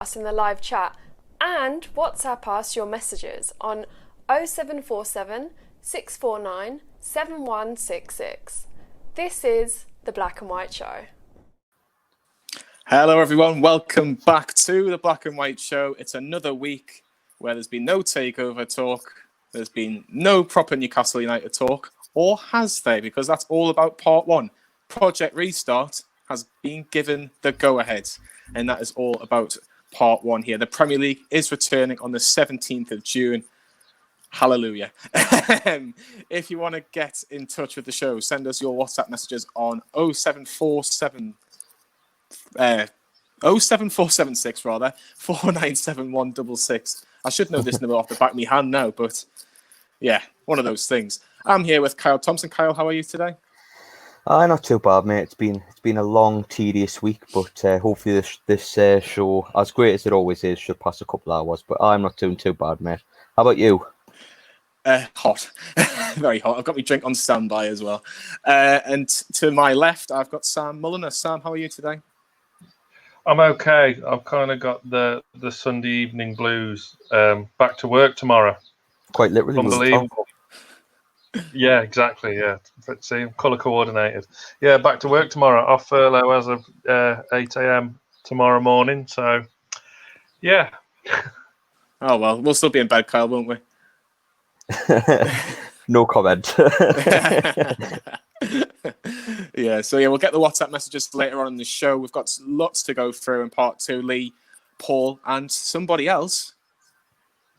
us in the live chat and WhatsApp us your messages on 0747 649 7166. This is The Black and White Show. Hello everyone, welcome back to The Black and White Show. It's another week where there's been no takeover talk, there's been no proper Newcastle United talk, or has there? Because that's all about part one. Project Restart has been given the go-ahead, and that is all about part one here. The Premier League is returning on the 17th of June. Hallelujah. If you want to get in touch with the show, send us your WhatsApp messages on 07476 rather 497 I should know this number off the back of my hand now, but yeah, one of those things. I'm here with Kyle Thompson. Kyle, how are you today? Not too bad, mate. It's been a long, tedious week, but hopefully this show, as great as it always is, should pass a couple hours. But I'm not doing too bad, mate. How about you? Hot. Very hot. I've got my drink on standby as well. And to my left, I've got Sam Mulliner. Sam, how are you today? I'm okay. I've kind of got the Sunday evening blues. Back to work tomorrow. Quite literally. Unbelievable. Yeah, exactly. Yeah. But see, I'm colour coordinated. Yeah, back to work tomorrow. Off furlough as of 8 a.m. tomorrow morning. So, yeah. Oh, well, we'll still be in bed, Kyle, won't we? No comment. Yeah, so we'll get the WhatsApp messages later on in the show. We've got lots to go through in part two. Lee, Paul, and somebody else.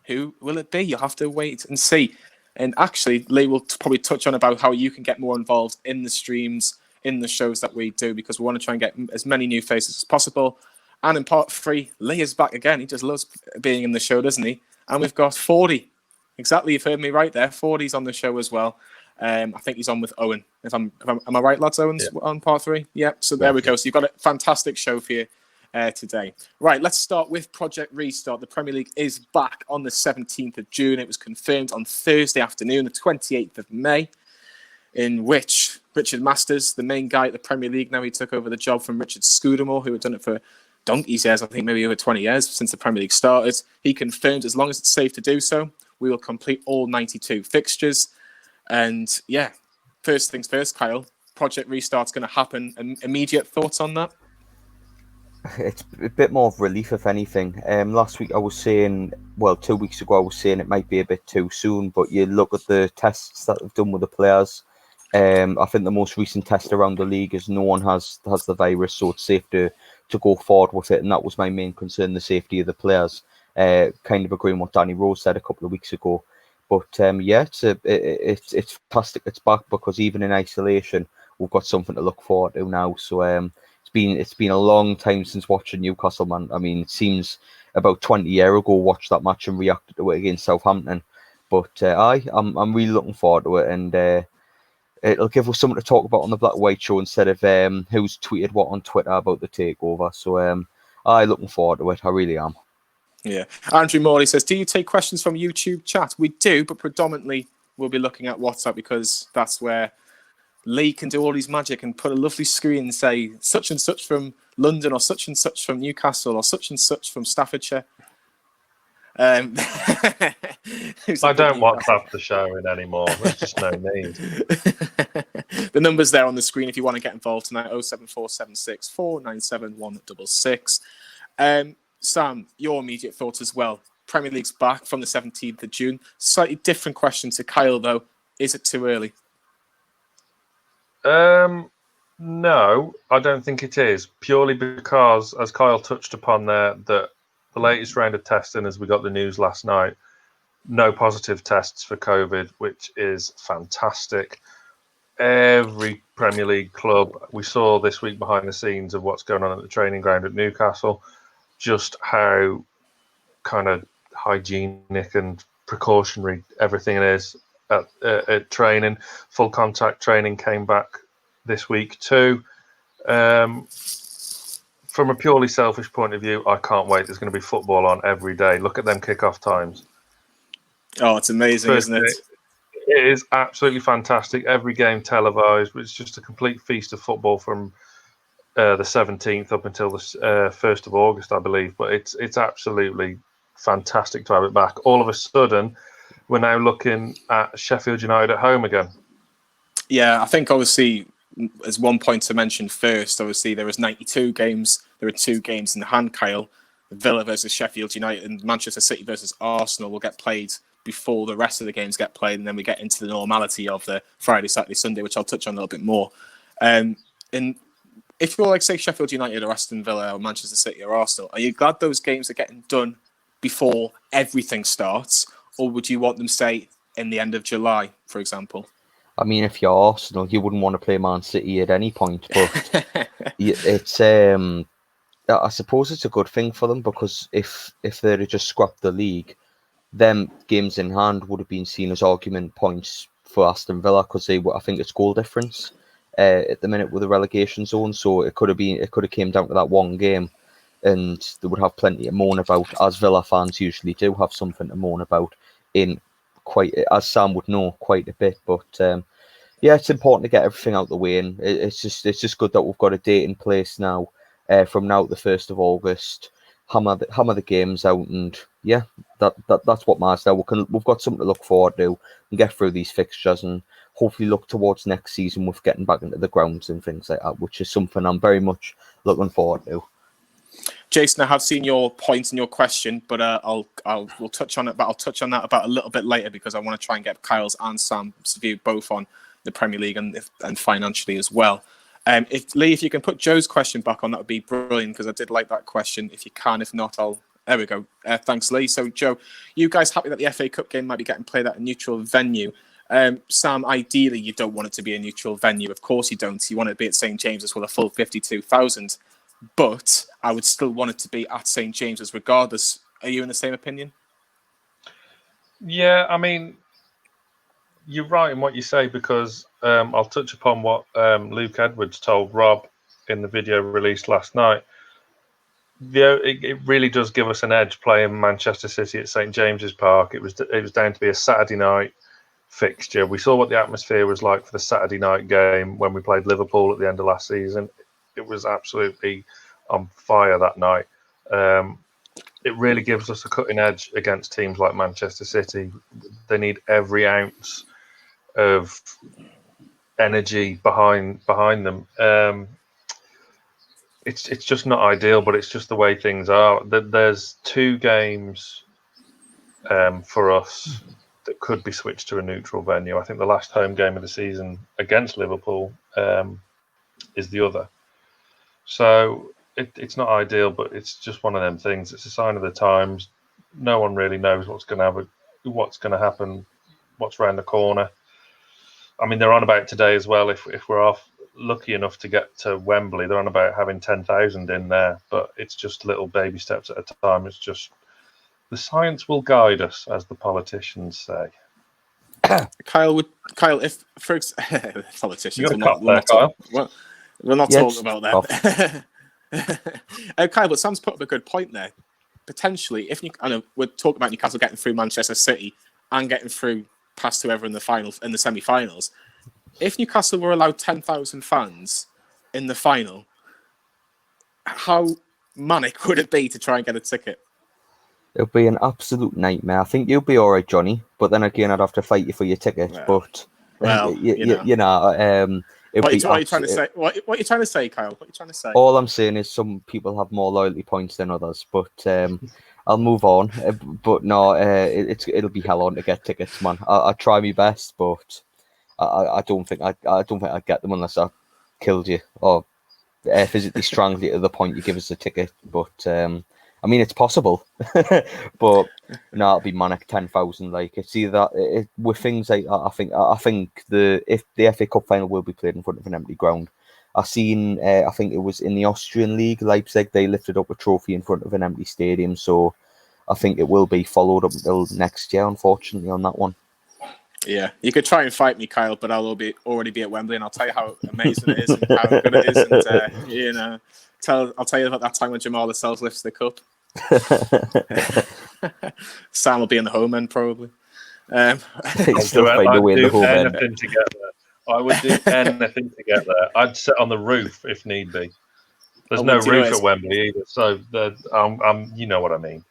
Who will it be? You'll have to wait and see. And actually, Lee will probably touch on about how you can get more involved in the streams, in the shows that we do, because we want to try and get as many new faces as possible. And in part three, Lee is back again. He just loves being in the show, doesn't he? And we've got 40. Exactly, you've heard me right there. 40's on the show as well. I think he's on with Owen. Am I right, lads? Owen's on part three? Yep. So there we go. So you've got a fantastic show for you today. Right, let's start with Project Restart. The Premier League is back on the 17th of June. It was confirmed on Thursday afternoon, the 28th of May, in which Richard Masters, the main guy at the Premier League, now he took over the job from Richard Scudamore, who had done it for donkey's years, I think maybe over 20 years since the Premier League started. He confirmed as long as it's safe to do so, we will complete all 92 fixtures. And yeah, first things first, Kyle, Project Restart's going to happen. Immediate thoughts on that? It's a bit more of relief, if anything. Last week I was saying, 2 weeks ago I was saying it might be a bit too soon, but you look at the tests that they've done with the players. I think the most recent test around the league is no one has the virus, so it's safe to go forward with it. And that was my main concern, the safety of the players. Kind of agreeing with what Danny Rose said a couple of weeks ago. But it's fantastic. It's back because even in isolation, we've got something to look forward to now. So it's been a long time since watching Newcastle, man. I mean, it seems about 20 years ago watched that match and reacted to it against Southampton. But I'm really looking forward to it, and it'll give us something to talk about on the Black and White Show instead of who's tweeted what on Twitter about the takeover. So I'm looking forward to it. I really am. Yeah. Andrew Morley says, do you take questions from YouTube chat? We do, but predominantly we'll be looking at WhatsApp because that's where Lee can do all his magic and put a lovely screen and say such and such from London or such and such from Newcastle or such and such from Staffordshire. I don't WhatsApp the show in anymore. There's just no need. The number's there on the screen if you want to get involved tonight. 07476 497 166. Sam, your immediate thoughts as well. Premier League's back from the 17th of June. Slightly different question to Kyle, though. Is it too early? No, I don't think it is. Purely because, as Kyle touched upon there, that the latest round of testing, as we got the news last night, no positive tests for COVID, which is fantastic. Every Premier League club, we saw this week behind the scenes of what's going on at the training ground at Newcastle, just how kind of hygienic and precautionary everything is at training. Full contact training came back this week too. From a purely selfish point of view, I can't wait. There's going to be football on every day. Look at them kickoff times. Oh, it's amazing, isn't it? It is absolutely fantastic. Every game televised. It's just a complete feast of football from the 17th up until the 1st of August, I believe. But it's absolutely fantastic to have it back. All of a sudden, we're now looking at Sheffield United at home again. Yeah, I think obviously, as one point to mention first, obviously there was 92 games. There were 2 games in the hand, Kyle. Villa versus Sheffield United and Manchester City versus Arsenal will get played before the rest of the games get played, and then we get into the normality of the Friday, Saturday, Sunday, which I'll touch on a little bit more. And if you're like, say, Sheffield United or Aston Villa or Manchester City or Arsenal, are you glad those games are getting done before everything starts, or would you want them, say, in the end of July, for example? I mean, if you're Arsenal, you wouldn't want to play Man City at any point, but it's I suppose it's a good thing for them, because if they'd have just scrapped the league, them games in hand would have been seen as argument points for Aston Villa, because I think it's goal difference at the minute with the relegation zone. So it could have came down to that one game, and they would have plenty to moan about, as Villa fans usually do have something to moan about in quite, as Sam would know, quite a bit. But yeah, it's important to get everything out the way, and it's just good that we've got a date in place now. From now to the 1st of August, hammer the games out, and yeah, that's what matters now. We've got something to look forward to and get through these fixtures, and hopefully look towards next season with getting back into the grounds and things like that, which is something I'm very much looking forward to. Jason, I have seen your point and your question, but we'll touch on it. But I'll touch on that about a little bit later, because I want to try and get Kyle's and Sam's view both on the Premier League and financially as well. If you can put Joe's question back on, that would be brilliant, because I did like that question. If you can, if not, there we go. Thanks, Lee. So, Joe, you guys happy that the FA Cup game might be getting played at a neutral venue? Sam, ideally, you don't want it to be a neutral venue. Of course you don't. You want it to be at St James's with a full 52,000. But I would still want it to be at St James's regardless. Are you in the same opinion? Yeah, I mean, you're right in what you say, because I'll touch upon what Luke Edwards told Rob in the video released last night. It really does give us an edge playing Manchester City at St James's Park. It was down to be a Saturday night fixture. We saw what the atmosphere was like for the Saturday night game when we played Liverpool at the end of last season. It was absolutely on fire that night. It really gives us a cutting edge against teams like Manchester City. They need every ounce of energy behind them. It's just not ideal, but it's just the way things are. There's 2 games for us that could be switched to a neutral venue. I think the last home game of the season against Liverpool is the other. So it's not ideal, but it's just one of them things. It's a sign of the times. No one really knows what's going to happen, what's around the corner. I mean, they're on about today as well. If we're lucky enough to get to Wembley, they're on about having 10,000 in there. But it's just little baby steps at a time. It's just the science will guide us, as the politicians say. Kyle, if for politicians, we're not talking about that. Kyle, but Sam's put up a good point there. Potentially, I know we're talking about Newcastle getting through Manchester City and getting through past whoever in the semi-finals. If Newcastle were allowed 10,000 fans in the final, how manic would it be to try and get a ticket? It'll be an absolute nightmare. I think you'll be all right, Johnny, but then again, I'd have to fight you for your ticket. Well, you know. What are you trying to say? What are you trying to say, Kyle? What are you trying to say? All I'm saying is some people have more loyalty points than others, but I'll move on. But no, it'll be hell on to get tickets, man. I try my best, but I don't think I'd get them unless I killed you or physically strangled you to the point you give us a ticket. But I mean, it's possible, but no, it'll be manic. 10,000, like it's either with things like I think if the FA Cup final will be played in front of an empty ground. I think it was in the Austrian League, Leipzig. They lifted up a trophy in front of an empty stadium, so I think it will be followed up until next year. Unfortunately, on that one. Yeah, you could try and fight me, Kyle, but I'll already be at Wembley, and I'll tell you how amazing it is and how good it is, and I'll tell you about that time when Jamal Lascelles lifts the cup. Sam will be in the home end probably. He's still finding a way in the home end. I would do anything to get there. I'd sit on the roof if need be. There's Oh, no well, do you know roof what? at Wembley either, so you know what I mean.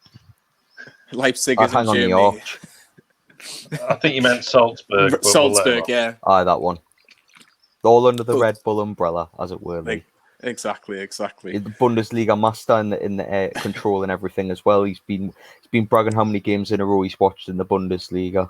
Leipzig I'd is in hang on the Germany. arch. I think you meant Salzburg, but we'll let him Salzburg, off. yeah. Aye, that one. All under the But- Red Bull umbrella, as it were. Lee. Exactly. The Bundesliga master in the control and everything as well. He's been bragging how many games in a row he's watched in the Bundesliga.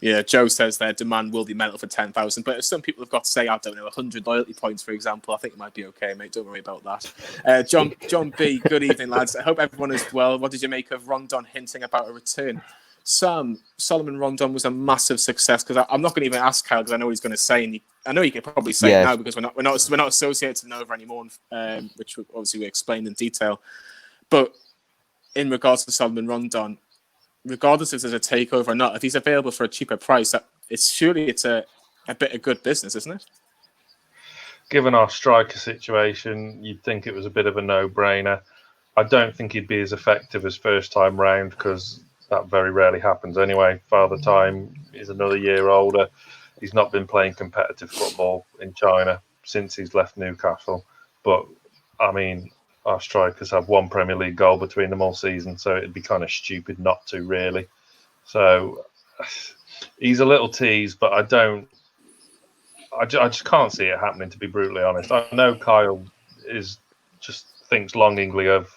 Yeah, Joe says their demand will be mental for 10,000, but if some people have got to say, I don't know, 100 loyalty points, for example, I think it might be okay, mate. Don't worry about that. John B, good evening, lads. I hope everyone is well. What did you make of Rondon hinting about a return? Solomon Rondon was a massive success, because I'm not going to even ask Kyle, because I know what he's going to say, and I know he could probably say it now, because we're not associated with Nova anymore, which obviously we explained in detail. But in regards to Solomon Rondon, regardless if there's a takeover or not, if he's available for a cheaper price, it's a bit of good business, isn't it? Given our striker situation, you'd think it was a bit of a no-brainer. I don't think he'd be as effective as first time round, because that very rarely happens anyway. Father Time is another year older. He's not been playing competitive football in China since he's left Newcastle. But, I mean, our strikers have one Premier League goal between them all season, so it'd be kind of stupid not to, really. So he's a little tease, but I just can't see it happening, to be brutally honest. I know Kyle just thinks longingly of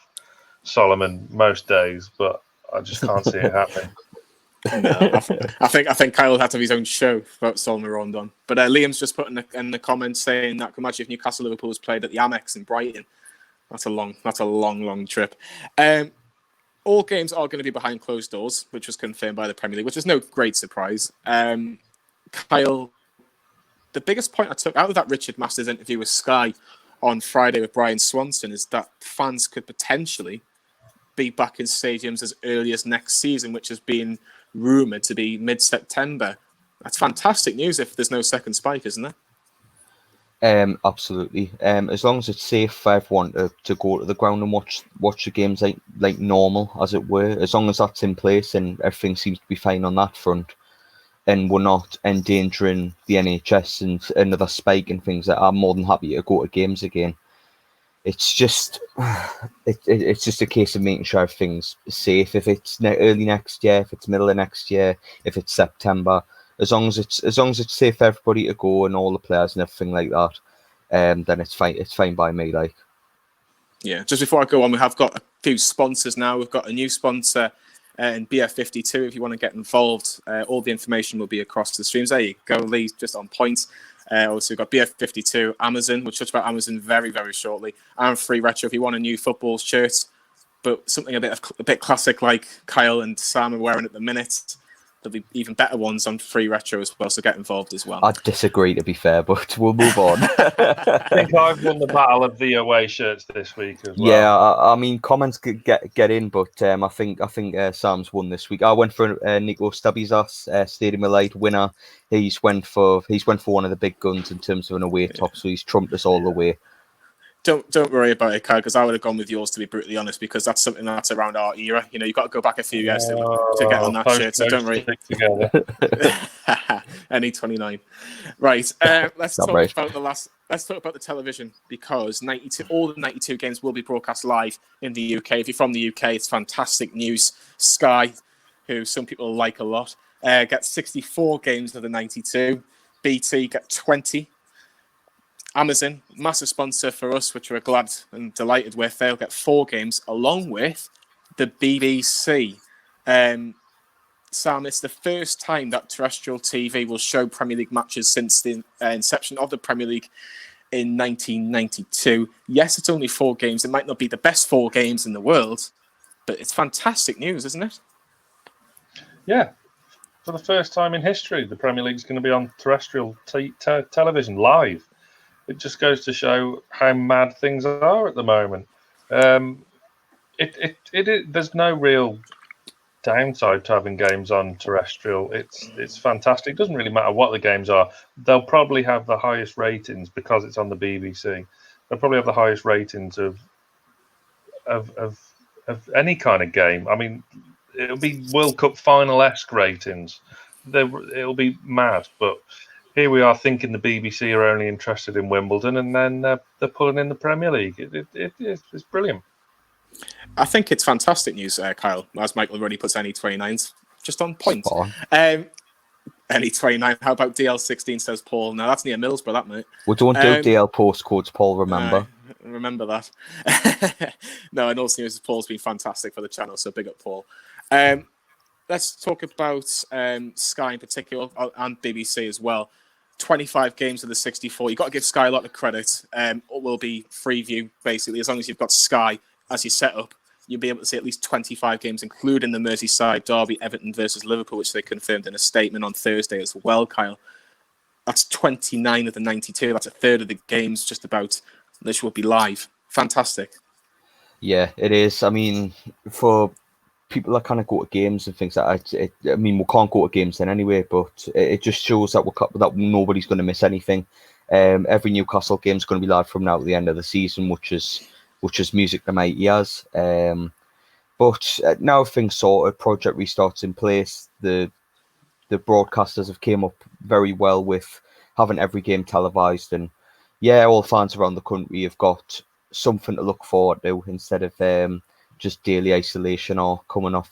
Solomon most days, but I just can't see it happening. No, I think Kyle had to have his own show about Solomon Rondon. But Liam's just put in the comments saying that, imagine if Newcastle Liverpool was played at the Amex in Brighton. That's a long trip. All games are going to be behind closed doors, which was confirmed by the Premier League, which is no great surprise. Kyle, the biggest point I took out of that Richard Masters interview with Sky on Friday with Brian Swanson is that fans could potentially be back in stadiums as early as next season, which has been rumoured to be mid-September. That's fantastic news if there's no second spike, isn't it? Absolutely. As long as it's safe for everyone to go to the ground and watch the games like normal, as it were. As long as that's in place and everything seems to be fine on that front, and we're not endangering the NHS and another spike and things, that I'm more than happy to go to games again. It's just it's just a case of making sure everything's safe. If it's early next year, if it's middle of next year, if it's September, as long as it's safe for everybody to go and all the players and everything like that, then it's fine. It's fine by me. Like, yeah. Just before I go on, we have got a few sponsors now. We've got a new sponsor in BF52. If you want to get involved, all the information will be across the streams. There you go, Lee. Just on point. Also, we've got BF52, Amazon. We'll touch about Amazon very, very shortly. And Free Retro if you want a new football shirt, but something a bit classic like Kyle and Sam are wearing at the minute. There'll be even better ones on Free Retro as well, so get involved as well. I disagree, to be fair, but we'll move on. I think I've won the battle of the away shirts this week as well. Yeah, I mean, comments could get in, but I think Sam's won this week. I went for Nico Stabizas, Stadium of Light winner. He's went for one of the big guns in terms of an away top, so he's trumped us all the way. Don't worry about it, Kyle, because I would have gone with yours, to be brutally honest, because that's something that's around our era. You know, you've got to go back a few years to get on that shirt, so don't worry. NE29. Right, let's talk about the television, because all the 92 games will be broadcast live in the UK. If you're from the UK, it's fantastic news. Sky, who some people like a lot, get 64 games of the 92. BT get 20. Amazon, massive sponsor for us, which we're glad and delighted with. They'll get 4 games, along with the BBC. Sam, it's the first time that terrestrial TV will show Premier League matches since the inception of the Premier League in 1992. Yes, it's only 4 games. It might not be the best 4 games in the world, but it's fantastic news, isn't it? Yeah. For the first time in history, the Premier League's going to be on terrestrial television live. It just goes to show how mad things are at the moment. There's no real downside to having games on terrestrial. It's fantastic. It doesn't really matter what the games are. They'll probably have the highest ratings because it's on the BBC. They'll probably have the highest ratings of any kind of game. I mean, it'll be World Cup final-esque ratings. It'll be mad, but here we are thinking the BBC are only interested in Wimbledon, and then they're pulling in the Premier League. It's brilliant. I think it's fantastic news, Kyle, as Michael already puts any 29s just on point. Any 29. How about DL16, says Paul? Now, that's near Middlesbrough, that, mate. We don't do DL postcodes, Paul, remember. Remember that. No, and also news, Paul's been fantastic for the channel, so big up, Paul. Let's talk about Sky in particular, and BBC as well. 25 games of the 64. You've got to give Sky a lot of credit. It will be Freeview, basically. As long as you've got Sky as your setup, you'll be able to see at least 25 games, including the Merseyside derby, Everton versus Liverpool, which they confirmed in a statement on Thursday as well, Kyle. That's 29 of the 92. That's a third of the games just about. This will be live. Fantastic. Yeah, it is. I mean, for people that kind of go to games and things like that, I mean, we can't go to games then anyway, but it just shows that that nobody's going to miss anything. Every Newcastle game is going to be live from now to the end of the season, which is music to my ears. But now things sorted, project restarts in place. The broadcasters have came up very well with having every game televised, and yeah, all fans around the country have got something to look forward to instead of just daily isolation or coming off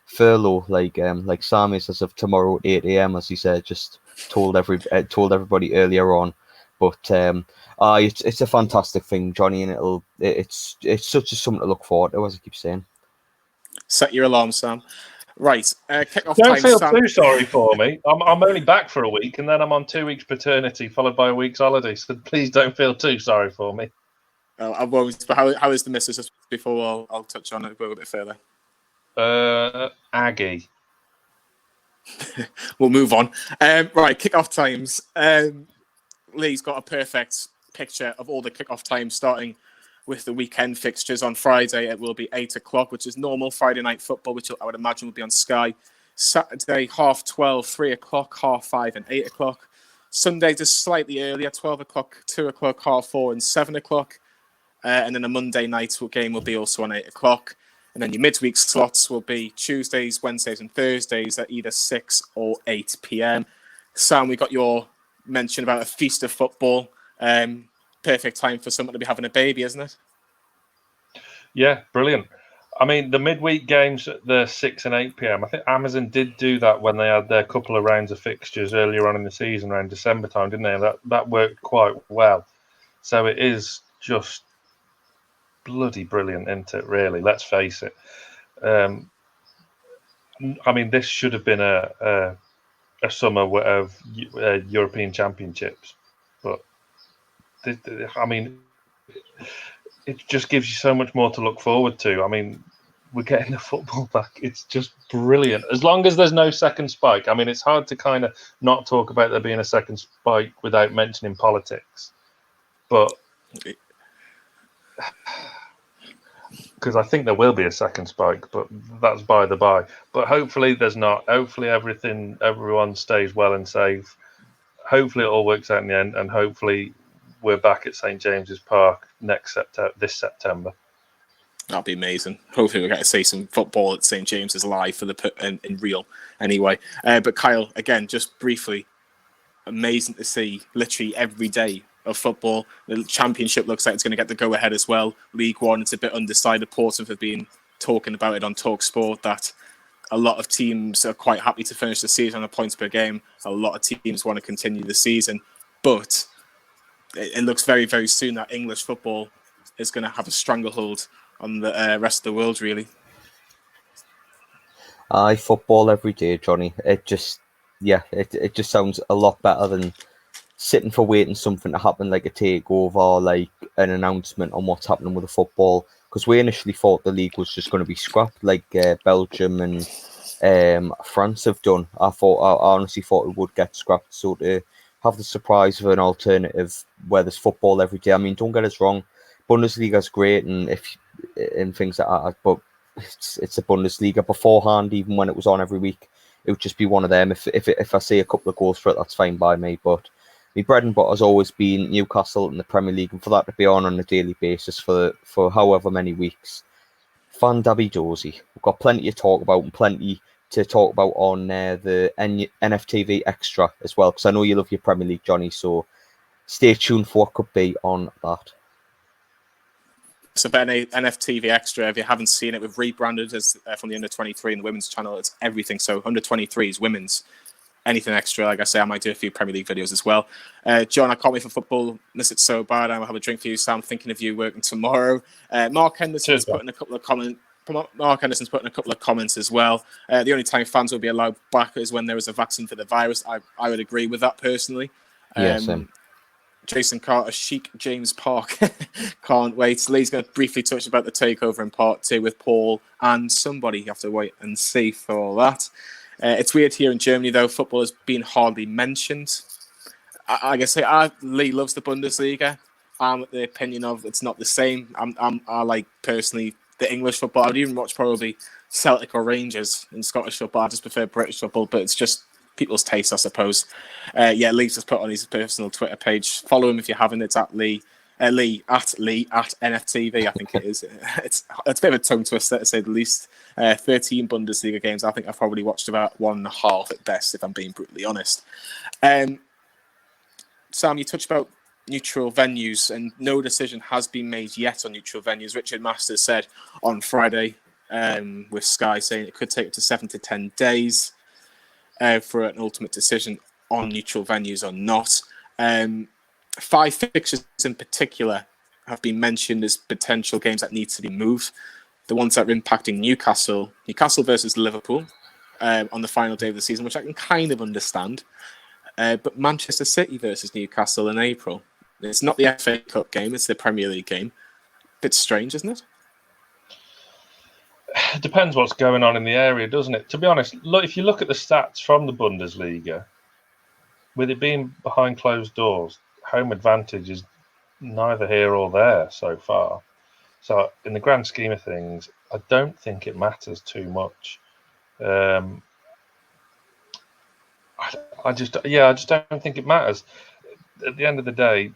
furlough like Sam is as of tomorrow at 8 a.m. as he said, just told everybody earlier on. But it's a fantastic thing, Johnny, and it's such a something to look forward to, as I keep saying. Set your alarm, Sam. Right, Kickoff Don't Time, feel Sam. too sorry for me. I'm only back for a week, and then I'm on 2 weeks paternity, followed by a week's holiday. So please don't feel too sorry for me. I won't. But how is the missus? Just before I'll touch on it a little bit further. Aggie. We'll move on. Right, Kickoff Times. Lee's got a perfect picture of all the Kickoff Times, starting with the weekend fixtures. On Friday, it will be 8 o'clock, which is normal Friday night football, which I would imagine will be on Sky. Saturday, 12:30, 3 o'clock, 5:30 and 8 o'clock. Sunday, just slightly earlier, 12 o'clock, 2 o'clock, 4:30 and 7 o'clock. And then a Monday night game will be also on 8 o'clock. And then your midweek slots will be Tuesdays, Wednesdays and Thursdays at either 6 or 8 p.m. Sam, we got your mention about a feast of football. Perfect time for someone to be having a baby, isn't it? Yeah, brilliant. I mean, the midweek games at the 6 and 8 p.m. I think Amazon did do that when they had their couple of rounds of fixtures earlier on in the season, around December time, didn't they? That worked quite well. So it is just bloody brilliant, isn't it? Really, let's face it. I mean, this should have been a summer of European Championships, but I mean, it just gives you so much more to look forward to. I mean, we're getting the football back. It's just brilliant. As long as there's no second spike. I mean, it's hard to kind of not talk about there being a second spike without mentioning politics, but because I think there will be a second spike, but that's by the by. But hopefully there's not. Hopefully everyone stays well and safe. Hopefully it all works out in the end, and hopefully we're back at St James's Park this September. That'll be amazing. Hopefully we'll get to see some football at St James's live for in real anyway. But Kyle, again, just briefly, amazing to see literally every day of football. The Championship looks like it's going to get the go-ahead as well. League One, it's a bit undecided. Portsmouth have been talking about it on TalkSport that a lot of teams are quite happy to finish the season on a points per game. A lot of teams want to continue the season. But it looks very, very soon that English football is going to have a stranglehold on the rest of the world, really. Football every day, Johnny. It just sounds a lot better than sitting for waiting something to happen, like a takeover or like an announcement on what's happening with the football. Because we initially thought the league was just going to be scrapped, like Belgium and France have done. I honestly thought it would get scrapped. So to have the surprise of an alternative where there's football every day. I mean, don't get us wrong, Bundesliga's great and things like that, but it's a Bundesliga. Beforehand, even when it was on every week, it would just be one of them. If I see a couple of goals for it, that's fine by me. But my bread and butter has always been Newcastle in the Premier League, and for that to be on a daily basis for however many weeks, fan dabby dozy. We've got plenty to talk about and plenty to talk about on the NFTV Extra as well, because I know you love your Premier League, Johnny, so stay tuned for what could be on that. So NFTV Extra, if you haven't seen it, we've rebranded as from the Under-23 and the women's channel. It's everything. So Under-23 is women's. Anything extra, like I say, I might do a few Premier League videos as well. John, I can't wait for football. Miss it so bad. I'll have a drink for you, Sam. Thinking of you working tomorrow. Mark Henderson's putting a couple of comments. Mark Henderson's putting a couple of comments as well. The only time fans will be allowed back is when there is a vaccine for the virus. I would agree with that personally. Jason Carter, Chic James Park. Can't wait. Lee's going to briefly touch about the takeover in part 2 with Paul and somebody. You have to wait and see for all that. It's weird here in Germany, though. Football has been hardly mentioned. I guess Lee loves the Bundesliga. I'm of the opinion of it's not the same. I like, personally, the English football. I'd even watch probably Celtic or Rangers in Scottish football. I just prefer British football, but it's just people's taste, I suppose. Lee's just put on his personal Twitter page. Follow him if you haven't. It's at Lee at NFTV, I think it is. It's a bit of a tongue twister, to say the least. 13 Bundesliga games. I think I've probably watched about 1.5 at best, if I'm being brutally honest. Sam, you touched about neutral venues, and no decision has been made yet on neutral venues. Richard Masters said on Friday with Sky, saying it could take up to 7 to 10 days for an ultimate decision on neutral venues or not. 5 fixtures in particular have been mentioned as potential games that need to be moved. The ones that are impacting Newcastle versus Liverpool on the final day of the season, which I can kind of understand. But Manchester City versus Newcastle in April. It's not the FA Cup game, it's the Premier League game. Bit strange, isn't it? It depends what's going on in the area, doesn't it? To be honest, look, if you look at the stats from the Bundesliga, with it being behind closed doors, home advantage is neither here or there so far. So in the grand scheme of things, I don't think it matters too much. I just don't think it matters. At the end of the day,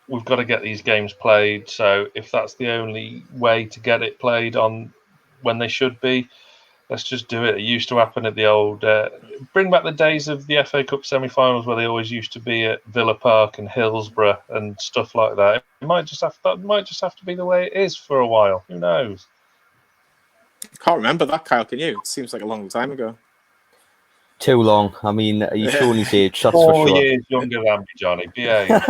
we've got to get these games played. So if that's the only way to get it played on when they should be, let's just do it. It used to happen at the old... bring back the days of the FA Cup semi-finals where they always used to be at Villa Park and Hillsborough and stuff like that. It might just have to be the way it is for a while. Who knows? I can't remember that, Kyle. Can you? It seems like a long time ago. Too long. I mean, he's showing his age. That's 4 for sure. years younger than me, Johnny. Behave.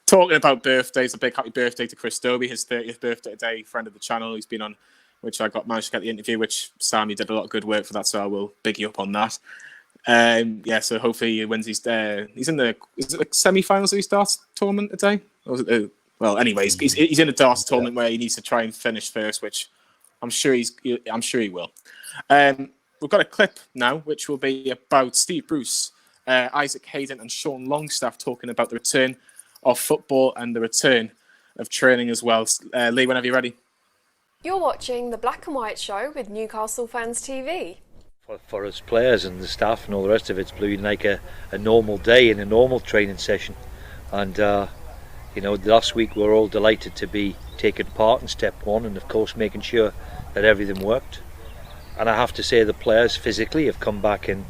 Talking about birthdays, a big happy birthday to Chris Dobie, his 30th birthday today, friend of the channel. He's been on, which I managed to get the interview, which Sam, you did a lot of good work for that, so I will big you up on that. So hopefully he wins he's in the semi-finals of his darts tournament today? Or was it anyways, he's in a darts tournament where he needs to try and finish first, which I'm sure he will. We've got a clip now, which will be about Steve Bruce, Isaac Hayden and Sean Longstaff talking about the return of football and the return of training as well. Lee, whenever you're ready. You're watching the Black and White Show with Newcastle Fans TV. For us players and the staff and all the rest of it's been like a normal day in a normal training session. And, last week we were all delighted to be taking part in step one and, of course, making sure that everything worked. And I have to say the players physically have come back in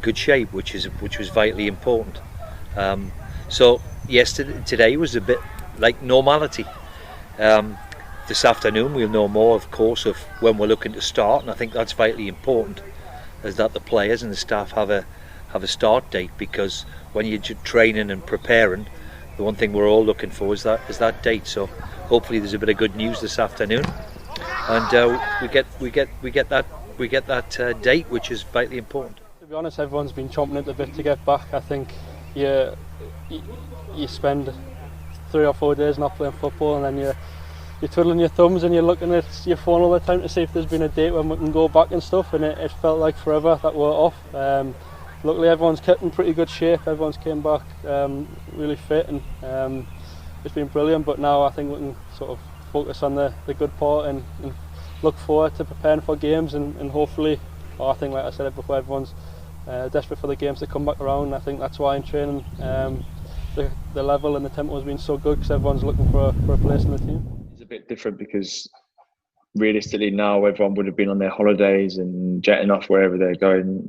good shape, which was vitally important. So today was a bit like normality. This afternoon we'll know more, of course, of when we're looking to start, and I think that's vitally important, is that the players and the staff have a start date, because when you're training and preparing, the one thing we're all looking for is that date. So hopefully there's a bit of good news this afternoon, and we get that date, which is vitally important. To be honest, everyone's been chomping at the bit to get back. I think you spend 3 or 4 days not playing football, and then you're twiddling your thumbs and you're looking at your phone all the time to see if there's been a date when we can go back and stuff, and it felt like forever that we're off. Luckily everyone's kept in pretty good shape, everyone's came back really fit, and it's been brilliant. But now I think we can sort of focus on the good part and look forward to preparing for games, and hopefully, I think, like I said before, everyone's desperate for the games to come back around. I think that's why in training the level and the tempo has been so good, because everyone's looking for a place in the team. It's a bit different because realistically now everyone would have been on their holidays and jetting off wherever they're going,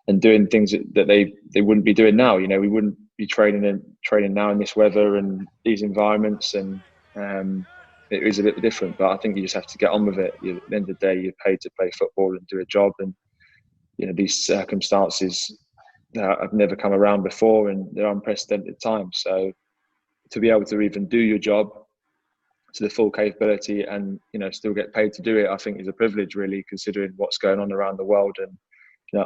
and doing things that they wouldn't be doing now. We wouldn't be training now in this weather and these environments, and it is a bit different. But I think you just have to get on with it. At the end of the day, you're paid to play football and do a job, and these circumstances have never come around before, and they're unprecedented times. So to be able to even do your job to the full capability and still get paid to do it, I think is a privilege, really, considering what's going on around the world and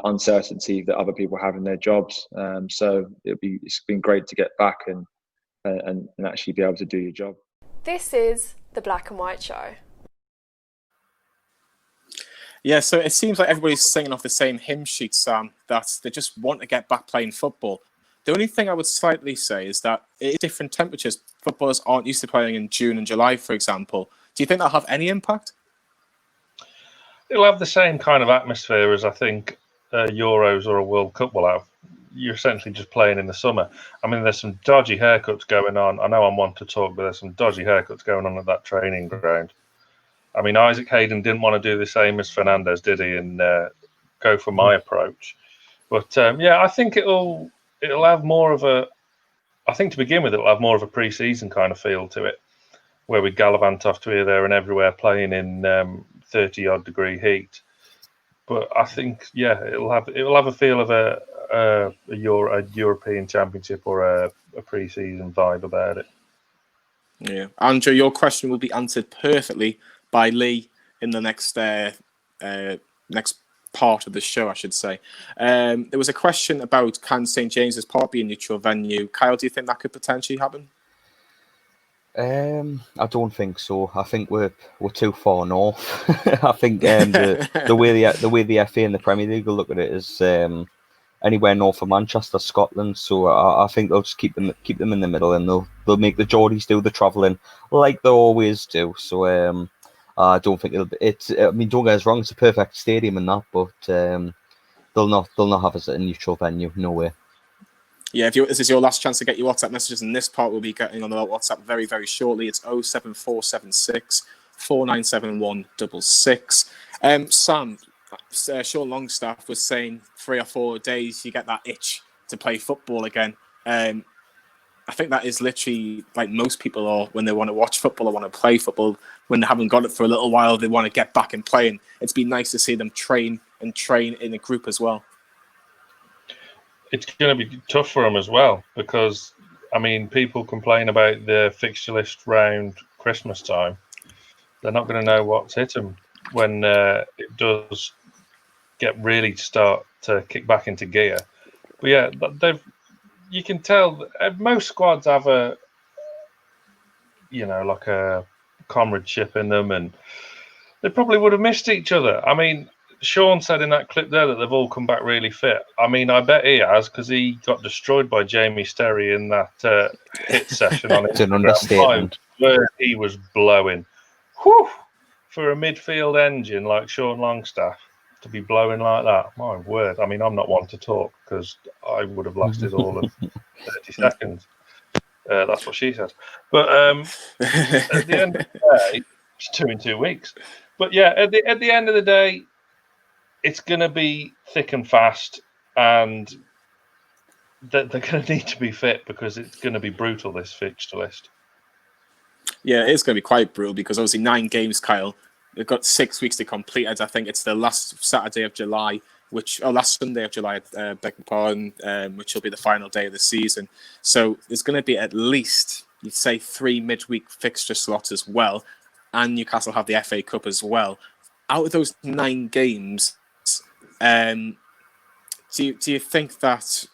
uncertainty that other people have in their jobs. So it's been great to get back and actually be able to do your job. This is the Black and White Show. Yeah, so it seems like everybody's singing off the same hymn sheet, Sam, that they just want to get back playing football. The only thing I would slightly say is that it is different temperatures. Footballers aren't used to playing in June and July, for example. Do you think that'll have any impact? It'll have the same kind of atmosphere as I think Euros or a World Cup will have. You're essentially just playing in the summer. I mean, there's some dodgy haircuts going on. I know I'm one to talk, but there's some dodgy haircuts going on at that training ground. I mean, Isaac Hayden didn't want to do the same as Fernandez, did he? And go for my approach. But I think it'll have more of a. I think to begin with, it'll have more of a pre-season kind of feel to it, where we gallivant off to here, there, and everywhere, playing in 30-odd degree heat. But I think, it'll have a feel of a European Championship or a pre-season vibe about it. Yeah, Andrew, your question will be answered perfectly by Lee in the next part of the show, I should say. There was a question about can St James's Park be a neutral venue. Kyle, do you think that could potentially happen? I don't think so. I think we're too far north. I think the way the FA and the Premier League will look at it is anywhere north of Manchester, Scotland. So I think they'll just keep them in the middle, and they'll make the Geordies do the travelling like they always do. So I don't think it's. I mean, don't get us wrong; it's a perfect stadium and that, but they'll not have us at a neutral venue. No way. Yeah, if this is your last chance to get your WhatsApp messages, and this part will be getting on the WhatsApp very, very shortly. It's 07476 497 Sam, Sean Longstaff was saying 3 or 4 days you get that itch to play football again. I think that is literally like most people are when they want to watch football or want to play football. When they haven't got it for a little while, they want to get back and playing. It's been nice to see them train in a group as well. It's going to be tough for them as well because, I mean, people complain about the fixture list round Christmas time. They're not going to know what's hit them when it does get really start to kick back into gear. But yeah, you can tell most squads have like a comradeship in them, and they probably would have missed each other. I mean, Sean said in that clip there that they've all come back really fit. I mean, I bet he has because he got destroyed by Jamie Sterry in that hit session on It's an understatement. where he was blowing. Whew! For a midfield engine like Sean Longstaff to be blowing like that, my word. I mean, I'm not one to talk because I would have lasted all of 30 seconds. That's what she said. But at the end of the day, it's 2 in 2 weeks. But yeah, at the end of the day, it's going to be thick and fast, and they're going to need to be fit because it's going to be brutal, this fixture list. Yeah, it's going to be quite brutal because obviously 9 games, Kyle. They've got 6 weeks to complete it. I think it's the last Saturday of July, last Sunday of July, beg your pardon, which will be the final day of the season. So there's going to be at least, you'd say, 3 midweek fixture slots as well, and Newcastle have the FA Cup as well. Out of those 9 games, do you think that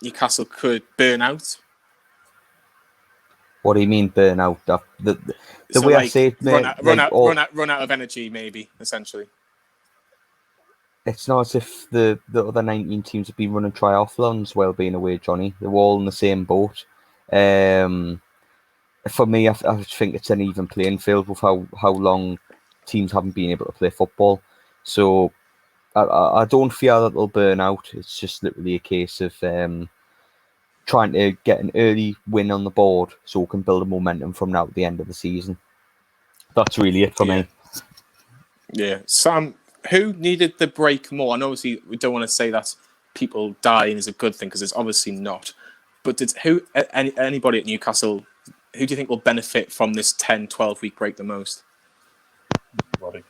Newcastle could burn out? What do you mean burn out? The way I say it, run out of energy, maybe, essentially. It's not as if the other 19 teams have been running triathlons while being away, Johnny. They're all in the same boat. For me, I think it's an even playing field with how long teams haven't been able to play football. So I don't fear that they'll burn out. It's just literally a case of trying to get an early win on the board so we can build a momentum from now to the end of the season. That's really it for me. Yeah. Sam, who needed the break more? I know obviously we don't want to say that people dying is a good thing because it's obviously not. But anybody at Newcastle, who do you think will benefit from this 10, 12-week break the most? Everybody.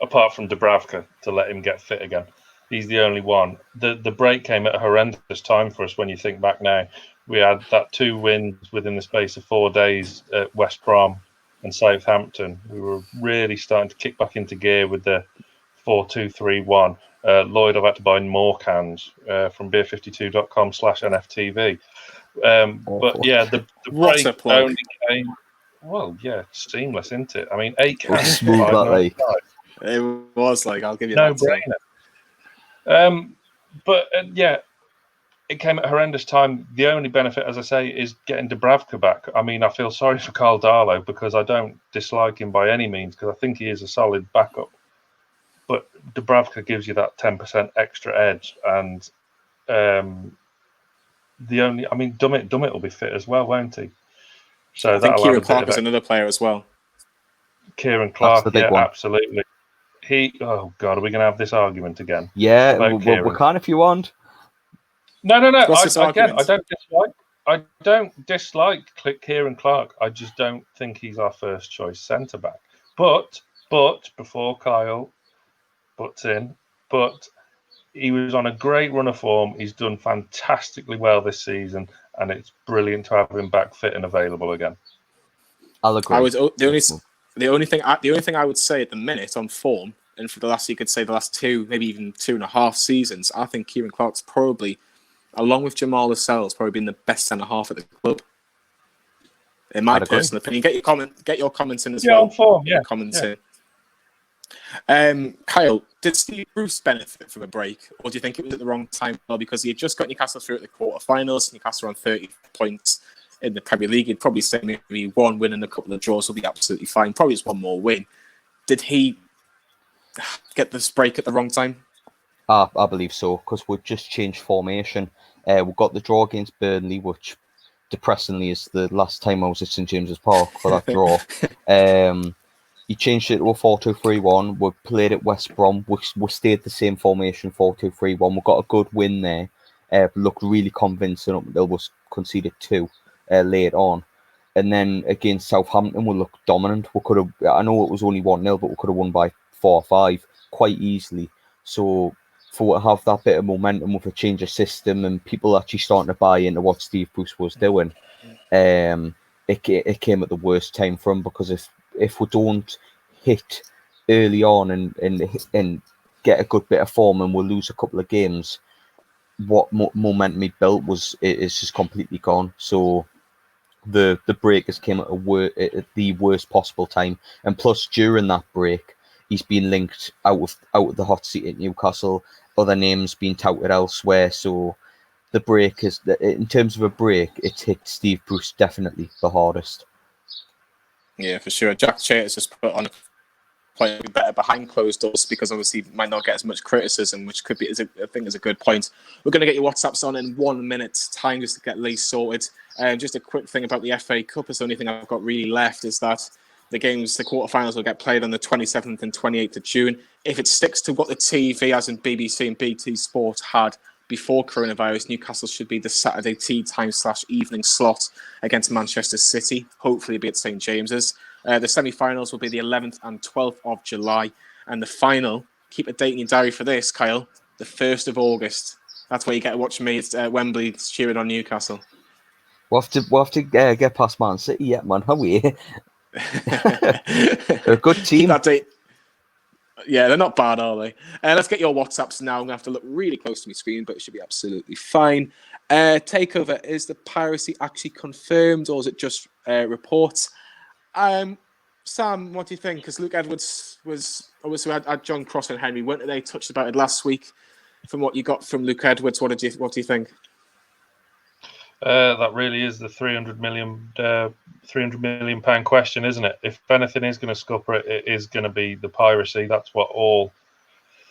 Apart from Dubravka, to let him get fit again. He's the only one. The break came at a horrendous time for us when you think back now. We had that 2 wins within the space of 4 days at West Brom and Southampton. We were really starting to kick back into gear with the 4-2-3-1. Lloyd, I've had to buy more cans from beer52.com/NFTV. But yeah, the break only came. Well, yeah, it's seamless, isn't it? I mean, 8 cans. Smooth that like. It was like, I'll give you no that. brainer. But yeah, it came at a horrendous time. The only benefit, as I say, is getting Dubravka back. I mean, I feel sorry for Carl Darlow because I don't dislike him by any means because I think he is a solid backup. But Dubravka gives you that 10% extra edge, and Dummett will be fit as well, won't he? So I think Ciaran Clark is another player as well. Ciaran Clark, the big one. Absolutely. Oh God, are we going to have this argument again? Yeah, we can if you want. No. I don't dislike Ciaran Clark. I just don't think he's our first choice centre back. But before Kyle butts in, he was on a great run of form. He's done fantastically well this season, and it's brilliant to have him back fit and available again. I'll agree. The only thing I would say at the minute on form, and for the last 2, maybe even 2.5 seasons, I think Ciaran Clark's probably, along with Jamal Lascelles, probably been the best centre half at the club. In my personal opinion, get your comments in as well. On form, yeah. Comments in. Kyle, did Steve Bruce benefit from a break, or do you think it was at the wrong time? Well, because he had just got Newcastle through at the quarterfinals. Newcastle on 30 points in the Premier League. He'd probably say maybe 1 win and a couple of draws will be absolutely fine. Probably just 1 more win. Did he get this break at the wrong time? I believe so, because we've just changed formation. We've got the draw against Burnley, which depressingly is the last time I was at St James's Park for that draw. He changed it to a 4-2-3-1. We played at West Brom. We stayed the same formation, 4-2-3-1. We got a good win there. Looked really convincing up until we conceded 2 late on. And then against Southampton, we looked dominant. We could have, I know it was only 1-0, but we could have won by 4 or 5 quite easily. So for to have that bit of momentum with a change of system and people actually starting to buy into what Steve Bruce was doing, it came at the worst time for him, because if we don't hit early on and get a good bit of form and we'll lose a couple of games, what momentum he built is just completely gone. So the breakers came at the worst possible time, and plus during that break he's been linked out of the hot seat at Newcastle, other names being touted elsewhere. So the break is, in terms of a break, it's hit Steve Bruce definitely the hardest. Yeah, for sure. Jack Chater's just put on a point better behind closed doors, because obviously he might not get as much criticism, which could be, I think, is a good point. We're going to get your WhatsApps on in 1 minute's time just to get Lee sorted. Just a quick thing about the FA Cup. Is the only thing I've got really left is that the quarterfinals will get played on the 27th and 28th of June. If it sticks to what the TV, as in BBC and BT Sport, had before coronavirus, Newcastle should be the Saturday tea time / evening slot against Manchester City. Hopefully it'll be at St James's. The semi-finals will be the 11th and 12th of July. And the final, keep a date in your diary for this, Kyle, the 1st of August. That's where you get to watch me at Wembley cheering on Newcastle. We'll have to get past Man City yet, man, have we? They're a good team. Keep that date. Yeah, they're not bad, are they? Let's get your WhatsApps now. I'm going to have to look really close to my screen, but it should be absolutely fine. Takeover, is the piracy actually confirmed, or is it just reports? Sam, what do you think? Because Luke Edwards was obviously had John Cross and Henry, weren't they? Touched about it last week. From what you got from Luke Edwards, what do you think? That really is the £300 million question, isn't it? If anything is going to scupper it, it is going to be the piracy. That's what all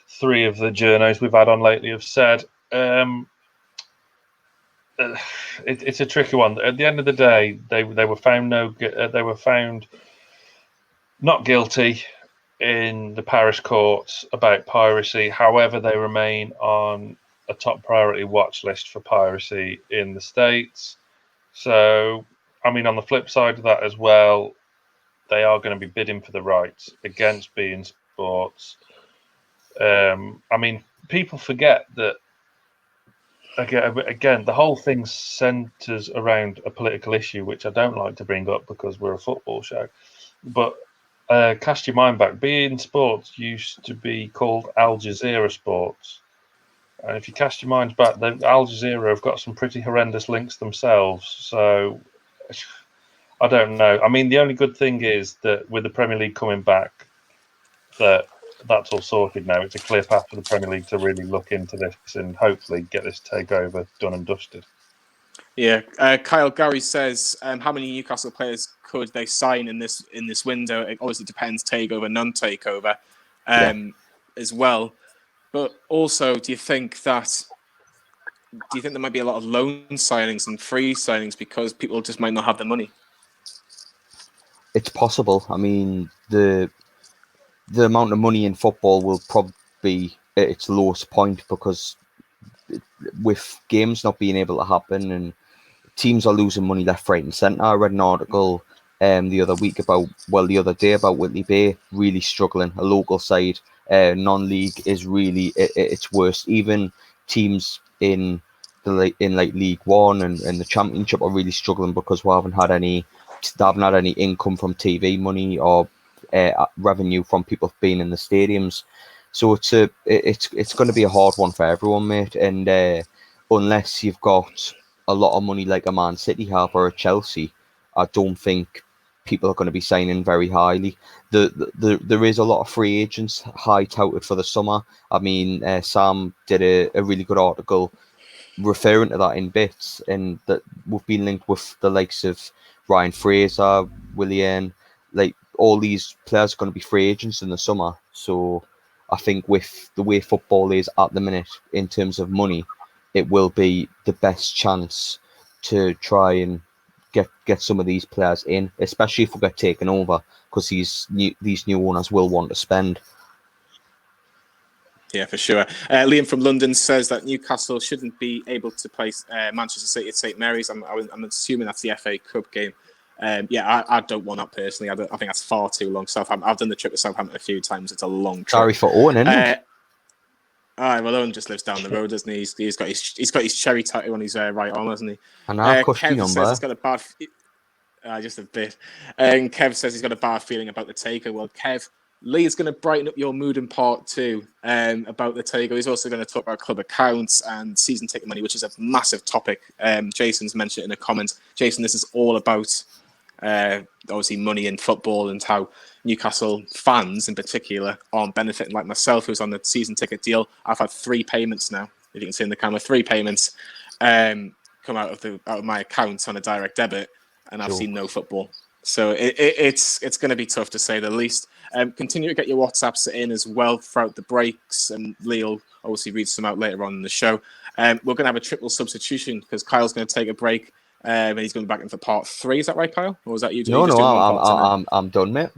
3 of the journos we've had on lately have said. It's a tricky one. At the end of the day, they were found not guilty in the parish courts about piracy. However, they remain on a top priority watch list for piracy in the States. So, I mean, on the flip side of that as well, they are going to be bidding for the rights against beIN Sports. I mean, people forget that, again, the whole thing centres around a political issue, which I don't like to bring up because we're a football show. But cast your mind back. beIN Sports used to be called Al Jazeera Sports. And if you cast your minds back, Al Jazeera have got some pretty horrendous links themselves. So I don't know. I mean, the only good thing is that with the Premier League coming back, that's all sorted now. It's a clear path for the Premier League to really look into this and hopefully get this takeover done and dusted. Yeah, Kyle Gary says, how many Newcastle players could they sign in this window? It obviously depends, takeover, non-takeover, as well. But also, do you think there might be a lot of loan signings and free signings because people just might not have the money? It's possible. I mean, the amount of money in football will probably be at its lowest point because with games not being able to happen and teams are losing money left, right and centre. I read an article the other day about Whitley Bay really struggling. A local side, non-league, is really its worst. Even teams in League One and the Championship are really struggling because they haven't had any income from TV money or revenue from people being in the stadiums. So it's going to be a hard one for everyone, mate. And unless you've got a lot of money like a Man City have or a Chelsea, I don't think people are going to be signing very highly. There is a lot of free agents high touted for the summer. I mean, Sam did a really good article referring to that in bits, and that we've been linked with the likes of Ryan Fraser, Willian, like all these players are going to be free agents in the summer. So I think with the way football is at the minute in terms of money, it will be the best chance to try and get some of these players in, especially if we get taken over, because these new owners will want to spend. Yeah, for sure. Liam from London says that Newcastle shouldn't be able to play Manchester City at St Mary's. I'm assuming that's the FA Cup game. I don't want that personally. I think that's far too long. I've done the trip to Southampton a few times. It's a long trip. Sorry for Owen, isn't it? Well, Owen just lives down the road, doesn't he? He's got his cherry tattoo on his right arm, hasn't he? And I pushed Kev you on says there. he's got a bad, just a bit. And Kev says he's got a bad feeling about the takeover. Well, Kev, Lee is going to brighten up your mood in part two about the takeover. He's also going to talk about club accounts and season ticket money, which is a massive topic. Jason's mentioned it in the comments. Jason, this is all about obviously money in football and how Newcastle fans in particular aren't benefiting, like myself, who's on the season ticket deal. I've had 3 payments now, if you can see in the camera, 3 payments come out of my account on a direct debit, and I've seen no football. So it's going to be tough to say the least. Continue to get your WhatsApps in as well throughout the breaks, and Lee will obviously read some out later on in the show. We're going to have a triple substitution because Kyle's going to take a break and he's going back in for part 3. Is that right, Kyle? Or was that you? No, I'm done, mate.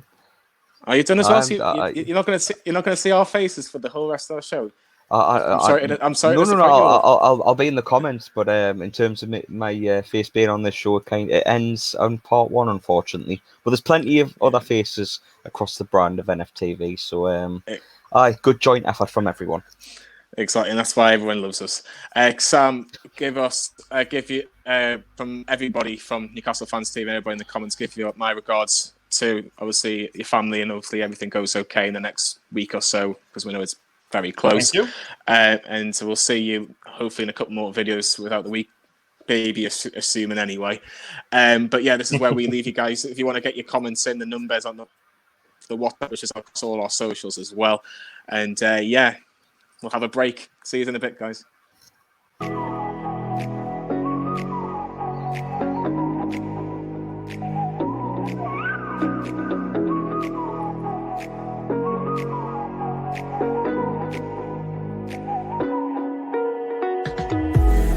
Are you done as well? So you're not going to see our faces for the whole rest of the show. I'm sorry. I'll be in the comments, but in terms of my face being on this show, it ends on part 1, unfortunately. But there's plenty of other faces across the brand of NFTV, so good joint effort from everyone. Exactly, and that's why everyone loves us. Sam, give you from everybody from Newcastle Fans TV, everybody in the comments, give you my regards to obviously your family, and hopefully everything goes okay in the next week or so, because we know it's very close. Thank you. And so we'll see you hopefully in a couple more videos without the week baby, assuming anyway. But yeah, this is where we leave you guys. If you want to get your comments in, the numbers on the WhatsApp, which is across all our socials as well. And yeah, we'll have a break. See you in a bit, guys.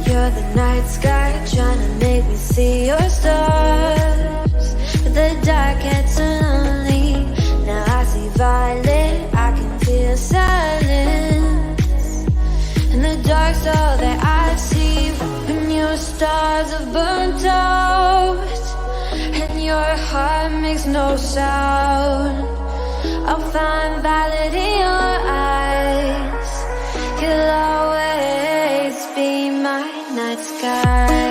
You're the night sky trying to make me see your stars, but the dark gets lonely. stars are burnt out, and your heart makes no sound. I'll find valid in your eyes. You'll always be my night sky.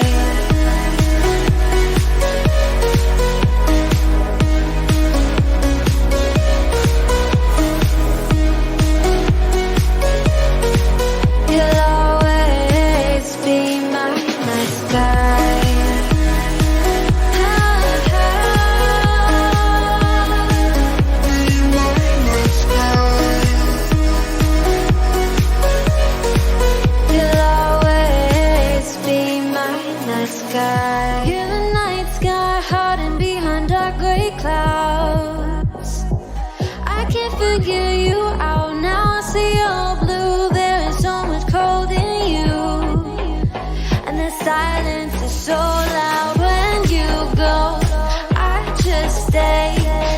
You'll always be my night sky. You'll always be my night sky. You're the night sky hiding behind dark gray clouds. I can't figure you out now. I see all blue. There is so much cold in you, and the silence is so loud when you go. I just stay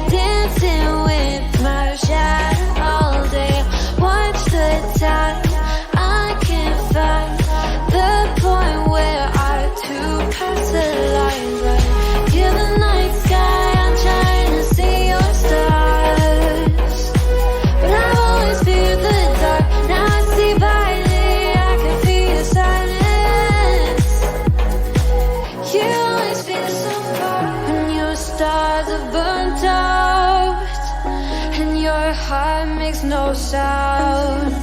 dancing with my shadow all day. Watch the time. I can't find the point where our two paths align. But you're the night sky. I'm trying to see your stars, but I've always feared the dark. Now I see violet. I can feel your silence. You always feel so far when your stars are burnt out, and your heart makes no sound.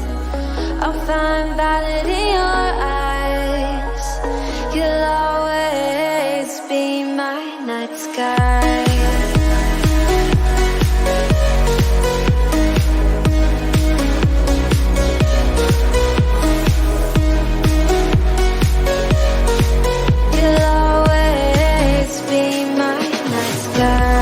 I'll find valid in your eyes. You'll always be my night sky. You'll always be my night sky.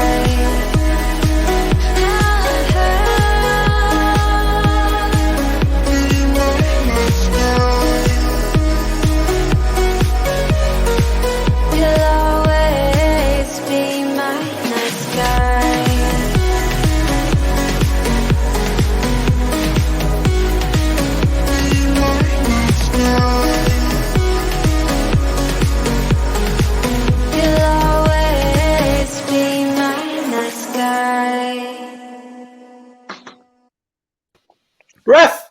You'll always be my night sky. You'll always be my night sky.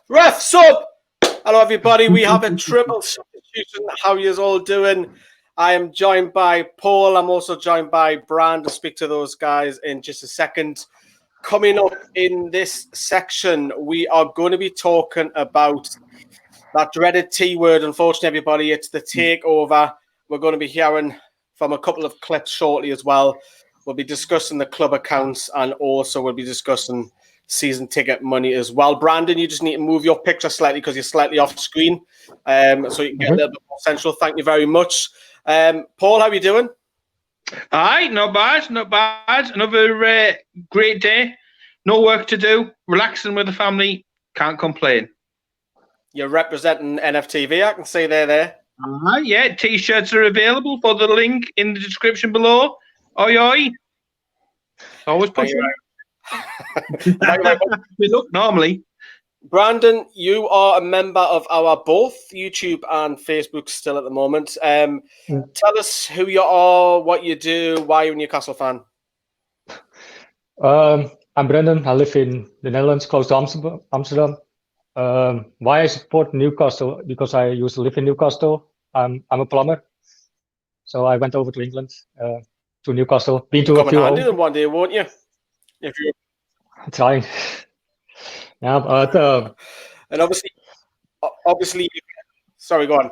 Ref, sub. Hello, everybody. We have a triple substitution. How you all doing? I am joined by Paul. I'm also joined by Brand. I'll speak to those guys in just a second. Coming up in this section, we are going to be talking about that dreaded T word. Unfortunately, everybody, it's the takeover. We're going to be hearing from a couple of clips shortly as well. We'll be discussing the club accounts, and also we'll be discussing season ticket money as well. Brandon, you just need to move your picture slightly because you're slightly off screen, so you can get a little bit more central. Thank you very much. Paul, how are you doing? Aye, not bad, not bad. Another great day. No work to do. Relaxing with the family. Can't complain. You're representing NFTV. I can see there. Yeah, T-shirts are available for the link in the description below. Oi, oi. Always pushing. We look normally. Brandon, you are a member of our both YouTube and Facebook still at the moment. Tell us who you are, what you do, why you're a Newcastle fan. I'm Brendan. I live in the Netherlands, close to Amsterdam. Why I support Newcastle? Because I used to live in Newcastle. I'm a plumber, so I went over to England, to Newcastle. Been to a few homes. Come one day, won't you? If you're trying. Yeah, but and obviously, sorry, go on.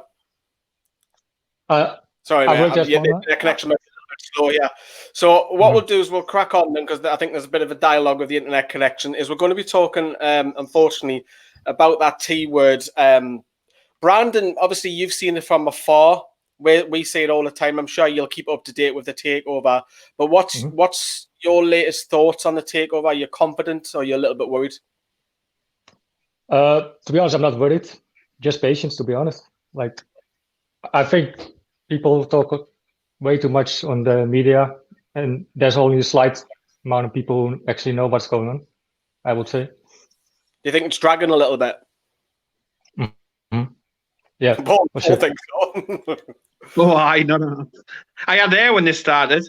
Sorry, man. The connection might be a little bit slow here. So what we'll do is we'll crack on then, because I think there's a bit of a dialogue with the internet connection. Is we're going to be talking, unfortunately, about that T word. Brandon, obviously, you've seen it from afar. We say it all the time. I'm sure you'll keep up to date with the takeover. But what's your latest thoughts on the takeover? Are you confident, or are you a little bit worried? To be honest, I'm not worried. Just patience, to be honest. Like, I think people talk way too much on the media, and there's only a slight amount of people who actually know what's going on, I would say. Do you think it's dragging a little bit? Mm-hmm. Yeah, Paul for sure. thinks so. Oh, no. I had there when this started.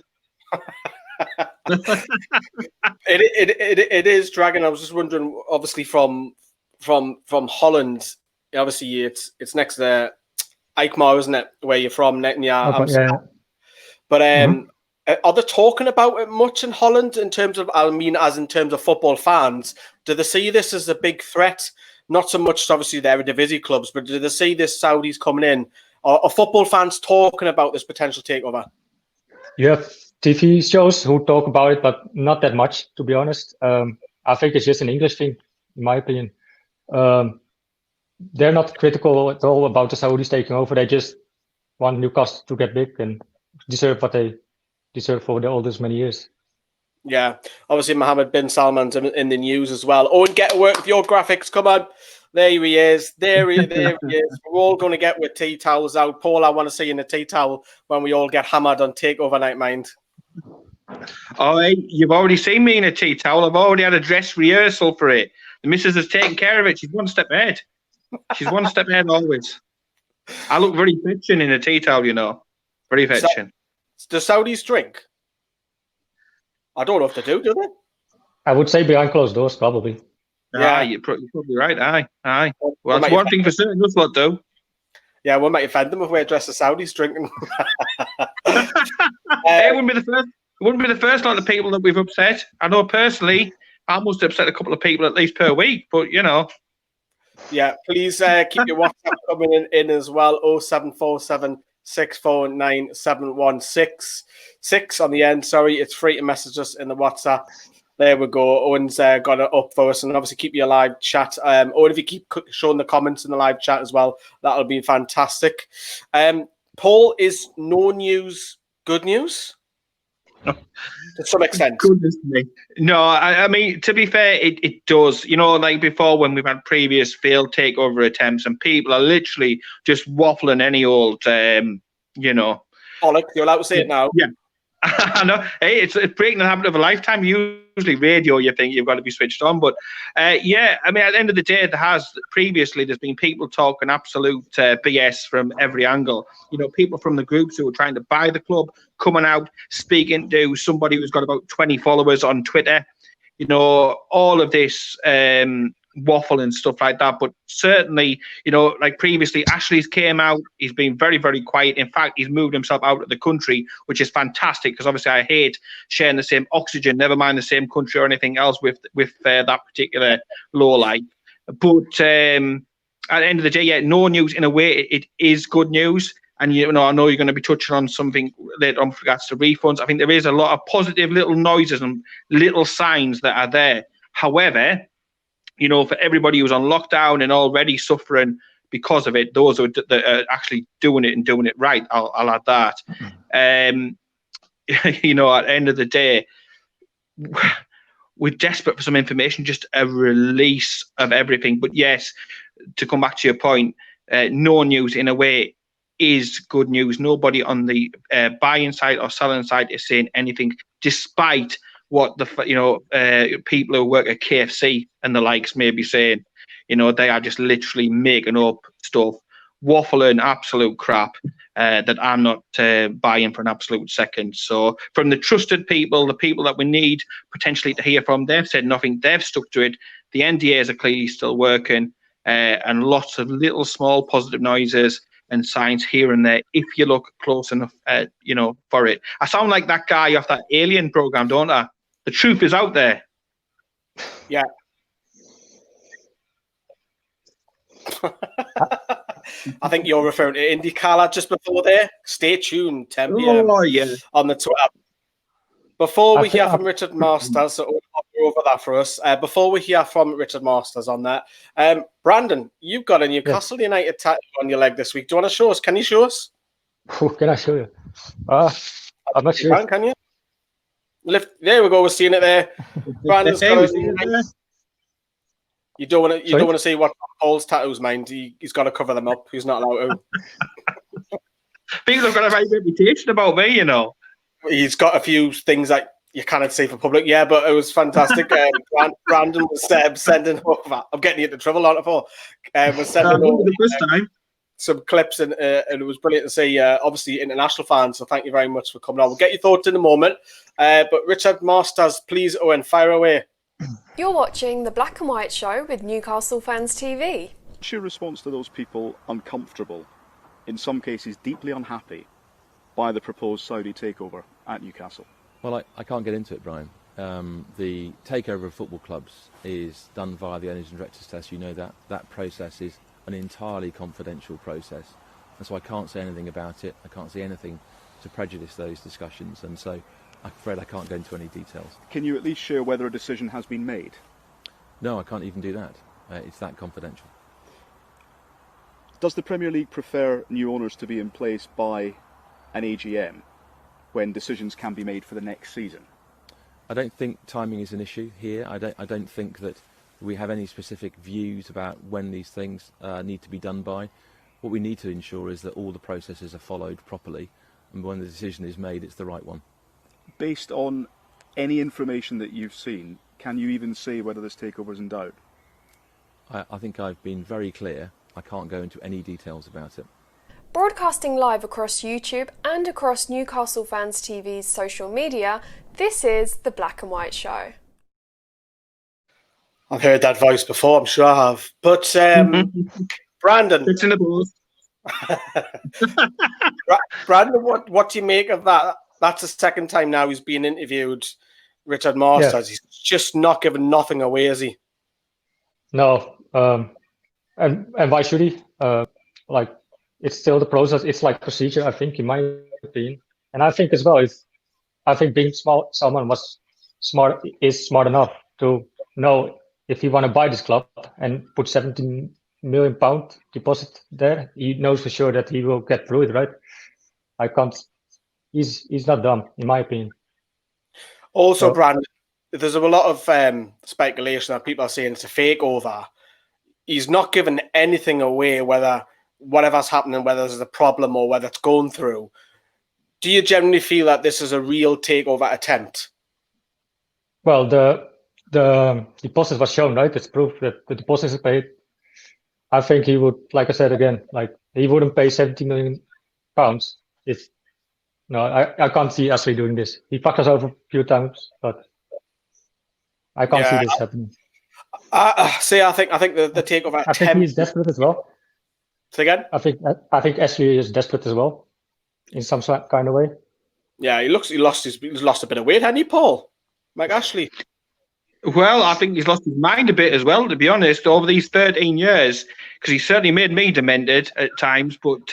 It is dragging. I was just wondering, obviously from Holland, obviously it's next to Alkmaar, isn't it? Where you're from, Yeah. But are they talking about it much in Holland in terms of, in terms of football fans? Do they see this as a big threat? Not so much, obviously, the Eredivisie clubs, but do they see this Saudis coming in? Are football fans talking about this potential takeover? You have TV shows who talk about it, but not that much, to be honest. I think it's just an English thing, in my opinion. They're not critical at all about the Saudis taking over. They just want Newcastle to get big and deserve what they deserve for all those many years. Yeah, obviously Mohammed bin Salman's in the news as well. Oh, and get to work with your graphics. Come on. There he is. There he is. We're all going to get with tea towels out. Paul, I want to see you in a tea towel when we all get hammered on Takeover Night, mind. Oh, hey, you've already seen me in a tea towel. I've already had a dress rehearsal for it. The missus has taken care of it. She's one step ahead. She's one step ahead always. I look very fetching in a tea towel, you know. Very fetching. Do Saudis drink? I don't know if they do they? I would say behind closed doors, probably. Yeah, you're probably right. Aye. Well, that's one thing for certain. That's what do. Yeah, we might offend them if we address the Saudis drinking. It wouldn't be the first. It wouldn't be the first lot of people that we've upset. I know personally, I must upset a couple of people at least per week. But you know. Yeah, please keep your WhatsApp coming in as well. 0747 649 7166 on the end. Sorry, it's free to message us in the WhatsApp. There we go. Owen's got it up for us, and obviously keep your live chat. Or if you keep showing the comments in the live chat as well, that'll be fantastic. Paul, is no news good news? To some extent. Goodness me. No, I mean, to be fair, it does. You know, like before when we've had previous failed takeover attempts and people are literally just waffling any old, you know. Pollock, you're allowed to say it now. Yeah. I know. Hey, it's breaking the habit of a lifetime. Usually radio, you think you've got to be switched on. But, yeah, I mean, at the end of the day, there's been people talking absolute BS from every angle. You know, people from the groups who are trying to buy the club, coming out, speaking to somebody who's got about 20 followers on Twitter. You know, all of this waffle and stuff like that. But certainly, you know, like previously, Ashley's came out. He's been very, very quiet. In fact, he's moved himself out of the country, which is fantastic because obviously I hate sharing the same oxygen, never mind the same country or anything else with that particular lowlight. But at the end of the day, yeah, no news in a way. It is good news. And, you know, I know you're going to be touching on something later on with regards to refunds. I think there is a lot of positive little noises and little signs that are there. However, you know, for everybody who's on lockdown and already suffering because of it, those that are actually doing it and doing it right, I'll add that. You know, at the end of the day, we're desperate for some information, just a release of everything. But yes, to come back to your point, no news in a way is good news. Nobody on the buying side or selling side is saying anything, despite what the people who work at KFC and the likes may be saying. You know, they are just literally making up stuff, waffling absolute crap that I'm not buying for an absolute second. So from the trusted people, the people that we need potentially to hear from, they've said nothing. They've stuck to it. The NDAs are clearly still working, and lots of little small positive noises and signs here and there if you look close enough, you know, for it. I sound like that guy off that Alien program, don't I? The truth is out there. Yeah. I think you're referring to IndyCar just before there. Stay tuned, 10 p.m. On the Twitter. Before we hear from Richard Masters, so go over that for us. Before we hear from Richard Masters on that, Brandon, you've got a Newcastle United tattoo on your leg this week. Do you want to show us? Can you show us? Can I show you? I'm not sure. Can you? Lift. There we go. We're seeing it there. Brandon's got a, You don't want to see what Paul's tattoos mind. He's got to cover them up. He's not allowed to. People have got a very reputation about me, you know. He's got a few things that you cannot say for public. Yeah, but it was fantastic. Brandon was sending over. I'm getting you into trouble on it for. Was sending over the first time. some clips, and it was brilliant to see, obviously, international fans. So thank you very much for coming on. We'll get your thoughts in a moment. But Richard Masters, please, Owen, fire away. You're watching The Black and White Show with Newcastle Fans TV. What's your response to those people uncomfortable, in some cases deeply unhappy, by the proposed Saudi takeover at Newcastle? Well, I can't get into it, Brian. The takeover of football clubs is done via the owners and directors test. You know that process is an entirely confidential process, and so I can't say anything about it. I can't say anything to prejudice those discussions, and so I'm afraid I can't go into any details. Can you at least share whether a decision has been made? No, I can't even do that. It's that confidential. Does the Premier League prefer new owners to be in place by an AGM when decisions can be made for the next season? I don't think timing is an issue here. I don't think that we have any specific views about when these things need to be done by. What we need to ensure is that all the processes are followed properly, and when the decision is made, it's the right one. Based on any information that you've seen, can you even say whether this takeover is in doubt? I think I've been very clear. I can't go into any details about it. Broadcasting live across YouTube and across Newcastle Fans TV's social media, this is The Black and White Show. I've heard that voice before, I'm sure I have. But Brandon, It's in the balls. Brandon, what do you make of that? That's the second time now he's been interviewed, Richard Masters. Yeah. He's just not giving nothing away, is he? No. And why should he? It's still the process. It's like procedure, I think, in my opinion. And I think as well, I think being someone is smart enough to know if you want to buy this club and put £17 million deposit there, he knows for sure that he will get through it, right? He's not dumb, in my opinion. Also, Brandon, there's a lot of speculation that people are saying it's a fake over. He's not giving anything away, whether whatever's happening, whether there's a problem or whether it's going through. Do you generally feel that this is a real takeover attempt? Well, the deposit was shown, right? It's proof that the deposit is paid. I think he would, like I said again, he wouldn't pay £70 million. I can't see Ashley doing this. He fucked us over a few times, but I can't see this happening. I think the takeover attempt. I think he's desperate as well. Say again? I think Ashley is desperate as well, in some kind of way. Yeah, he's lost a bit of weight, hasn't he, Paul? Like Ashley. Well, I think he's lost his mind a bit as well, to be honest, over these 13 years, because he certainly made me demented at times. But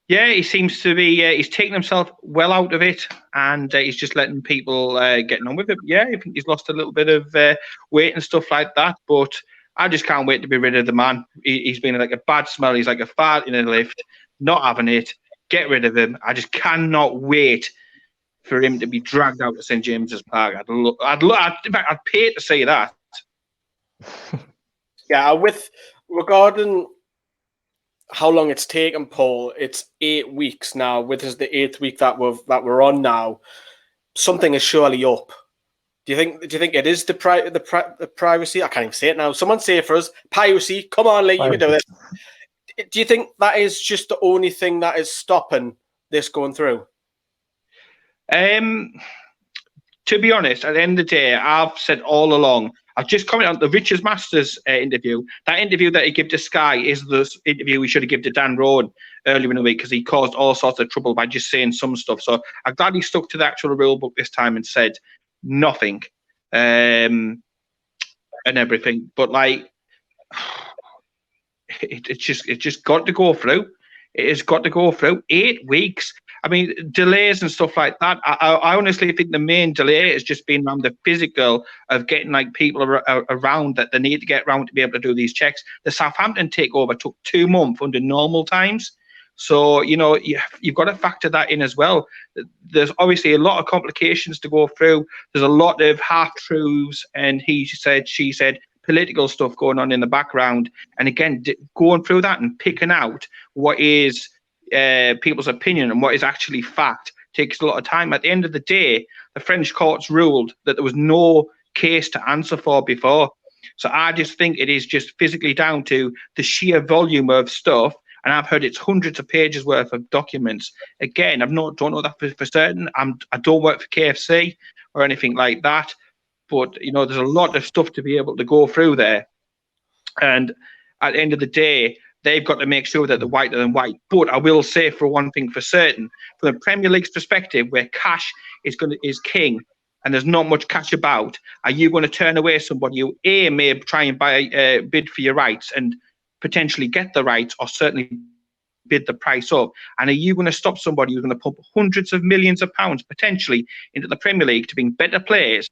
he seems to be he's taken himself well out of it, and he's just letting people getting on with it. Yeah, I think he's lost a little bit of weight and stuff like that. But I just can't wait to be rid of the man. He's been like a bad smell. He's like a fart in a lift. Not having it. Get rid of him. I just cannot wait for him to be dragged out to St James's Park. I'd pay to see that. Yeah, regarding how long it's taken, Paul, it's 8 weeks now. With this the 8th week that we're on now, something is surely up. Do you think it is the privacy? I can't even say it now. Someone say it for us. Piracy. Come on, Lee, you can do this. Do you think that is just the only thing that is stopping this going through? To be honest, at the end of the day, I've said all along, I've just commented on the Richard Masters interview. That interview that he gave to Sky is the interview he should have given to Dan Rowan earlier in the week, because he caused all sorts of trouble by just saying some stuff. So I'm glad he stuck to the actual rule book this time and said nothing and everything. But it's just got to go through. It has got to go through 8 weeks. I mean, delays and stuff like that. I honestly think the main delay has just been around the physical of getting people around that they need to get around to be able to do these checks. The Southampton takeover took 2 months under normal times. So, you've got to factor that in as well. There's obviously a lot of complications to go through. There's a lot of half-truths and she said, political stuff going on in the background. And again, going through that and picking out what is people's opinion and what is actually fact takes a lot of time. At the end of the day, the French courts ruled that there was no case to answer for before. So I just think it is just physically down to the sheer volume of stuff. and I've heard it's hundreds of pages worth of documents. Again, don't know that for certain. I don't work for KFC or anything like that, but there's a lot of stuff to be able to go through there. And at the end of the day, they've got to make sure that they're whiter than white. But I will say for one thing for certain, from the Premier League's perspective, where cash is king, and there's not much cash about, are you going to turn away somebody who may try and bid for your rights and potentially get the rights, or certainly bid the price up? And are you going to stop somebody who's going to pump hundreds of millions of pounds potentially into the Premier League to bring better players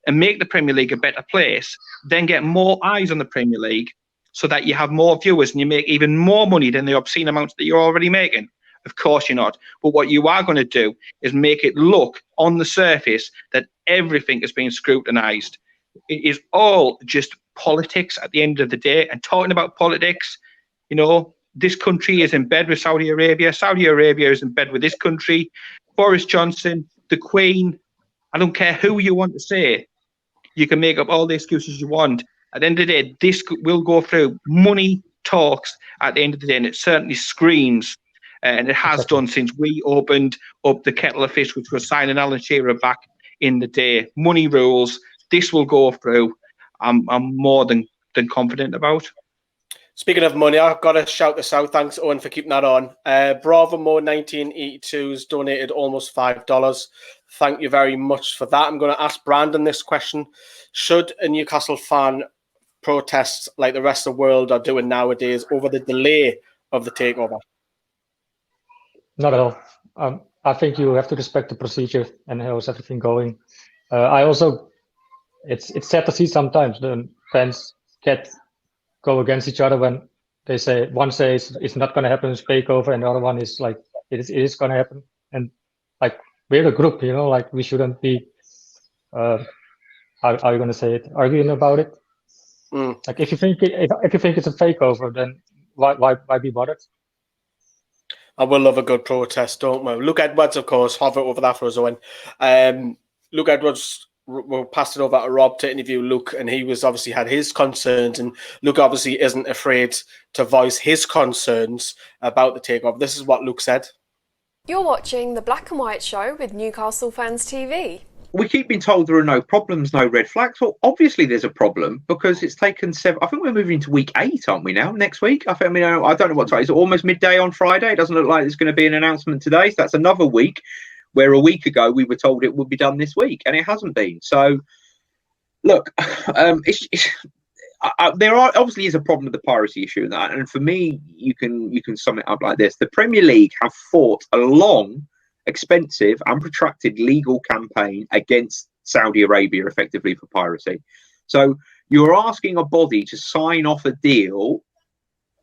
and make the Premier League a better place, then get more eyes on the Premier League so that you have more viewers and you make even more money than the obscene amounts that you're already making? Of course you're not. But what you are going to do is make it look on the surface that everything is being scrutinised. It is all just politics at the end of the day. And talking about politics, this country is in bed with Saudi Arabia. Saudi Arabia is in bed with this country. Boris Johnson, the Queen, I don't care who you want to say. You can make up all the excuses you want. At the end of the day, this will go through. Money talks at the end of the day, and it certainly screams. And it has done since we opened up the kettle of fish, which was signing Alan Shearer back in the day. Money rules. This will go through. I'm more than confident about. Speaking of money, I've got to shout this out. Thanks, Owen, for keeping that on. Bravo Mo 1982's donated almost $5. Thank you very much for that. I'm going to ask Brandon this question. Should a Newcastle fan protest like the rest of the world are doing nowadays over the delay of the takeover? Not at all. I think you have to respect the procedure and how's everything going. It's sad to see sometimes the fans go against each other when they say one says it's not going to happen, it's takeover, and the other one is like it is going to happen. And like we're a group, like we shouldn't be. How are you going to say it? Arguing about it. Like if you think it's a takeover, then why be bothered? I will love a good protest, don't we? Luke Edwards, of course, hover over that for us, Owen. Luke Edwards, we'll pass it over to Rob to interview Luke, and he was obviously had his concerns, and Luke obviously isn't afraid to voice his concerns about the takeover. This is what Luke said. You're watching The Black and White Show with Newcastle Fans TV. We keep being told there are no problems, no red flags. Well, obviously there's a problem because it's taken 7. I think we're moving to week 8, aren't we now? Next week? I don't know what time. Is it almost midday on Friday? It doesn't look like there's going to be an announcement today. So that's another week where a week ago we were told it would be done this week and it hasn't been. So, look, there obviously is a problem with the piracy issue in that. And for me, you can sum it up like this. The Premier League have fought a long, expensive and protracted legal campaign against Saudi Arabia effectively for piracy. So you're asking a body to sign off a deal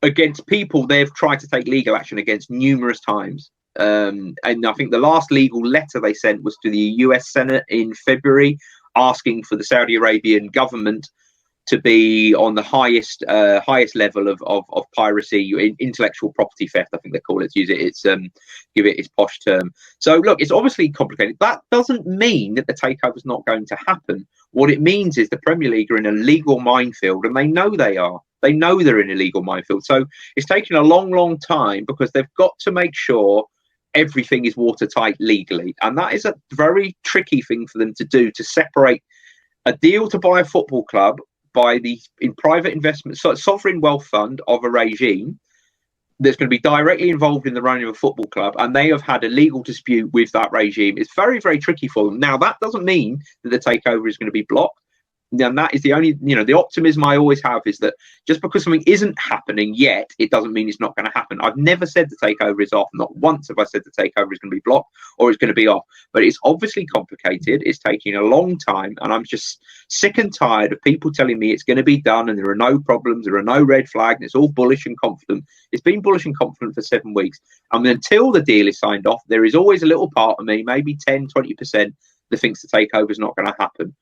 against people they've tried to take legal action against numerous times. And I think the last legal letter they sent was to the US Senate in February, asking for the Saudi Arabian government to be on the highest level of piracy, intellectual property theft, I think they call it, to use it, give it its posh term. So look, it's obviously complicated. That doesn't mean that the takeover is not going to happen. What it means is the Premier League are in a legal minefield, and they know they are. They know they're in a legal minefield. So it's taken a long, long time because they've got to make sure everything is watertight legally. And that is a very tricky thing for them to do, to separate a deal to buy a football club in private investment, so sovereign wealth fund of a regime that's going to be directly involved in the running of a football club, and they have had a legal dispute with that regime. It's very, very tricky for them. Now, that doesn't mean that the takeover is going to be blocked. And that is the only, the optimism I always have is that just because something isn't happening yet, it doesn't mean it's not going to happen. I've never said the takeover is off. Not once have I said the takeover is going to be blocked or it's going to be off. But it's obviously complicated. It's taking a long time. And I'm just sick and tired of people telling me it's going to be done and there are no problems, there are no red flags, and it's all bullish and confident. It's been bullish and confident for 7 weeks. And until the deal is signed off, there is always a little part of me, maybe 10, 20%, that thinks the takeover is not going to happen.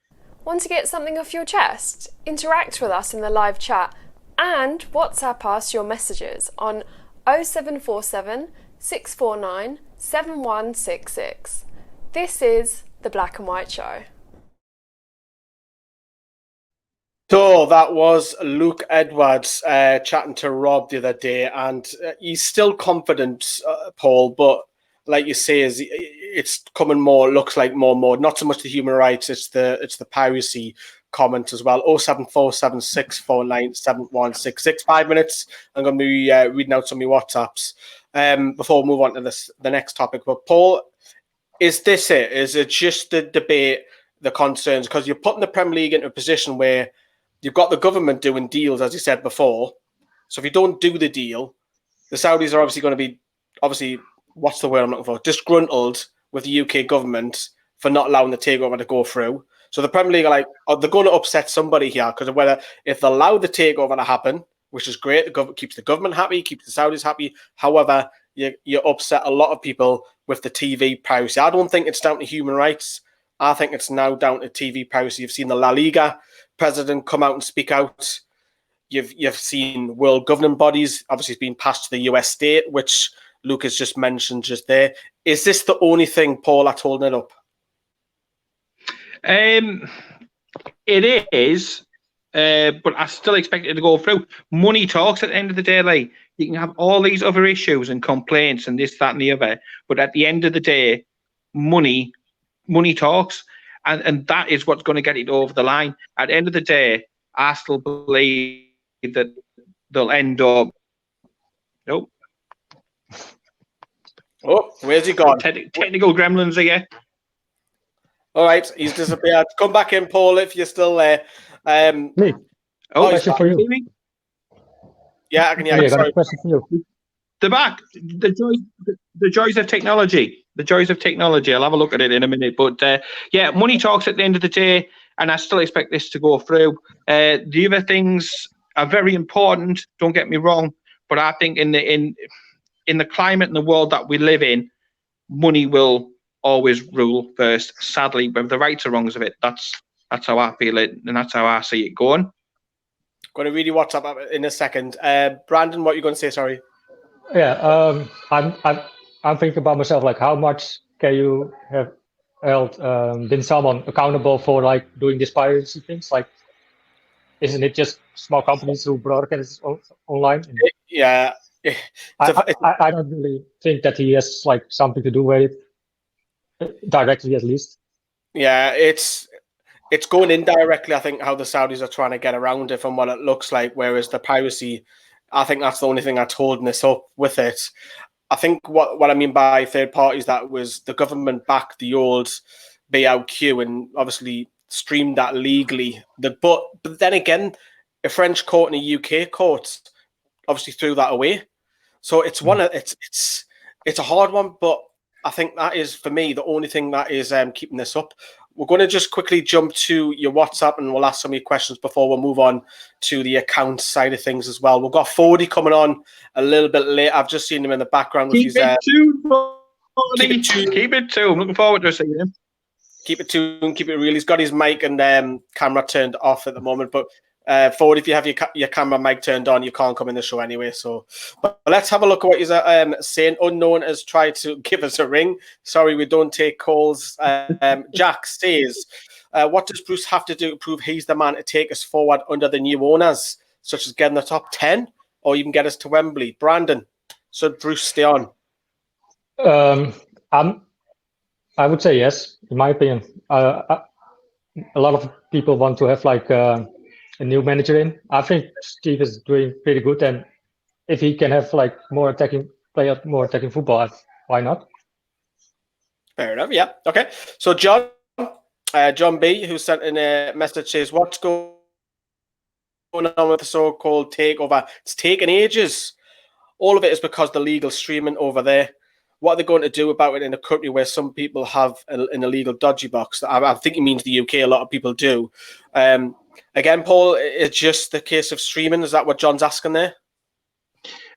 Want to get something off your chest? Interact with us in the live chat and WhatsApp us your messages on 0747 649 7166. This is The Black and White Show. So that was Luke Edwards chatting to Rob the other day, and he's still confident, Paul, but like you say, it's coming more, looks like more and more, not so much the human rights, it's the piracy comment as well. 07476497166. 5 minutes. I'm going to be reading out some of your WhatsApps before we move on to the next topic. But Paul, is this it? Is it just the debate, the concerns? Because you're putting the Premier League into a position where you've got the government doing deals, as you said before. So if you don't do the deal, the Saudis are obviously going to be, what's the word I'm looking for? Disgruntled with the UK government for not allowing the takeover to go through. So the Premier League are like, they're going to upset somebody here because of whether if they allow the takeover to happen, which is great, the government keeps the government happy, keeps the Saudis happy. However, you upset a lot of people with the TV piracy. I don't think it's down to human rights. I think it's now down to TV piracy. You've seen the La Liga president come out and speak out. You've seen world governing bodies. Obviously, it's been passed to the US state, which Luke has just mentioned just there. Is this the only thing, Paul, that's holding it up? It is, but I still expect it to go through. Money talks at the end of the day. Like, you can have all these other issues and complaints and this, that, and the other, but at the end of the day, money talks, and that is what's going to get it over the line. At the end of the day, I still believe that they'll end up. Nope. Oh, where's he gone? Technical gremlins here. All right, he's disappeared. Come back in, Paul, if you're still there. Me. Question for you. Yeah, I can hear you. you. Sorry. Question for you. The back, the joys of technology. The joys of technology. I'll have a look at it in a minute. But yeah, money talks at the end of the day, and I still expect this to go through. The other things are very important. Don't get me wrong, but I think in the climate and the world that we live in, money will always rule first. Sadly, with the rights or wrongs of it, that's how I feel it, and that's how I see it going. Going to read your WhatsApp in a second. Brandon, what are you going to say? Sorry. Yeah, I'm thinking about myself, like how much can you have held been someone accountable for like doing these piracy things? Like, isn't it just small companies who broadcast online? Yeah. I don't really think that he has like something to do with it directly, at least. Yeah, it's going indirectly. I think how the Saudis are trying to get around it from what it looks like. Whereas the piracy, I think that's the only thing that's holding this up with it. I think what I mean by third parties, that was the government backed the old BLQ and obviously streamed that legally. But then again, a French court and a UK court obviously threw that away. So it's it's a hard one, but I think that is, for me, the only thing that is keeping this up. We're going to just quickly jump to your WhatsApp and we'll ask some of your questions before we'll move on to the account side of things as well. We've got 40 coming on a little bit late. I've just seen him in the background. Keep it tuned. I'm looking forward to seeing him. Keep it tuned. Keep it real. He's got his mic and camera turned off at the moment. But Ford, if you have your camera mic turned on, you can't come in the show anyway. So, but let's have a look at what he's saying. Unknown has tried to give us a ring. Sorry, we don't take calls. Jack says, what does Bruce have to do to prove he's the man to take us forward under the new owners, such as getting the top 10 or even get us to Wembley? Brandon, should Bruce stay on? I would say yes, in my opinion. A lot of people want to have like a new manager in. I think Steve is doing pretty good, and if he can have like more attacking football, why not? Fair enough. Yeah. Okay. So John B, who sent in a message, says, "What's going on with the so-called takeover? It's taken ages. All of it is because the legal streaming over there. What are they going to do about it in a country where some people have an illegal dodgy box?" I think he means the UK. A lot of people do. Again, Paul, it's just the case of streaming. Is that what John's asking there?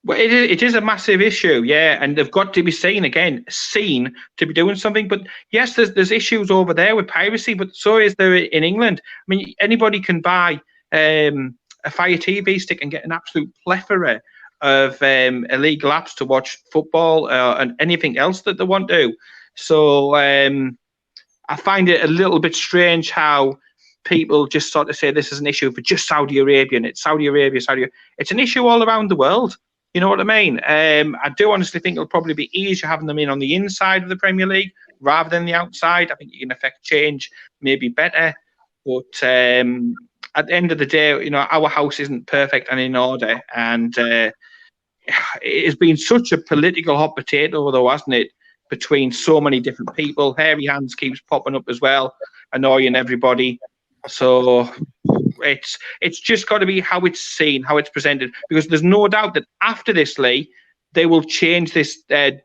Well, it is a massive issue, yeah, and they've got to be seen to be doing something. But yes, there's issues over there with piracy, but so is there in England. I mean, anybody can buy a Fire TV stick and get an absolute plethora of illegal apps to watch football and anything else that they want to. So I find it a little bit strange how people just sort of say this is an issue for just Saudi Arabia, and it's Saudi Arabia. It's an issue all around the world. You know what I mean? I do honestly think it'll probably be easier having them in on the inside of the Premier League rather than the outside. I think you can affect change maybe better. But at the end of the day, you know, our house isn't perfect and in order. And it's been such a political hot potato, though, hasn't it? Between so many different people. Hairy Hands keeps popping up as well, annoying everybody. So it's just got to be how it's seen, how it's presented, because there's no doubt that after this, Lee, they will change this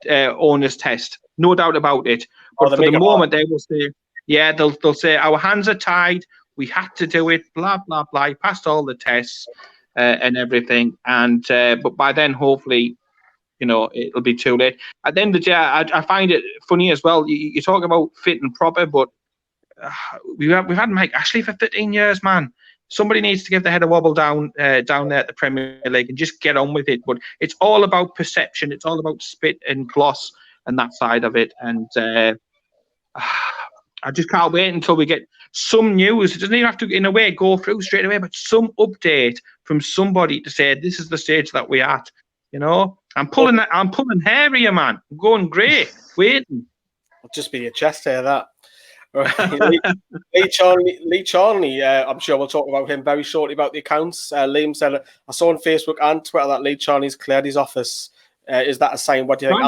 owner's test. No doubt about it. But for the moment, they will say, yeah, they'll say our hands are tied. We had to do it. Blah blah blah. He passed all the tests and everything. And but by then, hopefully, you know, it'll be too late. At the end of the day, I find it funny as well. You talk about fit and proper, but we've had Mike Ashley for 13 years, man. Somebody needs to give the head a wobble down there at the Premier League and just get on with it. But it's all about perception. It's all about spit and gloss and that side of it. And I just can't wait until we get some news. It doesn't even have to, in a way, go through straight away, but some update from somebody to say this is the stage that we're at. You know, I'm pulling hair here, man. I'm going grey, waiting. I'll just be your chest hair, that. Lee Charnley, I'm sure we'll talk about him very shortly about the accounts. Liam said, I saw on Facebook and Twitter that Lee Charnley's cleared his office. Is that a sign? What do you think?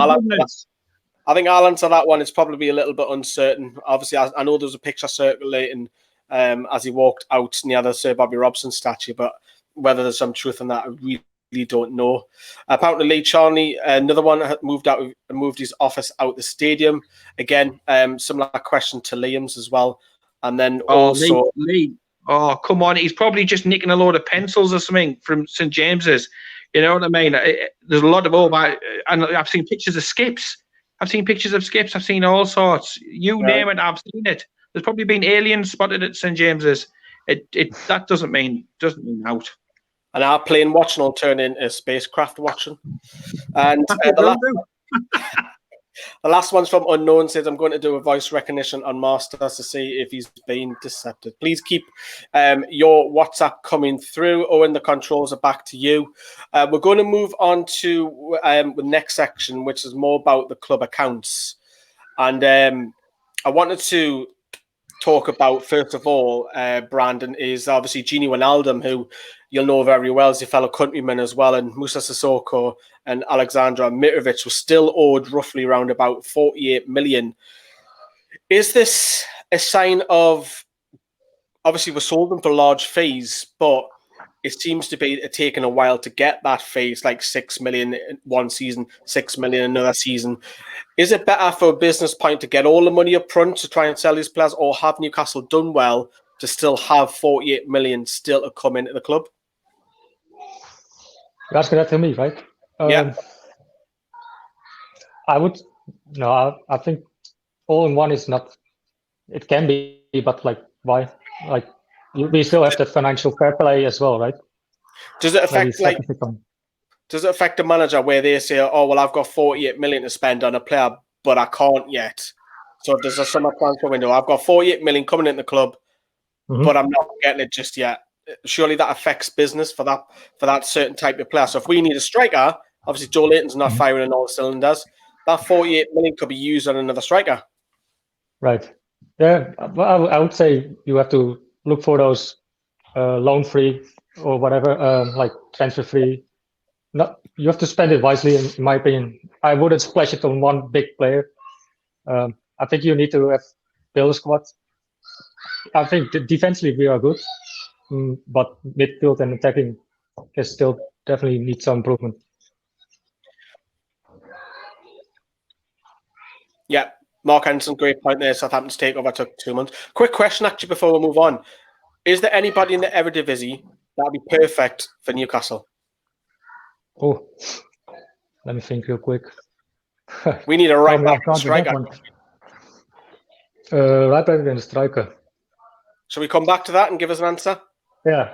I think I'll answer that one. It's probably a little bit uncertain. Obviously, I know there was a picture circulating as he walked out near the Sir Bobby Robson statue, but whether there's some truth in that, I really don't know. Apparently, Lee Charnley, another one, had moved his office out the stadium. Again, similar question to Liam's as well. And then also Lee. Oh, come on! He's probably just nicking a load of pencils or something from St James's. You know what I mean? There's a lot of and I've seen pictures of skips. I've seen pictures of skips. I've seen all sorts. You name it, I've seen it. There's probably been aliens spotted at St James's. That doesn't mean out. And our plane watching will turn into spacecraft watching. And the last one's from Unknown, says, I'm going to do a voice recognition on Masters to see if he's been deceptive. Please keep your WhatsApp coming through. Owen, the controls are back to you. We're going to move on to the next section, which is more about the club accounts. And I wanted to talk about, first of all, Brandon, is obviously Gini Wijnaldum, who you'll know very well as your fellow countryman as well, and Musa Sissoko and Alexandra Mitrovic were still owed roughly around about 48 million. Is this a sign of, obviously we sold them for large fees, but it seems to be taking a while to get that fee. It's like 6 million in one season, 6 million another season. Is it better for a business point to get all the money up front to try and sell these players, or have Newcastle done well to still have 48 million still to come into the club? You're asking that to me, right? Yeah. I think all in one is not, it can be, but like, why? Like, we still have that financial fair play as well, right? Does it affect the manager where they say, oh, well, I've got 48 million to spend on a player, but I can't yet? So there's a summer transfer window. I've got 48 million coming in the club, but I'm not getting it just yet. Surely that affects business for that certain type of player. So if we need a striker, obviously Joe Layton's not firing on all cylinders. That 48 million could be used on another striker. Right. Yeah, I would say you have to look for those loan-free or whatever, like transfer-free. You have to spend it wisely, in my opinion. I wouldn't splash it on one big player. I think you need to build a squad. I think defensively we are good, but midfield and attacking is still definitely need some improvement. Yeah, Mark Henderson, great point there. Southampton's takeover took 2 months. Quick question, actually, before we move on. Is there anybody in the Eredivisie that would be perfect for Newcastle? Oh, let me think real quick. We need a right-back striker. Right-back and striker. Shall we come back to that and give us an answer? Yeah,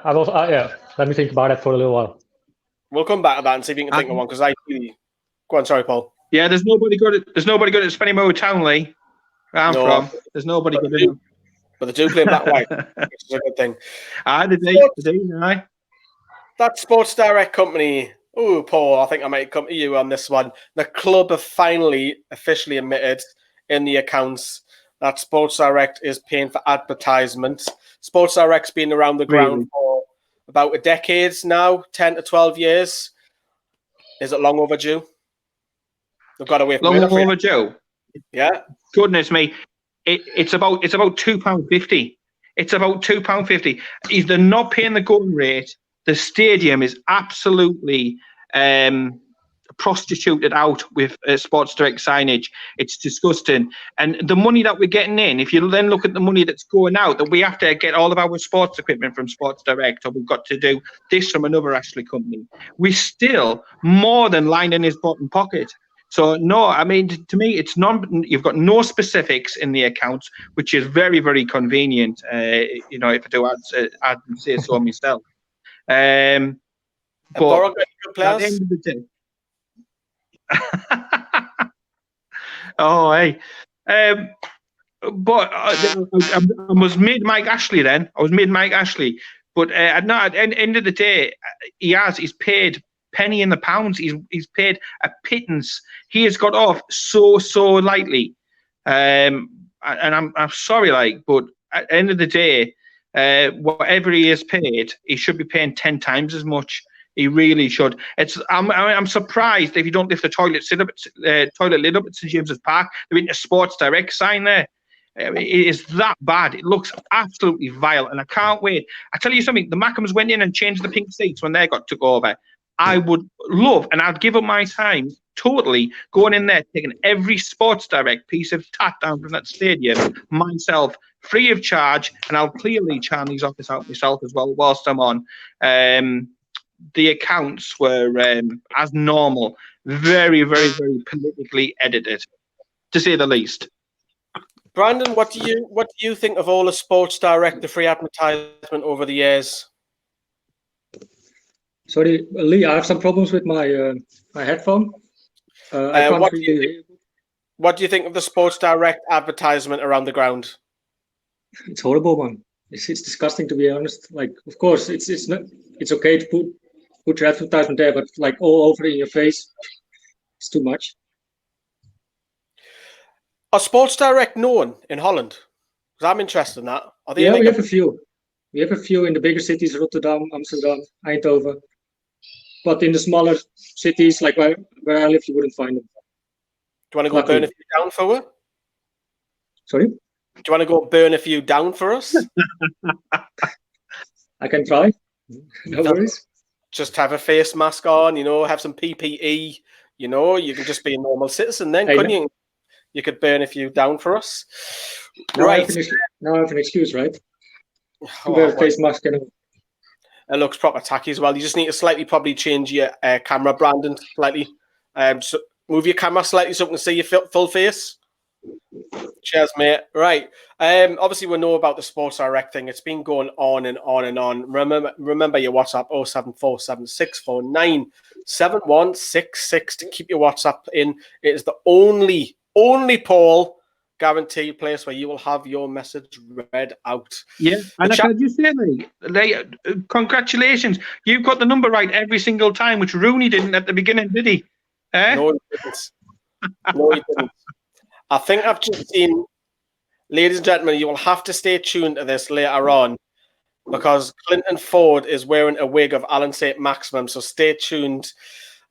let me think about it for a little while. We'll come back to that and see if you can think of one, because I really... Go on, sorry, Paul. Yeah, there's nobody good at Spennymoor Townley. Where I'm from. There's nobody good at him. but they do play in black and white, which is a good thing. They do. That Sports Direct company. Oh, Paul, I think I might come to you on this one. The club have finally officially admitted in the accounts that Sports Direct is paying for advertisement. Sports Direct's been around the ground for about a decade now, 10 to 12 years. Is it long overdue? They've got away from long overdue. Yeah. Goodness me, it's about £2.50. It's about £2.50. If they're not paying the going rate, the stadium is absolutely prostituted out with Sports Direct signage. It's disgusting. And the money that we're getting in, if you then look at the money that's going out, that we have to get all of our sports equipment from Sports Direct, or we've got to do this from another Ashley company, we're still more than lining his bottom pocket. So no, I mean, to me, it's you've got no specifics in the accounts, which is very, very convenient. If I do add and say so myself. But at the end of the day, oh, hey. But I was mid Mike Ashley then. But at the end of the day, he's paid penny in the pounds. He's paid a pittance. He has got off so lightly. And I'm sorry, but at the end of the day, whatever he is paid, he should be paying 10 times as much. He really should. I'm surprised if you don't lift the toilet lid up at St James's Park. There isn't a Sports Direct sign there. It is that bad. It looks absolutely vile, and I can't wait. I tell you something. The Mackhams went in and changed the pink seats when they took over. I would love, and I'd give up my time totally going in there, taking every Sports Direct piece of tat down from that stadium myself, free of charge, and I'll clearly Charlie's office out myself as well whilst I'm on. The accounts were, as normal, very, very, very politically edited, to say the least. Brandon, what do you think of all the Sports Direct, the free advertisement over the years? Sorry, Lee, I have some problems with my my headphone. What do you think of the Sports Direct advertisement around the ground? It's horrible, man. It's disgusting, to be honest. Like, of course, it's not. It's okay to put your advertisement there, but like all over in your face, it's too much. Are Sports Direct known in Holland? Because I'm interested in that. Are they we have a few. We have a few in the bigger cities: Rotterdam, Amsterdam, Eindhoven. But in the smaller cities, like where I live, you wouldn't find them. Do you want to go burn a few down for us? Sorry? Do you want to go burn a few down for us? I can try. No worries. Just have a face mask on, have some PPE, you can just be a normal citizen then, couldn't you? You could burn a few down for us. Right. Now I have an excuse, right? To wear a face mask and it looks proper tacky as well. You just need to probably change your camera, Brandon, slightly. So move your camera slightly so we can see your full face. Cheers, mate. Right. Obviously, we know about the Sports Direct thing. It's been going on and on and on. Remember your WhatsApp 07476497166 to keep your WhatsApp in. It is the only Paul guaranteed place where you will have your message read out. Yeah, and I can just say, congratulations, you've got the number right every single time, which Rooney didn't at the beginning, did he? No, he didn't. No, he didn't. I think I've just seen, ladies and gentlemen, you will have to stay tuned to this later on because Clinton Ford is wearing a wig of Alan St. Maximum, so stay tuned.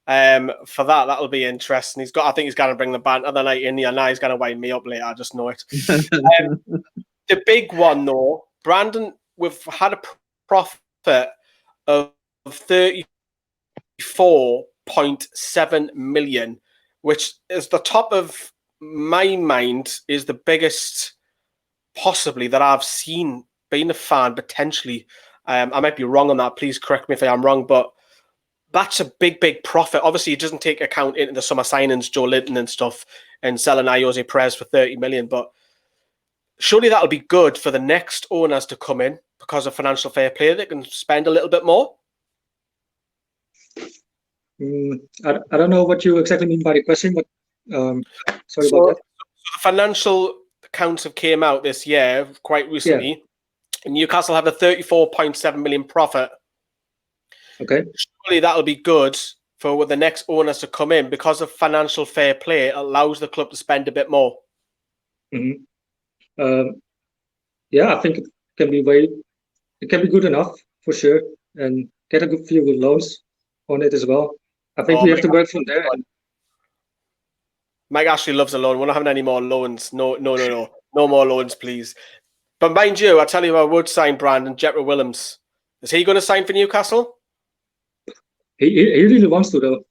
For that, that'll be interesting. I think he's going to bring the band of the night in here. Now he's going to wind me up later. I just know it. The big one, though, Brandon, we've had a profit of 34.7 million, which is the top of my mind, is the biggest possibly that I've seen. Being a fan, potentially, I might be wrong on that. Please correct me if I am wrong, but that's a big profit. Obviously, it doesn't take account into the summer signings, Joe Linton and stuff, and selling Jose Perez for 30 million. But surely that'll be good for the next owners to come in because of financial fair play. They can spend a little bit more. I don't know what you exactly mean by the question, but sorry about that. So the financial accounts have came out this year quite recently. And Newcastle have a 34.7 million profit. Okay. Surely that'll be good for the next owners to come in because of financial fair play. It allows the club to spend a bit more. Mm-hmm. Yeah, I think it can be good enough for sure, and get a few good loans on it as well. I think we have to work from there. Mike Ashley loves a loan. We're not having any more loans. No more loans, please. But mind you, I tell you, I would sign Brandon Jetro Willems. Is he going to sign for Newcastle? He really wants to, though,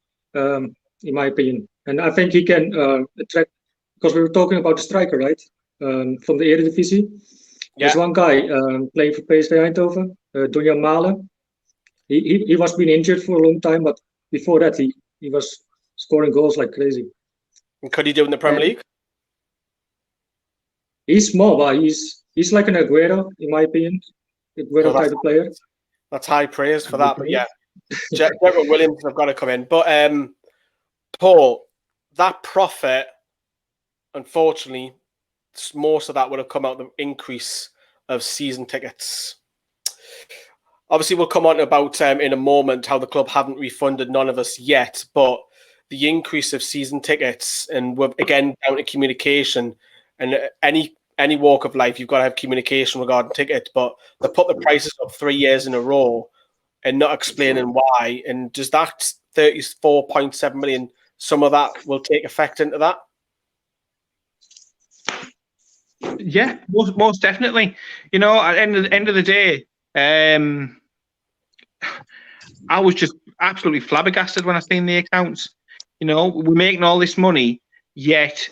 in my opinion. And I think he can attract, because we were talking about the striker, right? From the Eredivisie. There's one guy playing for PSV Eindhoven, Donjan Malen. He was being injured for a long time, but before that, he was scoring goals like crazy. And could he do it in the Premier League? He's small, but he's like an Aguero, in my opinion. Aguero type of player. That's high praise for that. But yeah, Jetro Williams have got to come in. But Paul, that profit, unfortunately, most of that would have come out of the increase of season tickets. Obviously, we'll come on about in a moment how the club haven't refunded none of us yet, but the increase of season tickets, and we're again down to communication, and any walk of life, you've got to have communication regarding tickets, but they put the prices up 3 years in a row and not explaining why. And does that 34.7 million, some of that will take effect into that? Yeah, most definitely. You know, at the end of the day, I was just absolutely flabbergasted when I seen the accounts. You know, we're making all this money, yet,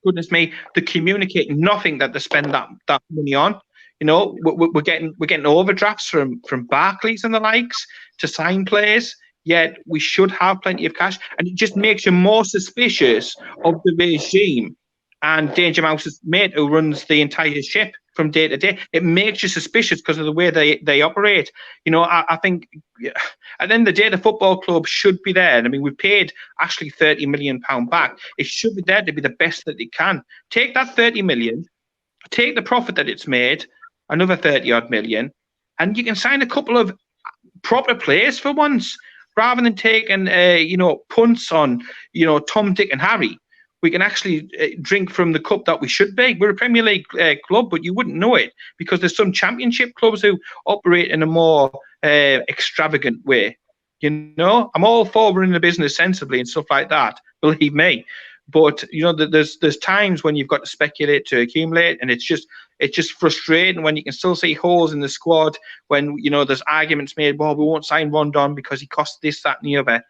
goodness me, they communicate nothing that they spend that money on. You know, we're getting overdrafts from Barclays and the likes to sign players, yet we should have plenty of cash, and it just makes you more suspicious of the regime and Danger Mouse's mate who runs the entire ship from day to day. It makes you suspicious because of the way they operate. You know, I think at the end of the day, the football club should be there. I mean, we paid Ashley £30 million back. It should be there to be the best that it can. Take that 30 million, take the profit that it's made, another 30 odd million, and you can sign a couple of proper players for once, rather than taking punts on Tom, Dick, and Harry. We can actually drink from the cup that we should be. We're a Premier League club, but you wouldn't know it because there's some Championship clubs who operate in a more extravagant way. You know, I'm all for running the business sensibly and stuff like that, believe me. But you know, there's times when you've got to speculate to accumulate, and it's just frustrating when you can still see holes in the squad. When there's arguments made, well, we won't sign Rondon because he cost this, that, and the other.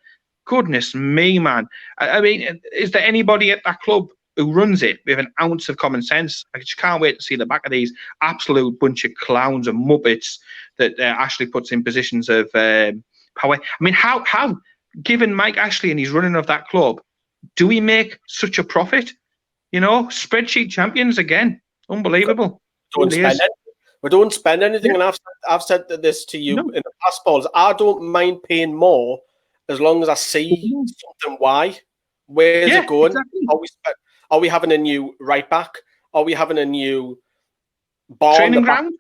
Goodness me, man. I mean, is there anybody at that club who runs it with an ounce of common sense? I just can't wait to see the back of these absolute bunch of clowns and muppets that Ashley puts in positions of power. I mean, how, given Mike Ashley and his running of that club, do we make such a profit? You know, spreadsheet champions again. Unbelievable. We don't spend anything, and I've said this to you in the past, Paul. I don't mind paying more as long as I see something. Why? Where's it going? Exactly. Are we having a new right back? Are we having a new training ground?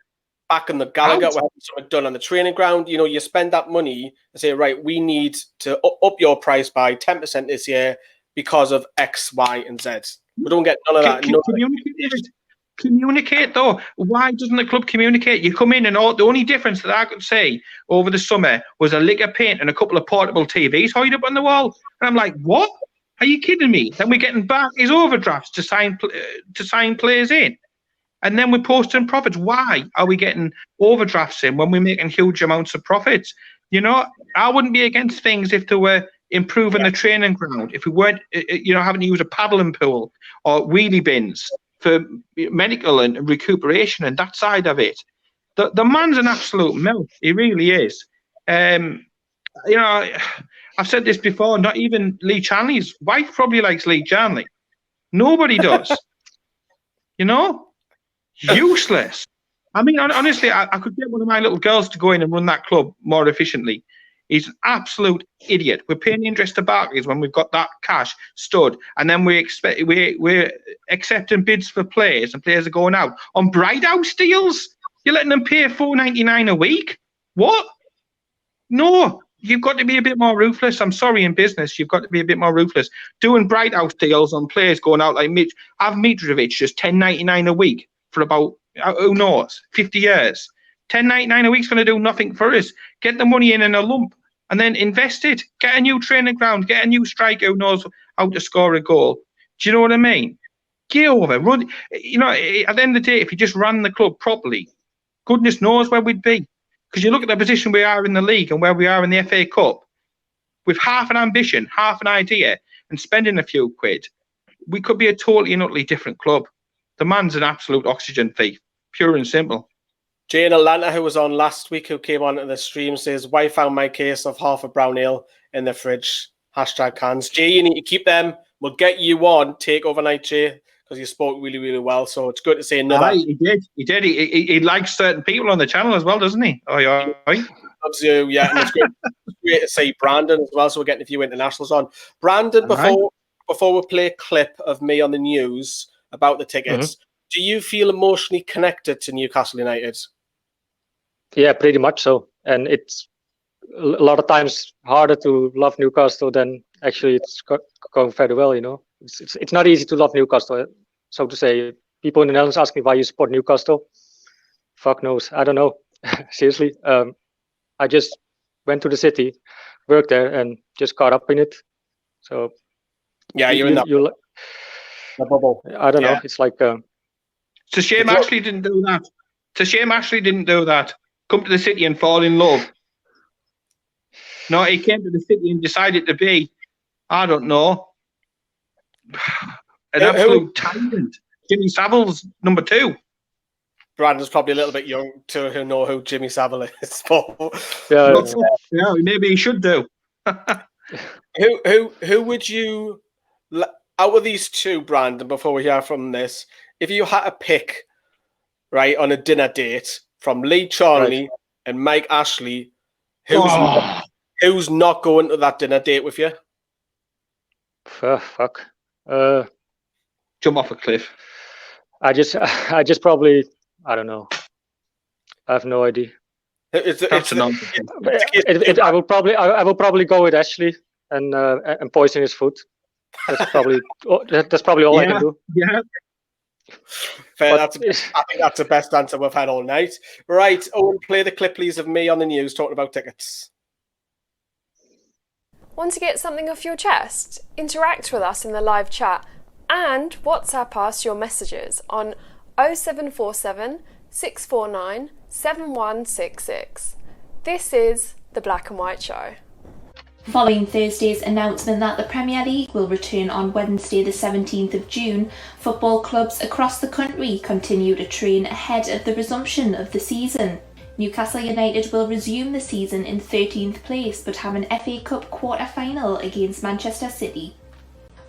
Back in the Gallagher, we're having something done on the training ground. You know, you spend that money and say, right, we need to up your price by 10% this year because of X, Y, and Z. We don't get none of that. Communicate though. Why doesn't the club communicate? You come in and the only difference that I could see over the summer was a lick of paint and a couple of portable TVs hung up on the wall. And I'm like, what? Are you kidding me? Then we're getting back his overdrafts to sign players in, and then we're posting profits. Why are we getting overdrafts in when we're making huge amounts of profits? You know, I wouldn't be against things if they were improving the training ground, if we weren't, having to use a paddling pool or wheelie bins for medical and recuperation and that side of it. The man's an absolute milk. He really is. I've said this before, not even Lee Chanley's wife probably likes Lee Chanley. Nobody does. Useless. I mean, honestly, I could get one of my little girls to go in and run that club more efficiently. He's an absolute idiot. We're paying interest to Barclays when we've got that cash stood, and then we're accepting bids for players, and players are going out on Bright House deals. You're letting them pay $4.99 a week. What? No, you've got to be a bit more ruthless. I'm sorry, in business, you've got to be a bit more ruthless. Doing Bright House deals on players going out like Mitrovic, just $10.99 a week for about, who knows, 50 years. $10.99 a week's going to do nothing for us. Get the money in a lump and then invest it. Get a new training ground. Get a new striker who knows how to score a goal. Do you know what I mean? Get over, run. You know, at the end of the day, if you just ran the club properly, goodness knows where we'd be. Because you look at the position we are in the league and where we are in the FA Cup, with half an ambition, half an idea, and spending a few quid, we could be a totally and utterly different club. The man's an absolute oxygen thief, pure and simple. Jay in Atlanta, who was on last week, who came on to the stream, says, "Wife found my case of half a brown ale in the fridge. #cans." Jay, you need to keep them. We'll get you on Takeover night, Jay, because you spoke really, really well. So it's good to see another. He did. He likes certain people on the channel as well, doesn't he? Oh, yeah. Loves you, yeah. And it's great to see Brandon as well. So we're getting a few internationals on. Brandon, before we play a clip of me on the news about the tickets, do you feel emotionally connected to Newcastle United? Yeah, pretty much so. And it's a lot of times harder to love Newcastle than actually it's going very well, you know. It's not easy to love Newcastle, so to say. People in the Netherlands ask me why you support Newcastle. Fuck knows. I don't know. Seriously. I just went to the city, worked there, and just caught up in it. So yeah, you're in the bubble. I don't know. It's like it's a shame Ashley didn't do that. It's a shame Ashley didn't do that. Come to the city and fall in love. No, he came to the city and decided to be, I don't know, an absolute talent. Jimmy Savile's number 2. Brandon's probably a little bit young to know who Jimmy Savile is. Yeah, maybe he should do. Who would you, out of these two, Brandon, before we hear from this, if you had to pick, right, on a dinner date from Lee Charnley and Mike Ashley, who's not going to that dinner date with you? Fuck. Jump off a cliff. I just probably, I don't know. I have no idea. I will probably go with Ashley and poison his food. That's probably all I can do. Yeah. Fair. I think that's the best answer we've had all night. Right, Owen, play the clip, please, of me on the news talking about tickets. Want to get something off your chest? Interact with us in the live chat and WhatsApp us your messages on 0747 649 7166. This is the Black and White Show. Following Thursday's announcement that the Premier League will return on Wednesday the 17th of June, football clubs across the country continue to train ahead of the resumption of the season. Newcastle United will resume the season in 13th place but have an FA Cup quarter-final against Manchester City.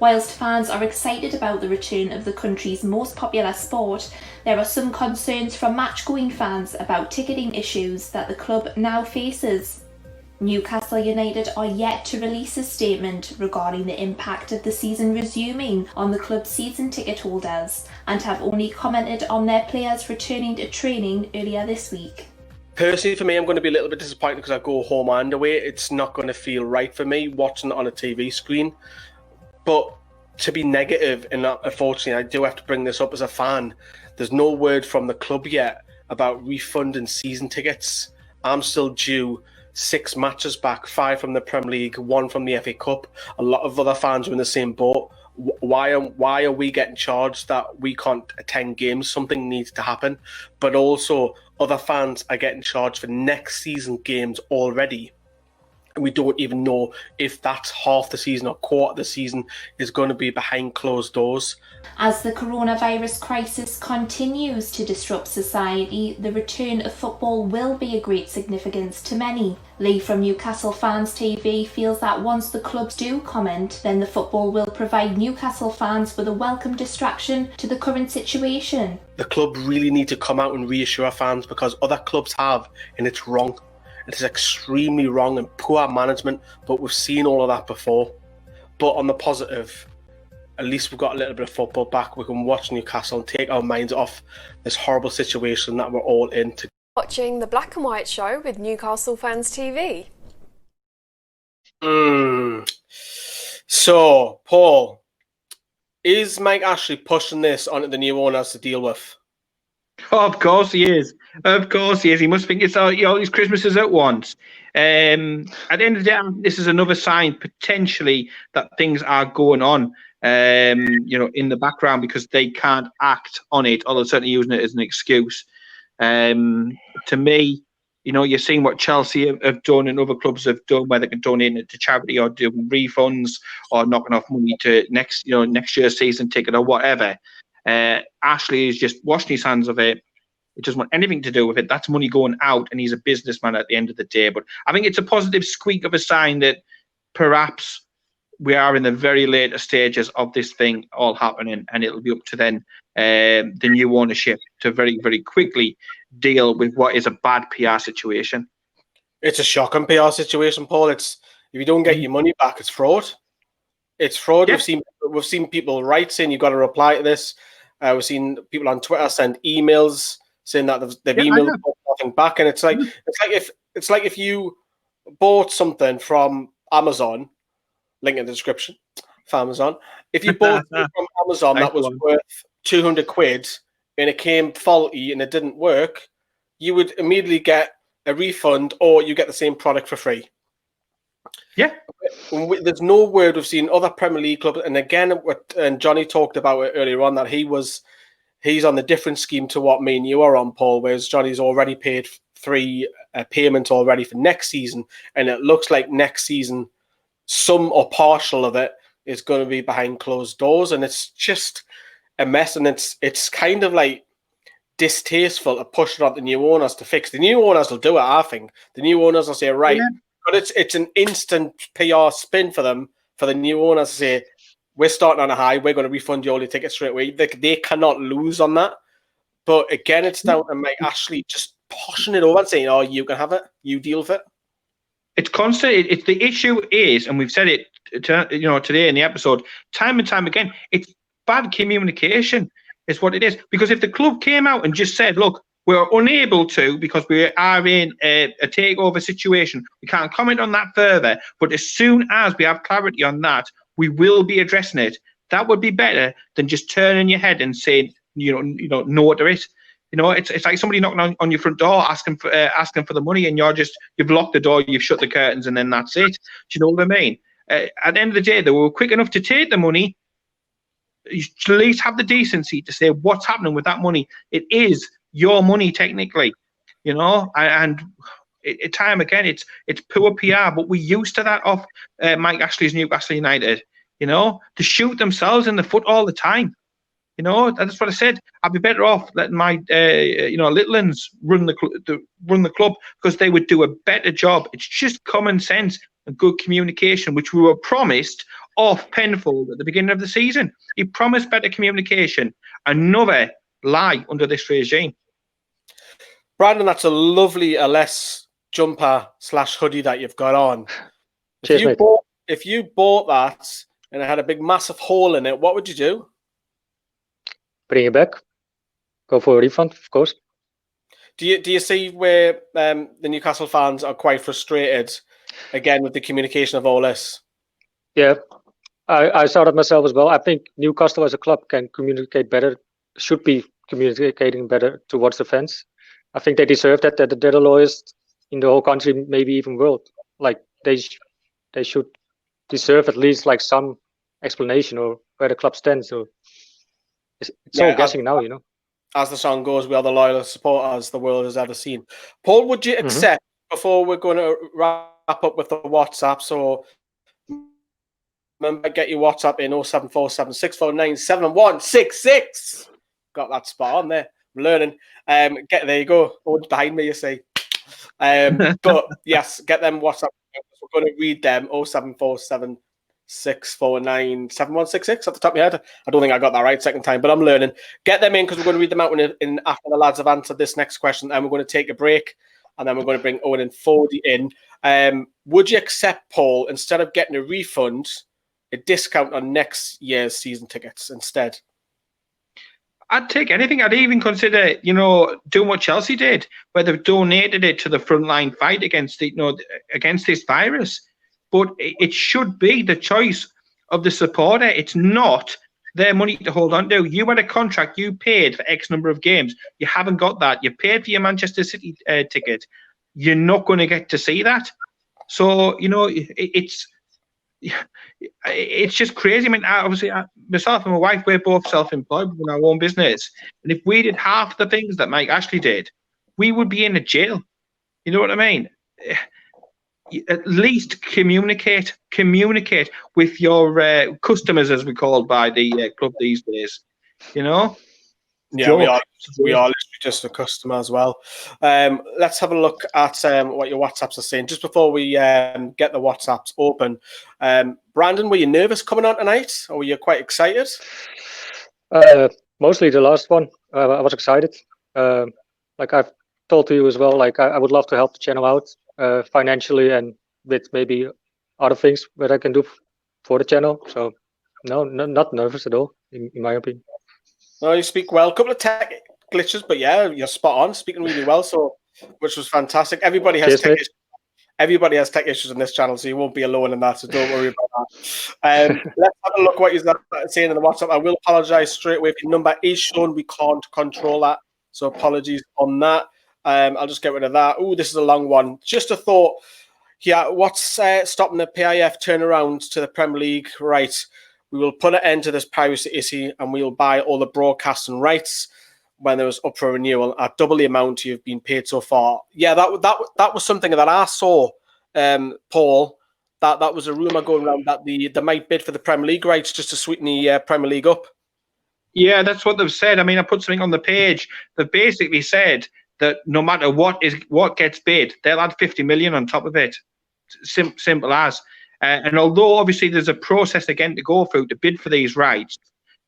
Whilst fans are excited about the return of the country's most popular sport, there are some concerns from match-going fans about ticketing issues that the club now faces. Newcastle United are yet to release a statement regarding the impact of the season resuming on the club's season ticket holders and have only commented on their players returning to training earlier this week. Personally, for me, I'm going to be a little bit disappointed because I go home and away. It's not going to feel right for me watching it on a TV screen. But to be negative, and unfortunately, I do have to bring this up as a fan, there's no word from the club yet about refunding season tickets. I'm still due 6 matches back, 5 from the Premier League, 1 from the FA Cup. A lot of other fans are in the same boat. Why are we getting charged that we can't attend games? Something needs to happen. But also, other fans are getting charged for next season games already. And we don't even know if that's half the season or quarter of the season is going to be behind closed doors. As the coronavirus crisis continues to disrupt society, the return of football will be of great significance to many. Lee from Newcastle Fans TV feels that once the clubs do comment, then the football will provide Newcastle fans with a welcome distraction to the current situation. The club really need to come out and reassure fans because other clubs have, and it's wrong. It is extremely wrong and poor management, but we've seen all of that before. But on the positive, at least we've got a little bit of football back. We can watch Newcastle and take our minds off this horrible situation that we're all in. Watching the Black and White Show with Newcastle Fans TV. So, Paul, is Mike Ashley pushing this onto the new owners to deal with? Oh, of course he is. Of course he is. He must think it's all his Christmases at once. At the end of the day, this is another sign potentially that things are going on, in the background, because they can't act on it, although certainly using it as an excuse. To me, you're seeing what Chelsea have done and other clubs have done, where they can donate it to charity or do refunds or knocking off money to next year's season ticket or whatever. Ashley is just washing his hands of it. He doesn't want anything to do with it. That's money going out, and he's a businessman at the end of the day. But I think it's a positive squeak of a sign that perhaps we are in the very later stages of this thing all happening, and it'll be up to then the new ownership to very, very quickly deal with what is a bad PR situation. It's a shocking PR situation, Paul. It's if you don't get your money back, it's fraud. It's fraud. Yeah. We've seen people write saying you've got to reply to this. We've seen people on Twitter send emails saying that they've emailed nothing back, and it's like if you bought something from Amazon, link in the description for Amazon. If you bought something from Amazon that was worth 200 quid and it came faulty and it didn't work, you would immediately get a refund or you get the same product for free. Yeah. There's no word we've seen other Premier League clubs, and again, and Johnny talked about it earlier on that he's on the different scheme to what me and you are on, Paul, whereas Johnny's already paid 3 payments already for next season, and it looks like next season some or partial of it is going to be behind closed doors, and it's just a mess, and it's kind of like distasteful to push it on the new owners to fix. The new owners will do it, I think. The new owners will say, right, but it's an instant PR spin for them, for the new owners to say, we're starting on a high, we're going to refund you all your tickets straight away. They cannot lose on that. But again, it's down to Mike Ashley just pushing it over and saying, oh, you can have it, you deal with it. It's constant. It's the issue is, and we've said it, today in the episode, time and time again. It's bad communication, is what it is. Because if the club came out and just said, "Look, we're unable to because we are in a takeover situation. We can't comment on that further. But as soon as we have clarity on that, we will be addressing it." That would be better than just turning your head and saying, no to it. It's like somebody knocking on your front door asking for the money, and you've locked the door, you've shut the curtains, and then that's it. Do you know what I mean? At the end of the day, they were quick enough to take the money. You should at least have the decency to say what's happening with that money. It is your money technically, and time again, it's poor PR. But we're used to that off Mike Ashley's Newcastle United. To shoot themselves in the foot all the time. That's what I said. I'd be better off letting my, little uns run the club, because they would do a better job. It's just common sense and good communication, which we were promised off Penfold at the beginning of the season. He promised better communication. Another lie under this regime. Brandon, that's a lovely LS jumper / hoodie that you've got on. Cheers, mate. If you bought that and it had a big massive hole in it, what would you do? Bring it back. Go for a refund, of course. Do you see where the Newcastle fans are quite frustrated again with the communication of all this? Yeah, I saw that myself as well. I think Newcastle as a club can communicate better, should be communicating better towards the fans. I think they deserve that. They're the lowest in the whole country, maybe even world. Like they should deserve at least like some explanation or where the club stands. So it's all guessing now, As the song goes, we are the loyalist supporters the world has ever seen. Paul, would you accept, before we're going to wrap up with the WhatsApp, so remember, get your WhatsApp in 0747 649 7166. Got that spot on there. I'm learning. There you go. Oh, behind me, you see. But yes, get them WhatsApp. We're going to read them 0747 649 7166 at the top of my head. I don't think I got that right second time, but I'm learning. Get them in, because we're going to read them out in after the lads have answered this next question, and we're going to take a break. and then we're going to bring Owen and Fordy in. Would you accept, Paul, instead of getting a refund, a discount on next year's season tickets instead? I'd take anything. I'd even consider, doing what Chelsea did, where they've donated it to the frontline fight against against this virus. But it should be the choice of the supporter. It's not their money to hold on to. You had a contract. You paid for X number of games. You haven't got that. You paid for your Manchester City ticket. You're not going to get to see that. So it's just crazy. I mean, obviously, myself and my wife, we're both self-employed in our own business. And if we did half the things that Mike Ashley did, we would be in a jail. You know what I mean? At least communicate with your customers, as we're called by the club these days. Yeah, we are literally just a customer as well. Let's have a look at what your WhatsApps are saying. Just before we get the WhatsApps open, Brandon, were you nervous coming on tonight, or were you quite excited? Mostly the last one. I was excited. Like I've told you as well, like I would love to help the channel out financially and with maybe other things that I can do for the channel. So no, not nervous at all, in my opinion. No, you speak well. A couple of tech glitches, but yeah, you're spot on. Speaking really well, so which was fantastic. Everybody has tech issues. Everybody has tech issues on this channel, so you won't be alone in that. So don't worry about that. Let's have a look what you're saying in the WhatsApp. I will apologise straight away if your number is shown. We can't control that, so apologies on that. I'll just get rid of that. Oh, this is a long one. Just a thought. Yeah, what's stopping the PIF turnaround to the Premier League? Right. We will put an end to this piracy issue and we will buy all the broadcasting rights when it was up for renewal at double the amount you've been paid so far. Yeah, that was something that I saw, Paul. That was a rumour going around that they might bid for the Premier League rights just to sweeten the Premier League up. Yeah, that's what they've said. I mean, I put something on the page that basically said that no matter what gets bid, they'll add 50 million on top of it. Simple as. And although obviously there's a process again to go through to bid for these rights,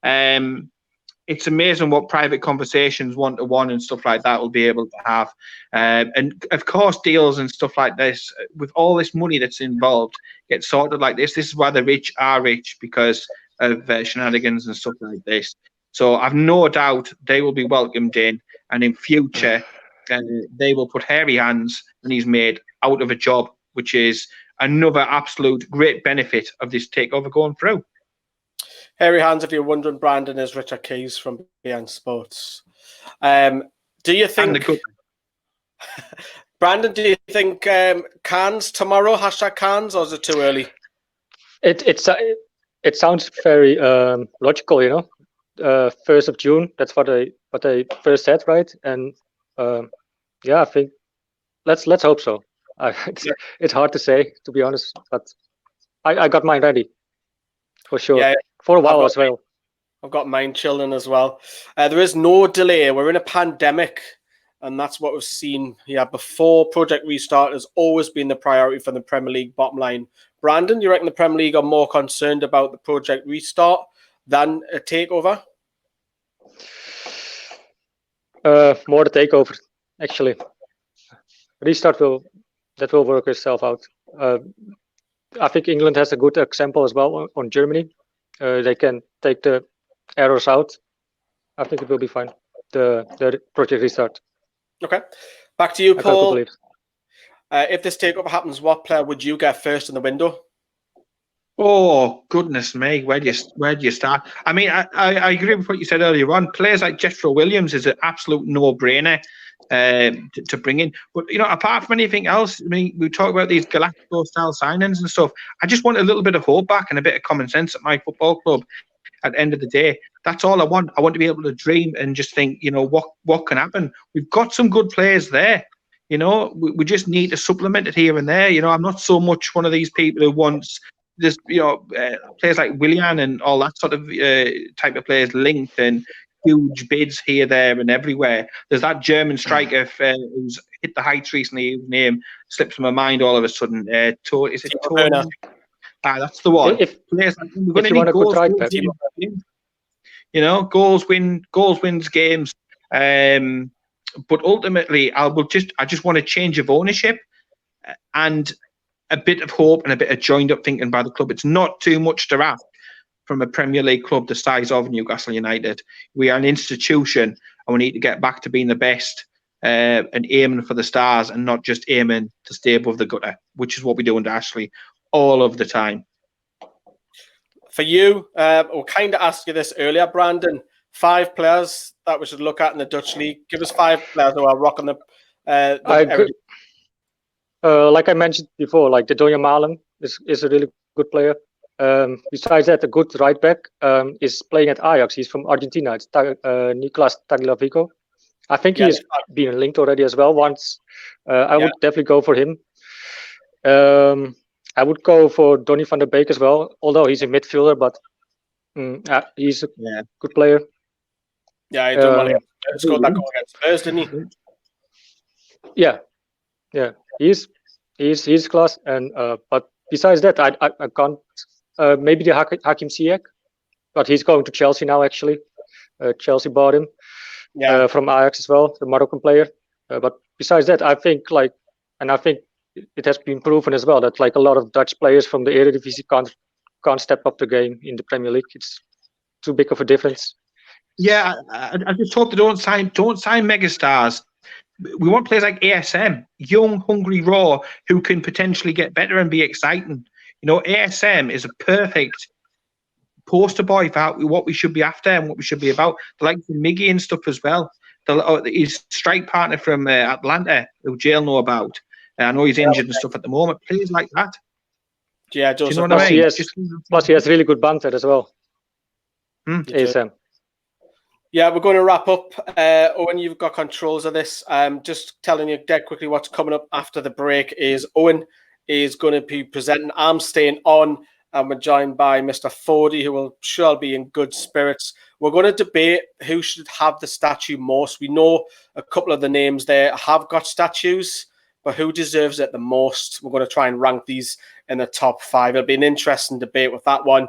it's amazing what private conversations one-to-one and stuff like that will be able to have. And of course, deals and stuff like this, with all this money that's involved, get sorted like this. This is why the rich are rich, because of shenanigans and stuff like this. So I've no doubt they will be welcomed in, and in future, they will put hairy hands and he's made out of a job, which is another absolute great benefit of this takeover going through. Hairy hands, if you're wondering, Brandon is Richard Keys from BN Sports. Do you think, Brandon, do you think cans tomorrow, #cans, or is it too early? It sounds very logical, 1st of June, that's what they first said, right? And yeah, I think let's hope so. It's hard to say, to be honest, but I got mine ready for sure. Yeah, for a while as well. I've got mine chilling as well. There is no delay. We're in a pandemic, and that's what we've seen. Yeah, before Project Restart has always been the priority for the Premier League bottom line. Brandon, you reckon the Premier League are more concerned about the Project Restart than a takeover? More the takeover, actually. Restart will work itself out. I think England has a good example as well on Germany. They can take the errors out. I think it will be fine. The Project Restart. Okay. Back to you, Paul. If this takeover happens, what player would you get first in the window? Oh, goodness me. Where do you start? I mean, I agree with what you said earlier on. Players like Jethro Williams is an absolute no-brainer to bring in. But, apart from anything else, I mean, we talk about these Galactico-style signings and stuff. I just want a little bit of hope back and a bit of common sense at my football club. At the end of the day, that's all I want. I want to be able to dream and just think, what can happen? We've got some good players there. We just need to supplement it here and there. I'm not so much one of these people who wants this, players like Willian and all that sort of type of players linked and huge bids here, there, and everywhere. There's that German striker who's hit the heights recently. His name slips my mind all of a sudden. Is it Tony? That's the one. If you want a good right back, goals wins games. but ultimately, I just want a change of ownership and a bit of hope and a bit of joined up thinking by the club. It's not too much to ask from a Premier League club the size of Newcastle United. We are an institution, and we need to get back to being the best and aiming for the stars, and not just aiming to stay above the gutter, which is what we do under Ashley all of the time. For you, we'll kind of ask you this earlier, Brandon. 5 players that we should look at in the Dutch league. Give us 5 players who are rocking the. Like I mentioned before, like the Donja Malen is a really good player. Besides that, a good right back is playing at Ajax. He's from Argentina. It's Nicolas Tagliafico. I think he has been linked already as well once. I would definitely go for him. I would go for Donny van der Beek as well, although he's a midfielder, but he's a good player. Yeah, he done well. He scored that goal against Spurs, didn't he? Yeah. He's class. And but besides that, I can't. Maybe the Hakim Ziyech, but he's going to Chelsea now. Actually, Chelsea bought him from Ajax as well, the Moroccan player. But besides that, I think it has been proven as well that like a lot of Dutch players from the Eredivisie can't step up the game in the Premier League. It's too big of a difference. Yeah, I just hope they don't sign megastars. We want players like ASM, young, hungry, raw, who can potentially get better and be exciting. You know, ASM is a perfect poster boy for what we should be after and what we should be about. The likes of Miggy and stuff as well. His strike partner from Atlanta, who Jail know about. I know he's injured and stuff at the moment. Players like that. Yeah, do you know what I mean? Plus, he has really good banter as well. ASM. Yeah, we're going to wrap up. Owen, you've got controls of this. Just telling you dead quickly what's coming up after the break is Owen is going to be presenting I'm Staying On, and we're joined by Mr. Fordy, who will sure be in good spirits. We're going to debate who should have the statue most. We know a couple of the names there have got statues, but who deserves it the most? We're going to try and rank these in the top 5. It'll be an interesting debate with that one.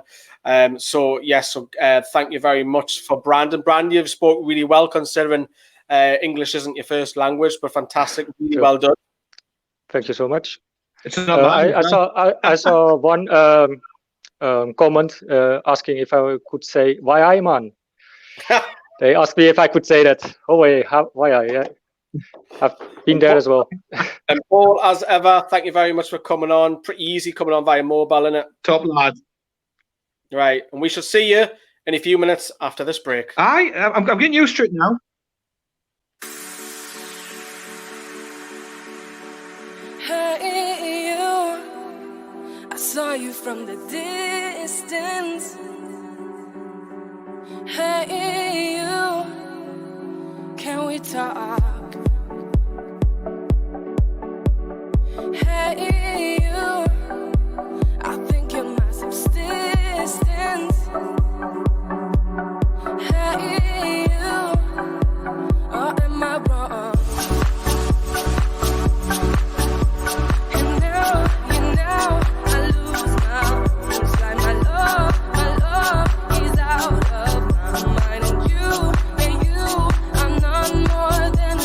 So thank you very much for Brandon. Brandon, you've spoke really well considering English isn't your first language, but fantastic. Really well done. Thank you so much. It's not I saw one comment asking if I could say "why I man." They asked me if I could say that. Oh wait, why I? Yeah. I've been there as well. And Paul, as ever, thank you very much for coming on. Pretty easy coming on via mobile, isn't it? Top lad. Right, and we shall see you in a few minutes after this break. I'm getting used to it now. Hey, you, I saw you from the distance. Hey, you, can we talk? Hey, you, I think you're my subsistence. Hey, you, or am I wrong? And now, I lose my words. Like my love is out of my mind. And you, I'm not more than a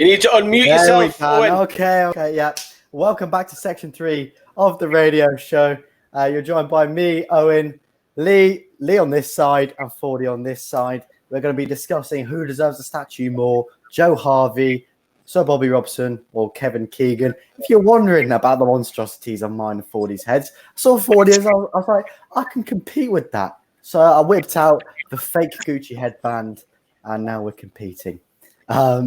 You need to unmute There we yourself, go. Owen. Okay, yeah. Welcome back to section 3 of the radio show. You're joined by me, Owen, Lee on this side, and 40 on this side. We're going to be discussing who deserves the statue more, Joe Harvey, Sir Bobby Robson, or Kevin Keegan. If you're wondering about the monstrosities on mine and 40's heads, I saw 40's. I was like, I can compete with that. So I whipped out the fake Gucci headband, and now we're competing.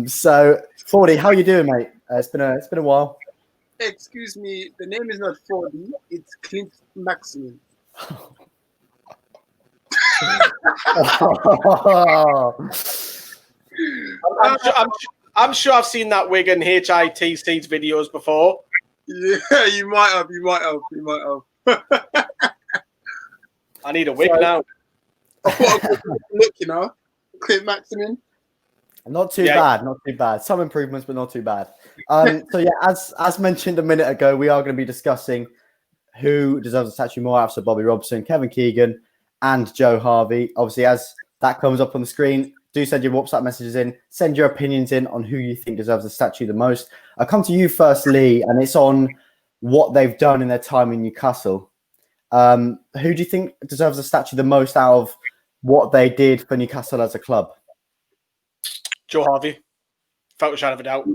So 40, how you doing, mate? It's been a while. Excuse me, the name is not 40, it's Clint Maximum. I'm sure I've seen that Wigan HITC videos before. Yeah, you might have. I need a wig now. Look, you know, Clint Maximum. Not too bad. Some improvements, but not too bad. So yeah, as mentioned a minute ago, we are going to be discussing who deserves a statue more out of Bobby Robson, Kevin Keegan, and Joe Harvey. Obviously, as that comes up on the screen, do send your WhatsApp messages in. Send your opinions in on who you think deserves the statue the most. I'll come to you first, Lee, and it's on what they've done in their time in Newcastle. Who do you think deserves the statue the most out of what they did for Newcastle as a club? Joe Harvey, without a shadow of a doubt,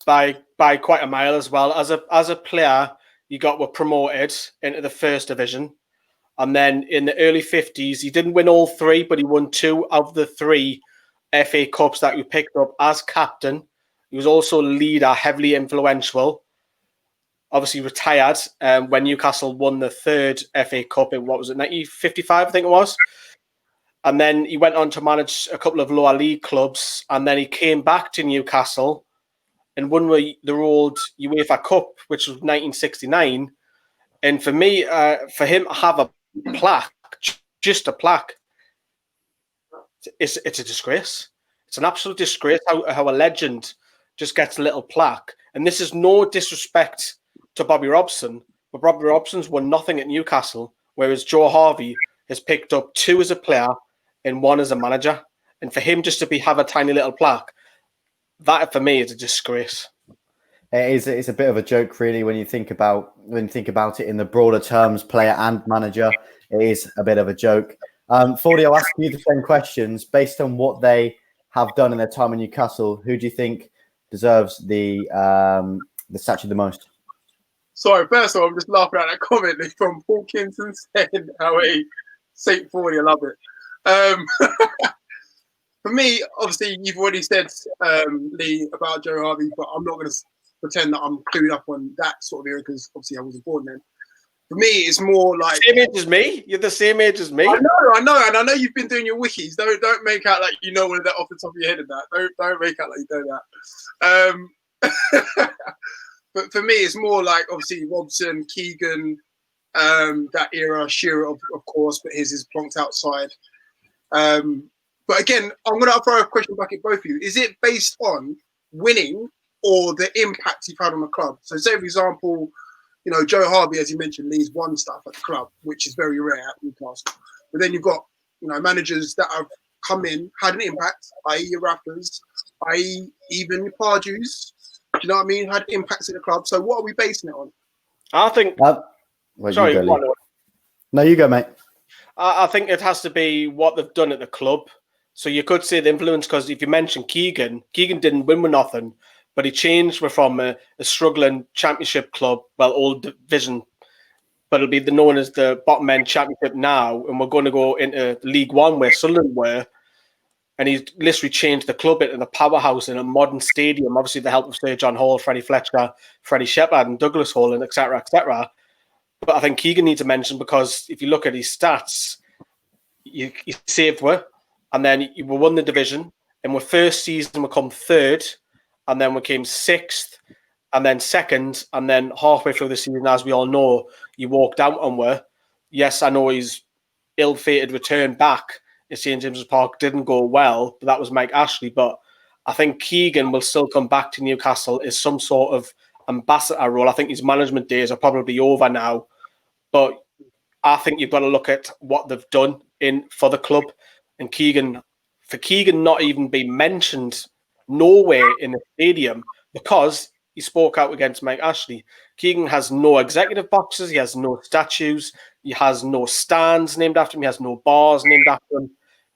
by quite a mile as well. As a player, you were promoted into the first division, and then in the early 50s, he didn't win all 3, but he won 2 of the 3 FA Cups that you picked up as captain. He was also leader, heavily influential. Obviously retired when Newcastle won the 3rd FA Cup in, 1955, I think it was. And then he went on to manage a couple of lower league clubs. And then he came back to Newcastle and won the old UEFA Cup, which was 1969. And for me, for him to have a plaque, just a plaque, it's a disgrace. It's an absolute disgrace how a legend just gets a little plaque. And this is no disrespect to Bobby Robson, but Bobby Robson's won nothing at Newcastle, whereas Joe Harvey has picked up 2 as a player and 1 as a manager. And for him just to have a tiny little plaque, that for me is a disgrace. It's a bit of a joke, really, when you think about it in the broader terms, player and manager. It is a bit of a joke. 40, I'll ask you the same questions based on what they have done in their time in Newcastle. Who do you think deserves the statue the most? Sorry, first of all, I'm just laughing at that comment from Paul Kinson saying how a St. 40, I love it. For me, obviously, you've already said, Lee, about Joe Harvey, but I'm not going to pretend that I'm clued up on that sort of area because obviously I wasn't born then. For me, it's more like same age as me. You're the same age as me. I know, and I know you've been doing your wikis. Don't make out like you know all of that off the top of your head. And that don't make out like you know that. But for me, it's more like obviously Robson, Keegan, that era, Shearer, of course, but his is plonked outside. But again, I'm going to throw a question back at both of you. Is it based on winning or the impact you've had on the club? So say, for example, you know, Joe Harvey, as you mentioned, Lee's won stuff at the club, which is very rare at Newcastle. But then you've got, you know, managers that have come in, had an impact, i.e. your Rappers, i.e. even your Pardew's, do you know what I mean? Had impacts at the club. So what are we basing it on? I think... sorry, you go, no, you go, mate. I think it has to be what they've done at the club. So you could say the influence, because if you mention Keegan didn't win with nothing, but he changed from a struggling championship club, well, old division, but it'll be known as the bottom end championship now, and we're going to go into League One where Sunderland were, and he's literally changed the club into the powerhouse in a modern stadium, obviously the help of Sir John Hall, Freddie Fletcher, Freddie Shepherd, and Douglas Hall, and etc., etc. But I think Keegan needs a mention because if you look at his stats, he saved we, and then we won the division, and our first season we come 3rd, and then we came 6th, and then 2nd, and then halfway through the season, as we all know, you walked out on we. Yes, I know his ill-fated return back at St. James's Park didn't go well, but that was Mike Ashley. But I think Keegan will still come back to Newcastle as some sort of ambassador role. I think his management days are probably over now, but I think you've got to look at what they've done for the club. And for Keegan not even being mentioned nowhere in the stadium because he spoke out against Mike Ashley. Keegan has no executive boxes. He has no statues. He has no stands named after him. He has no bars named after him.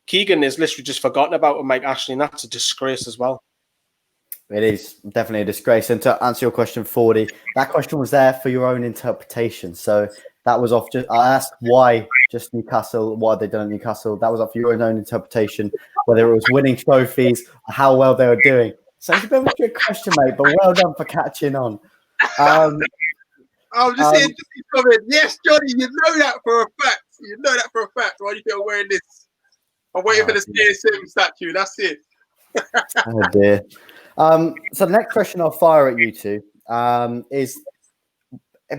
Keegan is literally just forgotten about with Mike Ashley, and that's a disgrace as well. It is definitely a disgrace. And to answer your question, 40, that question was there for your own interpretation. So that was off. I asked why just Newcastle, what have they done at Newcastle? That was off your own interpretation, whether it was winning trophies, how well they were doing. So it's a bit of a trick question, mate, but well done for catching on. I'm just saying, yes, Johnny, you know that for a fact. You know that for a fact. Why do you think I'm wearing this? I'm waiting for the CSM statue. That's it. Oh, dear. So the next question I'll fire at you two is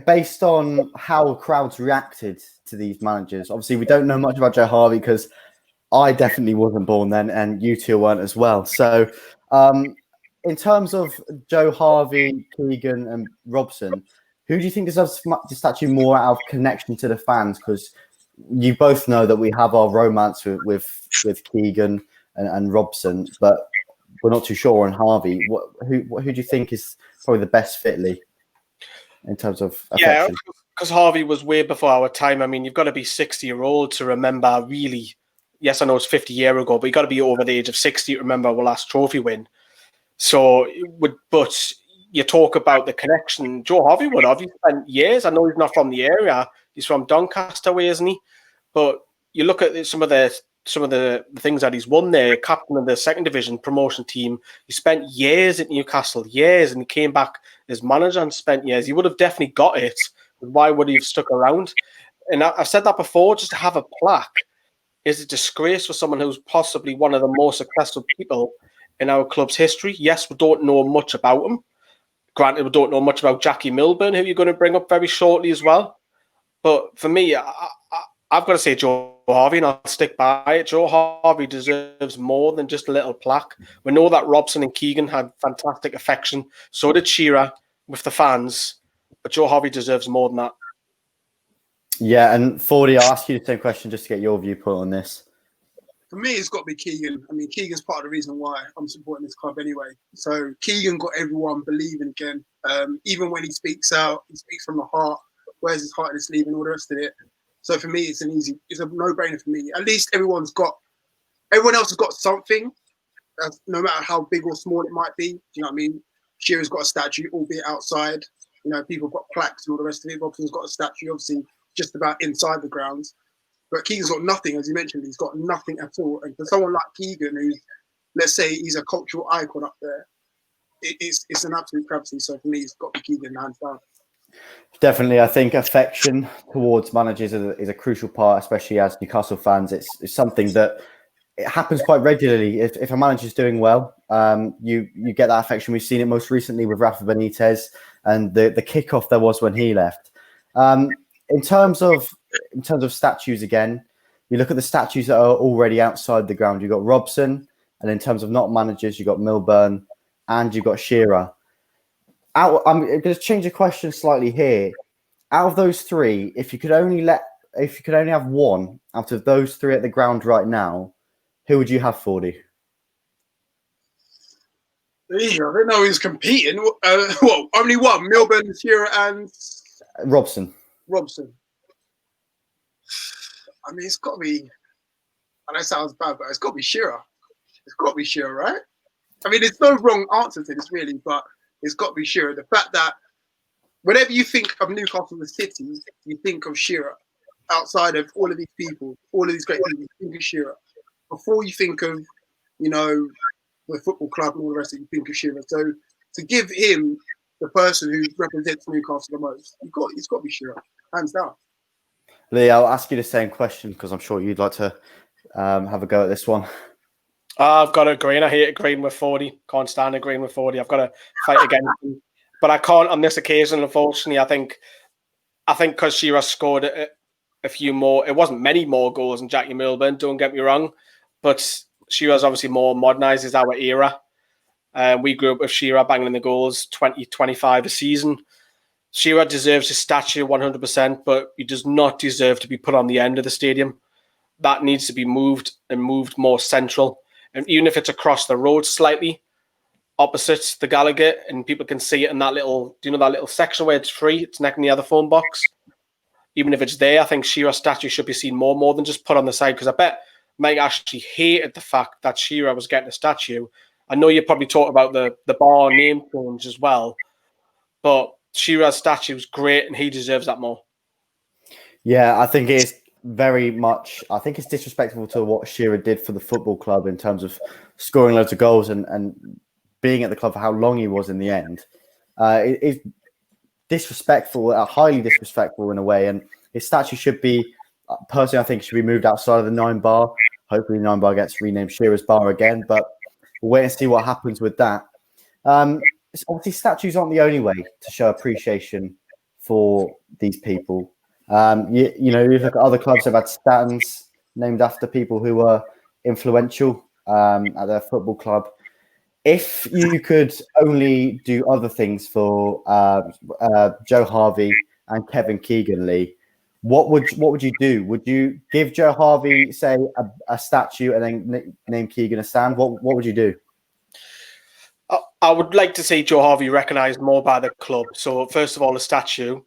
based on how crowds reacted to these managers. Obviously, we don't know much about Joe Harvey because I definitely wasn't born then, and you two weren't as well. So in terms of Joe Harvey, Keegan, and Robson, who do you think deserves the statue more out of connection to the fans? Because you both know that we have our romance with Keegan and Robson, but we're not too sure on Harvey. Who do you think is probably the best fit, Lee, in terms of affection? Yeah, because Harvey was way before our time. I mean, you've got to be 60-year-old to remember really. Yes, I know it's 50 years ago, but you've got to be over the age of 60 to remember our last trophy win. So, but you talk about the connection. Joe Harvey would have. He spent years. I know he's not from the area. He's from Doncaster way, isn't he? But you look at some of the things that he's won there. Captain of the second division promotion team. He spent years at Newcastle, and he came back as manager and spent years. He would have definitely got it. Why would he have stuck around? And I've said that before. Just to have a plaque is a disgrace for someone who's possibly one of the most successful people in our club's history. Yes, we don't know much about him. Granted, we don't know much about Jackie Milburn, who you're going to bring up very shortly as well. But for me, I've got to say Joe Harvey, and I'll stick by it. Joe Harvey deserves more than just a little plaque. We know that Robson and Keegan had fantastic affection. So did Shearer with the fans. But Joe Harvey deserves more than that. Yeah, and 40, I'll ask you the same question just to get your viewpoint on this. For me, it's got to be Keegan. I mean, Keegan's part of the reason why I'm supporting this club anyway. So Keegan got everyone believing again. Even when he speaks out, he speaks from the heart, wears his heart in his sleeve and all the rest of it. So for me, it's a no-brainer for me. At least everyone else has got something, no matter how big or small it might be. Do you know what I mean? Shearer's got a statue, albeit outside. You know, people have got plaques and all the rest of it. Robson's got a statue, obviously, just about inside the grounds. But Keegan's got nothing, as you mentioned. He's got nothing at all. And for someone like Keegan, who's, let's say, he's a cultural icon up there, it's an absolute travesty. So for me, it's got to be Keegan, hands down. Definitely, I think affection towards managers is a crucial part, especially as Newcastle fans. It's something that it happens quite regularly. If a manager's doing well, you get that affection. We've seen it most recently with Rafa Benitez and the kickoff there was when he left. In terms of statues, again, you look at the statues that are already outside the ground. You've got Robson, and in terms of not managers, you've got Milburn and you've got Shearer. I'm going to change the question slightly here. Out of those three, if you could only have one out of those three at the ground right now, who would you have, 40? I didn't know he was competing. Well, only one: Milburn, Shearer, and Robson. I mean, it's got to be. And that sounds bad, but it's got to be Shearer. It's got to be Shearer, right? I mean, there's no wrong answer to this, really, but it's got to be Shearer. The fact that whenever you think of Newcastle, the city, you think of Shearer. Outside of all of these people, all of these great people, you think of Shearer. Before you think of, you know, the football club and all the rest of it, you think of Shearer. So to give him the person who represents Newcastle the most, it's got to be Shearer, hands down. Lee, I'll ask you the same question because I'm sure you'd like to have a go at this one. I've got to agree, and I hate agreeing with 40. Can't stand agreeing with 40. I've got to fight against him. But I can't on this occasion, unfortunately. I think because Shearer scored a few more, it wasn't many more goals than Jackie Milburn, don't get me wrong. But Shearer's obviously more modernised as our era. We grew up with Shearer banging in the goals, 20, 25 a season. Shearer deserves his statue 100%, but he does not deserve to be put on the end of the stadium. That needs to be moved and moved more central. And even if it's across the road slightly, opposite the Gallagher, and people can see it in that little, do you know that little section where it's free? It's next to the other phone box. Even if it's there, I think Shearer's statue should be seen more than just put on the side, because I bet Mike actually hated the fact that Shearer was getting a statue. I know you probably talked about the bar name change as well, but Shearer's statue is great, and he deserves that more. Yeah, I think it's very much. I think it's disrespectful to what Shearer did for the football club in terms of scoring loads of goals and being at the club for how long he was in the end. It's disrespectful, highly disrespectful in a way. And his statue should be, personally, I think should be moved outside of the 9 bar. Hopefully, 9 bar gets renamed Shearer's Bar again, but we'll wait and see what happens with that. Obviously, statues aren't the only way to show appreciation for these people. You look at other clubs that have had stands named after people who were influential at their football club. If you could only do other things for Joe Harvey and Kevin Keegan, Lee, what would you do? Would you give Joe Harvey, say, a statue and then name Keegan a stand? What would you do? I would like to see Joe Harvey recognised more by the club. So first of all, a statue.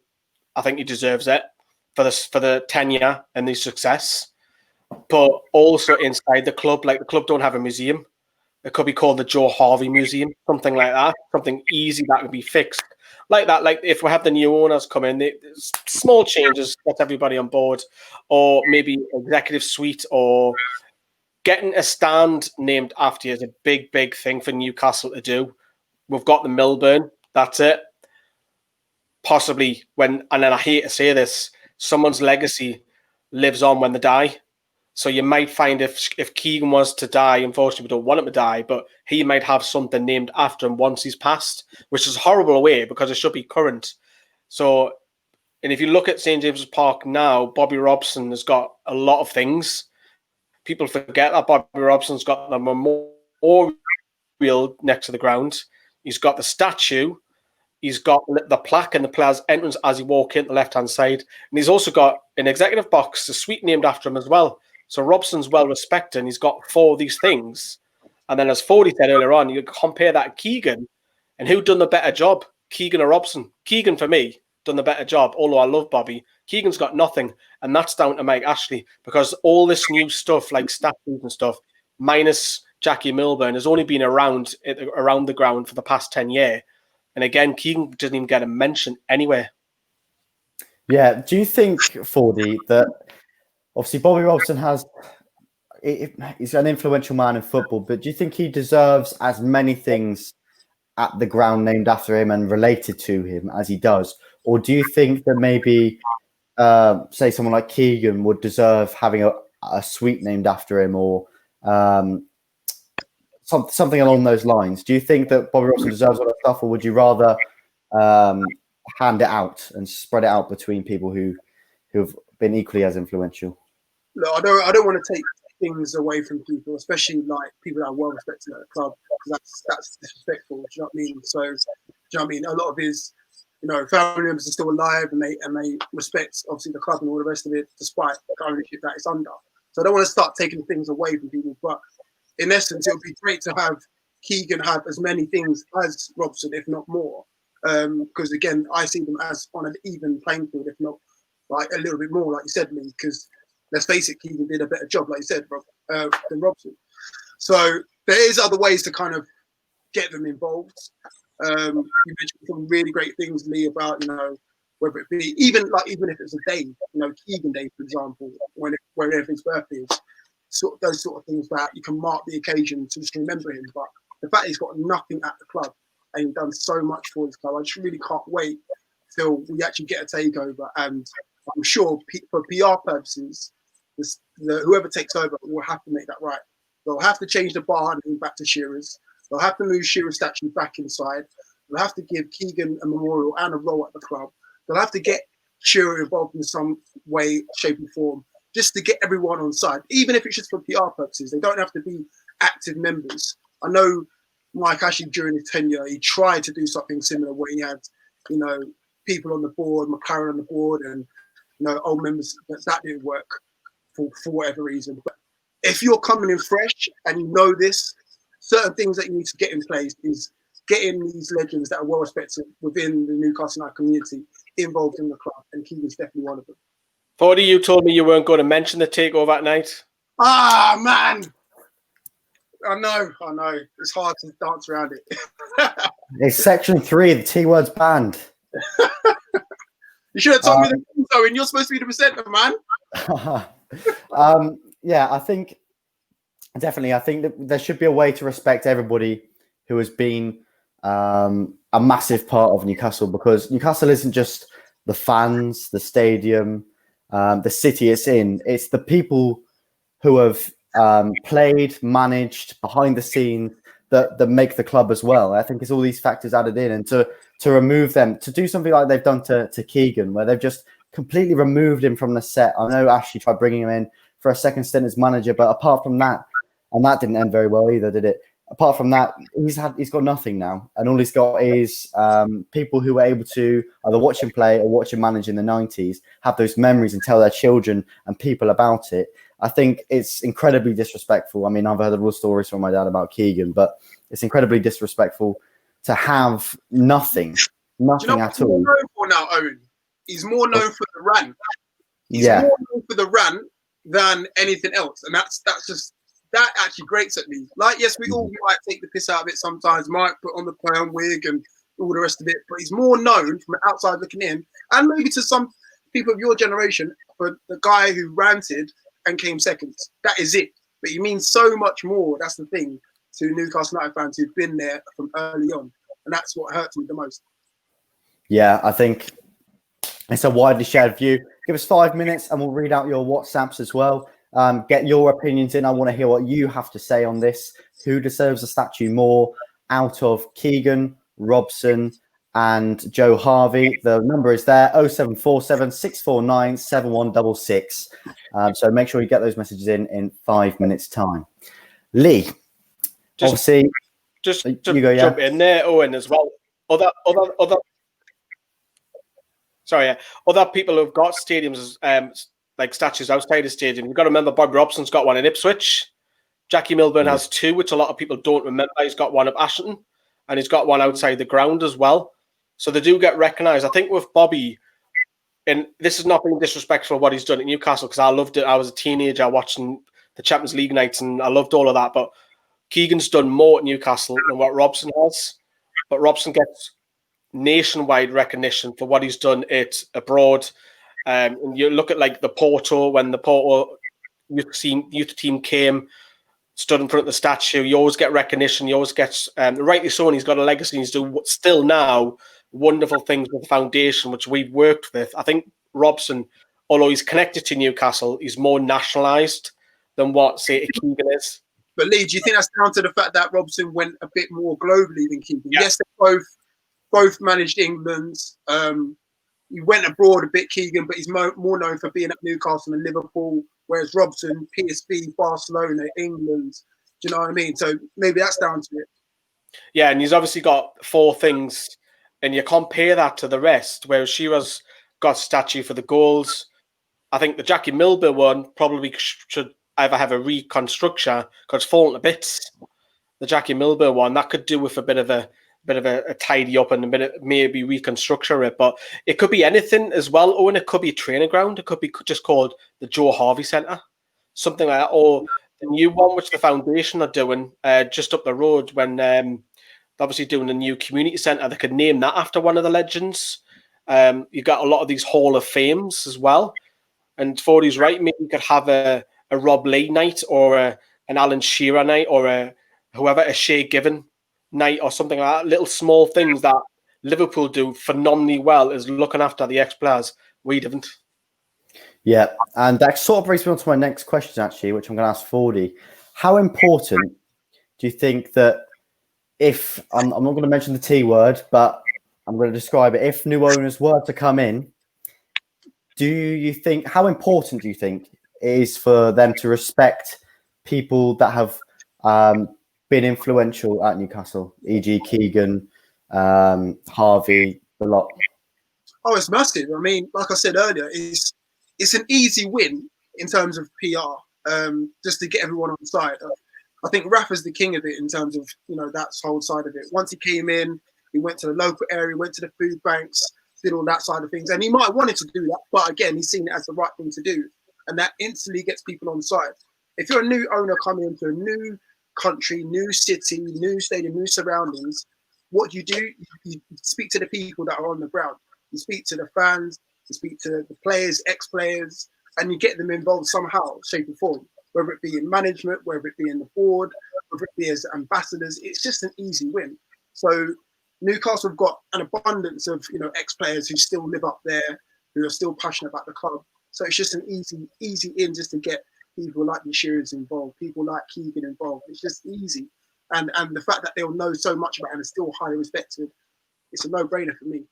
I think he deserves it for the tenure and the success. But also inside the club, like the club don't have a museum. It could be called the Joe Harvey Museum, something like that. Something easy that can be fixed. Like that, like if we have the new owners come in, small changes, get everybody on board, or maybe executive suite, or getting a stand named after you is a big thing for Newcastle to do. We've got the Milburn, that's it. Possibly and then I hate to say this, someone's legacy lives on when they die. So you might find if Keegan was to die, unfortunately we don't want him to die, but he might have something named after him once he's passed, which is a horrible way because it should be current. So, and if you look at St. James's Park now, Bobby Robson has got a lot of things. People forget that Bobby Robson's got the memorial next to the ground. He's got the statue. He's got the plaque in the player's entrance as he walk in the left-hand side. And he's also got an executive box, a suite named after him as well. So Robson's well respected, and he's got 4 of these things. And then as Fordy said earlier on, you compare that to Keegan, and who done the better job, Keegan or Robson? Keegan, for me, done the better job, although I love Bobby. Keegan's got nothing, and that's down to Mike Ashley, because all this new stuff, like statues and stuff, minus Jackie Milburn, has only been around the ground for the past 10 years. And again, Keegan didn't even get a mention anywhere. Yeah, do you think, Fordy, that obviously Bobby Robson he's an influential man in football, but do you think he deserves as many things at the ground named after him and related to him as he does? Or do you think that maybe, say, someone like Keegan would deserve having a suite named after him, or something along those lines? Do you think that Bobby Robson deserves all that stuff, or would you rather hand it out and spread it out between people who've been equally as influential? Look, I don't want to take things away from people, especially like people that are well respected at the club, because that's disrespectful. Do you know what I mean? So, do you know what I mean? A lot of his, family members are still alive, and they respect obviously the club and all the rest of it, despite the ownership that it's under. So I don't want to start taking things away from people, but in essence, it would be great to have Keegan have as many things as Robson, if not more. Because again, I see them as on an even playing field, if not like a little bit more, like you said, Lee. Because let's face it, Keegan did a better job, like you said, than Robson. So there is other ways to kind of get them involved. You mentioned some really great things, Lee, about whether it be even if it's a day, Keegan Day, for example, when everything's birthday is. Those sort of things that you can mark the occasion to just remember him. But the fact he's got nothing at the club and done so much for his club, I just really can't wait till we actually get a takeover. And I'm sure for PR purposes, whoever takes over will have to make that right. They'll have to change the bar and back to Shearer's. They'll have to move Shearer's statue back inside. They'll have to give Keegan a memorial and a role at the club. They'll have to get Shearer involved in some way, shape, and form, just to get everyone on side, even if it's just for PR purposes. They don't have to be active members. I know Mike Ashley, during his tenure, he tried to do something similar where he had, people on the board, McLaren on the board, and, old members. That didn't work for whatever reason. But if you're coming in fresh and you know this, certain things that you need to get in place is getting these legends that are well respected within the Newcastle United community involved in the club, and Keegan's definitely one of them. 40, you told me you weren't going to mention the takeover at night. Ah, man. I know. It's hard to dance around it. It's section 3, the T word's banned. You should have told me the rules, Owen. You're supposed to be the presenter, man. Yeah, I think that there should be a way to respect everybody who has been a massive part of Newcastle, because Newcastle isn't just the fans, the stadium, the city it's in. It's the people who have played, managed, behind the scenes that make the club as well. I think it's all these factors added in, and to remove them, to do something like they've done to Keegan, where they've just completely removed him from the set. I know Ashley tried bringing him in for a second stint as manager, but apart from that, and that didn't end very well either, did it? Apart from that, he's got nothing now, and all he's got is people who were able to either watch him play or watch him manage in the 90s, have those memories and tell their children and people about it. I think it's incredibly disrespectful. I mean, I've heard the real stories from my dad about Keegan, but it's incredibly disrespectful to have nothing at all. More known for now, Owen? He's more known for the rant. He's Yeah. more known for the rant than anything else, and that actually grates at me. Like, yes, we all might take the piss out of it sometimes, might put on the perm wig and all the rest of it, but he's more known from outside looking in, and maybe to some people of your generation, for the guy who ranted and came second. That is it. But he means so much more. That's the thing to Newcastle United fans who've been there from early on, and that's what hurts me the most. Yeah, I think it's a widely shared view. Give us 5 minutes and we'll read out your WhatsApps as well. Get your opinions in. I want to hear what you have to say on this. Who deserves a statue more out of Keegan, Robson, and Joe Harvey? The number is there, 0747 649 7166. So make sure you get those messages in 5 minutes' time. Lee, obviously, just you to go, yeah. jump in there, Owen, as well. Other people who've got stadiums, like statues outside the stadium. You've got to remember Bob Robson's got one in Ipswich. Jackie Milburn has two, which a lot of people don't remember. He's got one at Ashton, and he's got one outside the ground as well. So they do get recognised. I think with Bobby, and this is not being disrespectful what he's done at Newcastle, because I loved it. I was a teenager watching the Champions League nights, and I loved all of that. But Keegan's done more at Newcastle than what Robson has. But Robson gets nationwide recognition for what he's done abroad. And you look at like the Porto, when the Porto youth team came, stood in front of the statue, you always get recognition. You always get, rightly so, and he's got a legacy. He's doing still now wonderful things with the foundation, which we've worked with. I think Robson, although he's connected to Newcastle, he's more nationalised than what, say, Keegan is. But Lee, do you think that's down to the fact that Robson went a bit more globally than Keegan? Yeah. Yes, they both managed England. He went abroad a bit, Keegan, but he's more known for being at Newcastle and Liverpool, whereas Robson, PSV, Barcelona, England. Do you know what I mean? So maybe that's down to it. Yeah, and he's obviously got four things, and you compare that to the rest, whereas Shearer's got a statue for the goals. I think the Jackie Milburn one probably should either have a reconstruction because it's fallen to bits. The Jackie Milburn one, that could do with a bit of a tidy up and a bit of maybe reconstruction it, but it could be anything as well. Owen, it could be a training ground. It could be just called the Joe Harvey Centre, something like that, or the new one which the foundation are doing just up the road when they're obviously doing a new community centre. They could name that after one of the legends. You got a lot of these Hall of Fames as well, and Fordy's right. Maybe you could have a Rob Lee night or an Alan Shearer night or a Shea Given night or something like that. Little small things that Liverpool do phenomenally well is looking after the ex-players. We didn't. Yeah, and that sort of brings me on to my next question, actually, which I'm going to ask Fordy. How important do you think that if, I'm not going to mention the T word, but I'm going to describe it, if new owners were to come in, how important do you think it is for them to respect people that have been influential at Newcastle, e.g. Keegan, Harvey, the lot? Oh, it's massive. I mean, like I said earlier, it's an easy win in terms of PR, just to get everyone on side. I think Rafa's the king of it in terms of, you know, that whole side of it. Once he came in, he went to the local area, went to the food banks, did all that side of things. And he might have wanted to do that, but again, he's seen it as the right thing to do. And that instantly gets people on side. If you're a new owner coming into a new country, new city, new stadium, new surroundings, what do? You speak to the people that are on the ground. You speak to the fans, you speak to the players, ex-players, and you get them involved somehow, shape or form, whether it be in management, whether it be in the board, whether it be as ambassadors. It's just an easy win. So Newcastle have got an abundance of, you know, ex-players who still live up there, who are still passionate about the club. So it's just an easy in just to get people like the Shearers involved, people like Keegan involved. It's just easy. And the fact that they'll know so much about it and are still highly respected, it's a no-brainer for me.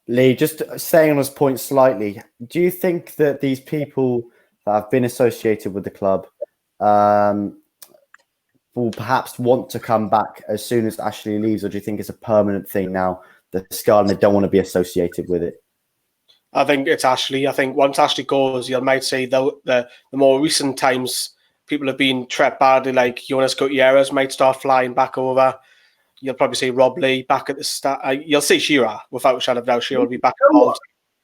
Lee, just staying on this point slightly, do you think that these people that have been associated with the club will perhaps want to come back as soon as Ashley leaves, or do you think it's a permanent thing now, the Scar, and they don't want to be associated with it? I think it's Ashley. I think once Ashley goes, you might say the more recent times people have been treated badly, like Jonas Gutierrez might start flying back over. You'll probably see Rob Lee back at the start. You'll see Shearer, without a shadow of doubt. Shearer will be back involved.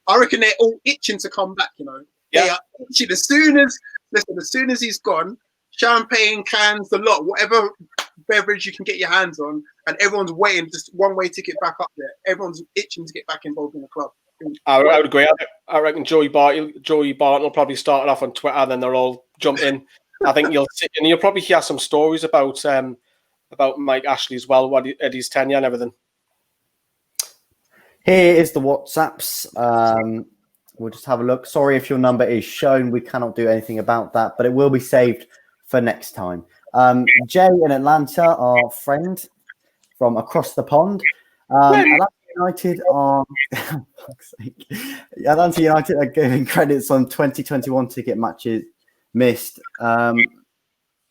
I reckon they're all itching to come back, you know. Yeah. They are itching. As soon as he's gone, champagne, cans, the lot, whatever beverage you can get your hands on, and everyone's waiting, just one-way ticket back up there. Everyone's itching to get back involved in the club. I would agree. I reckon Joey Barton will probably start it off on Twitter, then they'll all jump in. I think you'll probably hear some stories about Mike Ashley as well, at his tenure and everything. Here is the WhatsApps. We'll just have a look. Sorry if your number is shown. We cannot do anything about that, but it will be saved for next time. Jay in Atlanta, our friend from across the pond. Atlanta United are Atlanta United are giving credits on 2021 ticket matches missed. Got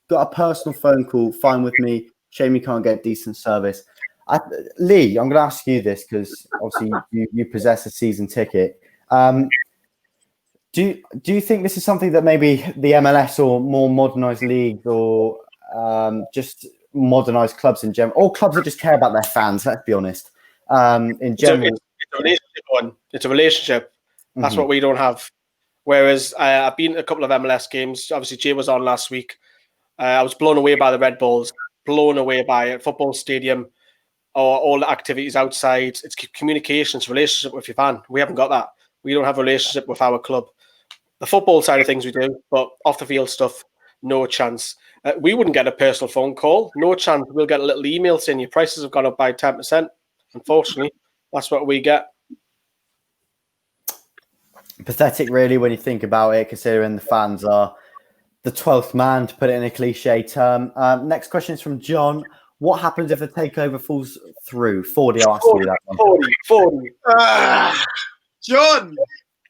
a personal phone call. Fine with me. Shame you can't get decent service. Lee, I'm going to ask you this because obviously you possess a season ticket. Do you think this is something that maybe the MLS or more modernised leagues or just modernised clubs in general, all clubs that just care about their fans, let's be honest, in general? It's a relationship one. It's a relationship. That's what we don't have. Whereas I've been to a couple of MLS games. Obviously, Jay was on last week. I was blown away by the Red Bulls, blown away by a football stadium or all the activities outside. It's communication, it's relationship with your fan. We haven't got that. We don't have a relationship with our club. The football side of things we do, but off the field stuff, no chance. We wouldn't get a personal phone call. No chance. We'll get a little email saying your prices have gone up by 10%. Unfortunately, that's what we get. Pathetic, really, when you think about it, considering the fans are the 12th man, to put it in a cliche term. Next question is from John. What happens if the takeover falls through? 40, I'll ask you that one. 40. John,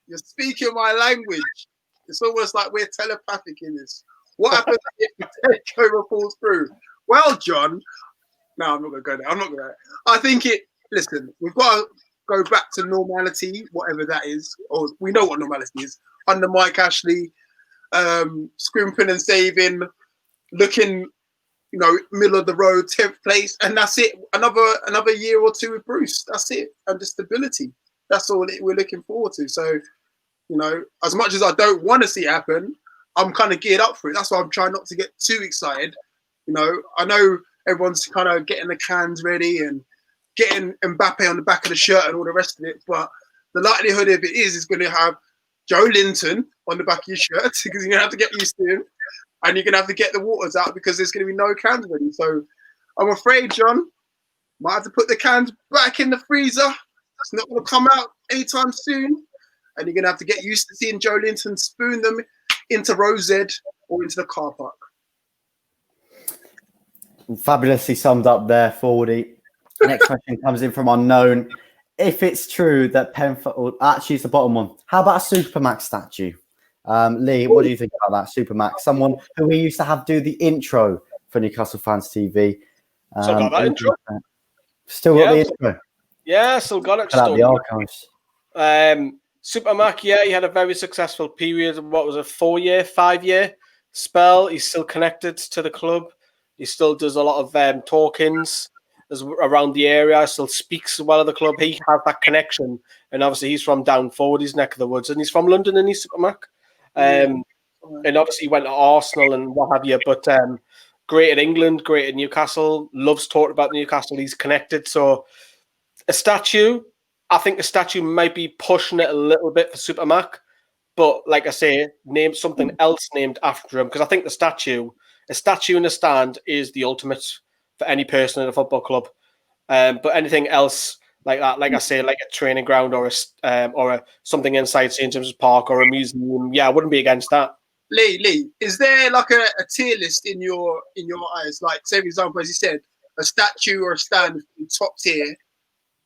you're speaking my language. It's almost like we're telepathic in this. What happens if the takeover falls through? Well, John, no, I'm not going to go there. I'm not going to. I think listen, we've got to go back to normality, whatever that is. Or we know what normality is. Under Mike Ashley, scrimping and saving, looking, middle of the road, 10th place, and that's it. Another year or two with Bruce. That's it. And the stability. That's all we're looking forward to. So, as much as I don't want to see it happen, I'm kind of geared up for it. That's why I'm trying not to get too excited. I know everyone's kind of getting the cans ready and getting Mbappe on the back of the shirt and all the rest of it. But the likelihood of it is going to have Joe Linton on the back of your shirt because you're going to have to get used to him. And you're going to have to get the waters out because there's going to be no cans ready. So I'm afraid, John, might have to put the cans back in the freezer. It's not going to come out anytime soon. And you're going to have to get used to seeing Joe Linton spoon them into Rose Ed or into the car park. Fabulously summed up there, Fordy. Next question comes in from unknown. If it's true that Penfold, actually it's the bottom one, how about a Supermax statue? Lee, what do you think about that? Supermax, someone who we used to have do the intro for Newcastle Fans TV. Still got that intro? Still got the intro? Yeah, still got it. Cut out the archives. Supermac, he had a very successful period. What was it, 5-year spell? He's still connected to the club. He still does a lot of talkings around the area. Still speaks well of the club. He has that connection, and obviously he's from down forward, his neck of the woods, and he's from London, and he's Supermac. And obviously he went to Arsenal and what have you. But great at England, great at Newcastle. Loves talking about Newcastle. He's connected. So a statue, I think the statue might be pushing it a little bit for Supermac. But like I say, name something else named after him, because I think a statue in a stand is the ultimate for any person in a football club. But anything else like that, like I say, like a training ground or something inside St James's Park or a museum, I wouldn't be against that. Lee, is there like a tier list in your eyes? Like, say for example, as you said, a statue or a stand top tier.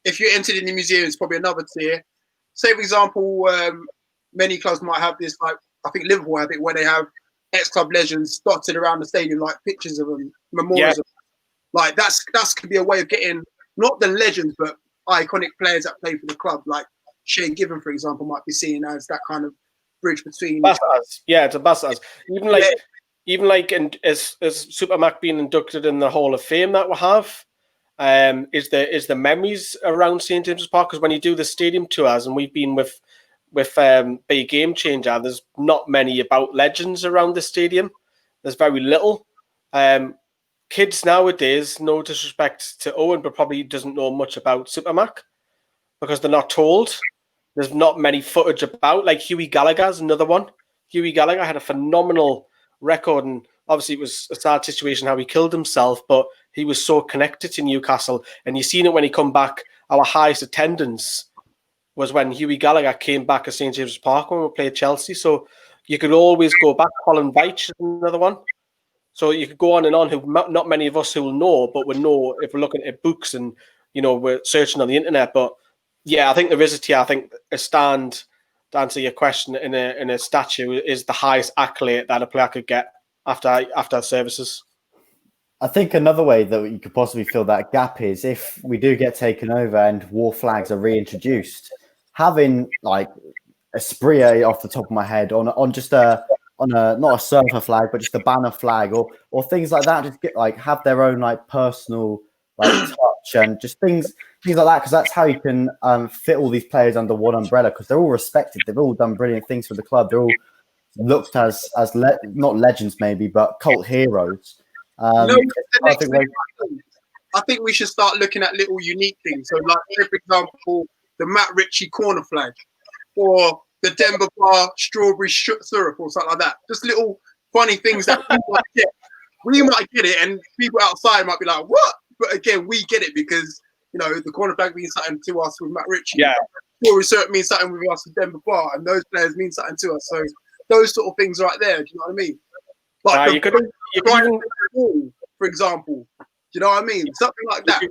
If you're entered in the museum, it's probably another tier. Say for example, many clubs might have this, like I think Liverpool have it, where they have ex-club legends dotted around the stadium, like pictures of them, memorials. Of them. Like that's could be a way of getting not the legends, but iconic players that play for the club. Like Shea Given, for example, might be seen as that kind of bridge between. It's a Bassas. Even like as Supermac being inducted in the Hall of Fame that we have. Is the memories around St James's Park, because when you do the stadium tours, and we've been with Be Game Changer, there's not many about legends around the stadium. There's very little. Kids nowadays, no disrespect to Owen, but probably doesn't know much about Supermac because they're not told. There's not many footage about, like Hughie Gallagher's another one. Hughie Gallagher had a phenomenal record, and obviously it was a sad situation how he killed himself, but he was so connected to Newcastle, and you've seen it when he come back. Our highest attendance was when Hughie Gallagher came back at St James's Park when we played Chelsea. So you could always go back. Colin Veitch is another one. So you could go on and on. Who not many of us who will know, but we know if we're looking at books and we're searching on the internet. But I think there is a tier. I think a stand, to answer your question, in a statue is the highest accolade that a player could get after services. I think another way that you could possibly fill that gap is if we do get taken over and war flags are reintroduced, having like a spree off the top of my head on just not a surfer flag, but just a banner flag or things like that. Just get have their own personal touch and just things like that, because that's how you can fit all these players under one umbrella, because they're all respected. They've all done brilliant things for the club. They're all looked as not legends maybe, but cult heroes. I think we should start looking at little unique things. So, like, for example, the Matt Ritchie corner flag, or the Denver Bar strawberry syrup, or something like that. Just little funny things that people might get. We might get it, and people outside might be like, "What?" But again, we get it because the corner flag means something to us with Matt Ritchie. Yeah, strawberry syrup means something with us with Denver Bar, and those players mean something to us. So those sort of things right there. Do you know what I mean? Like you could even, for example, do you know what I mean? Something like that.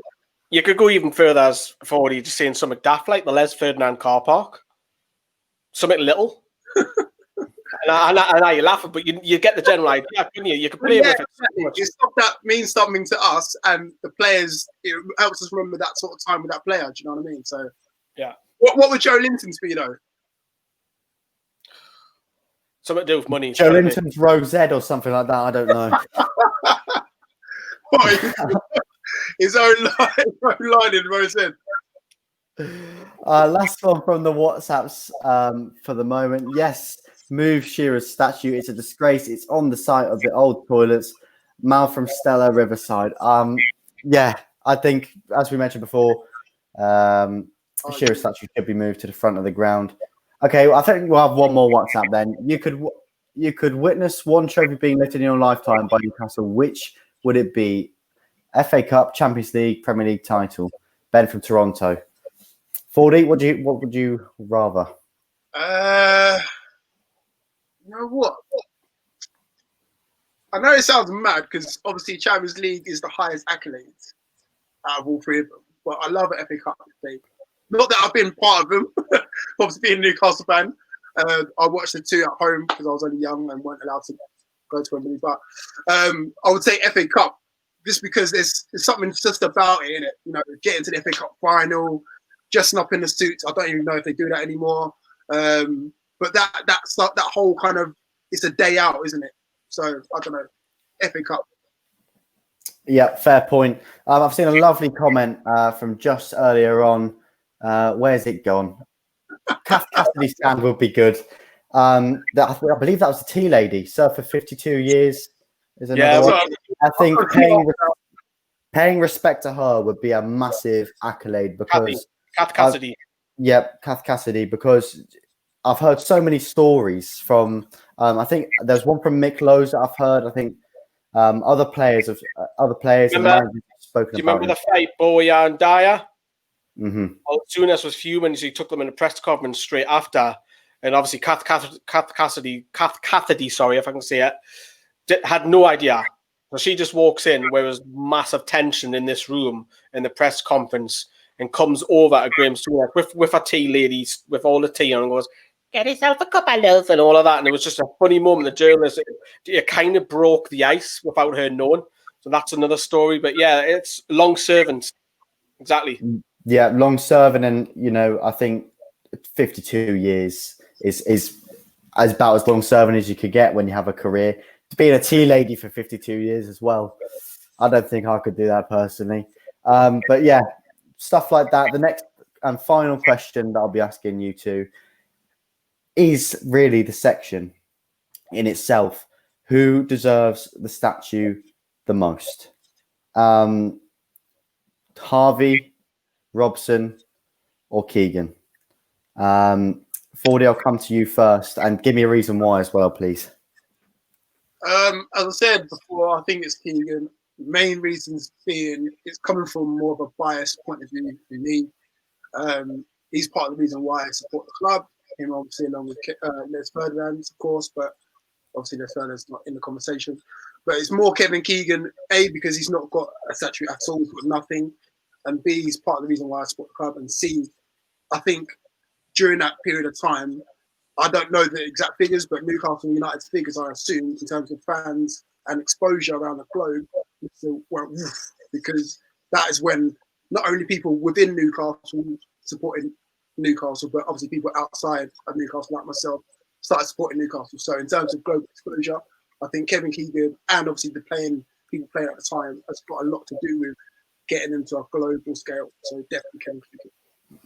You could go even further as forward. You're just saying something daft like the Les Ferdinand car park, something little. and I know you're laughing, but you get the general idea, couldn't you? You could play with it. It's stuff that means something to us, and the players. It helps us remember that sort of time with that player. Do you know what I mean? So yeah. What would Joe Linton's be though? Something to do with money. Joe Linton's Rose Ed or something like that. I don't know. His own line in Rose Ed. Last one from the WhatsApps for the moment. Yes, move Shearer's statue. It's a disgrace. It's on the site of the old toilets. Mal from Stella Riverside. I think, as we mentioned before, Shearer's statue should be moved to the front of the ground. Okay, well, I think we'll have one more WhatsApp then. You could witness one trophy being lifted in your lifetime by Newcastle. Which would it be? FA Cup, Champions League, Premier League title. Ben from Toronto. 40, what would you rather? You know what? I know it sounds mad because obviously Champions League is the highest accolade out of all three of them. But I love an FA Cup thing. Not that I've been part of them. Obviously being a Newcastle fan. I watched the two at home because I was only young and weren't allowed to go to Wembley. But I would say FA Cup, just because there's something just about it, innit? Getting to the FA Cup final, dressing up in the suits. I don't even know if they do that anymore. But that whole kind of, it's a day out, isn't it? So I don't know. FA Cup. Yeah, fair point. I've seen a lovely comment from just earlier on. Where's it gone? Cassidy stand would be good. I believe that was the tea lady. Served for 52 years. Is another one. I think paying respect to her would be a massive accolade because Kath Cassidy. Kath Cassidy, because I've heard so many stories from. I think there's one from Mick Lowe's that I've heard. I think other players and managers have spoken Do you about. remember the fight, Boya and Dyer? Mm-hmm. Well, Souness was fuming, so he took them in a press conference straight after, and obviously Kath Cassidy, sorry if I can say it, had no idea. So she just walks in where there's massive tension in this room in the press conference, and comes over to Graham Souness with a tea lady, with all the tea on, and goes, "Get yourself a cup of love," and all of that. And it was just a funny moment. The journalist, it kind of broke the ice without her knowing. So that's another story. But yeah, it's long servants. Exactly. Yeah, long serving, and I think 52 years is about as long serving as you could get when you have a career. To be a tea lady for 52 years as well, I don't think I could do that personally. But yeah, stuff like that. The next and final question that I'll be asking you two is really the section in itself. Who deserves the statue the most? Harvey, Robson, or Keegan? Fordy, I'll come to you first, and give me a reason why as well, please. As I said before, I think it's Keegan. The main reasons being it's coming from more of a biased point of view than me. He's part of the reason why I support the club. Him obviously along with Les Ferdinand, of course, but obviously Les Ferdinand's not in the conversation. But it's more Kevin Keegan, A, because he's not got a statue at all, he's got nothing. And B, he's part of the reason why I support the club. And C, I think during that period of time, I don't know the exact figures, but Newcastle United's figures, I assume, in terms of fans and exposure around the globe, went woof, because that is when not only people within Newcastle supported Newcastle, but obviously people outside of Newcastle, like myself, started supporting Newcastle. So in terms of global exposure, I think Kevin Keegan and obviously people playing at the time has got a lot to do with getting into a global scale. So definitely Kevin Keegan.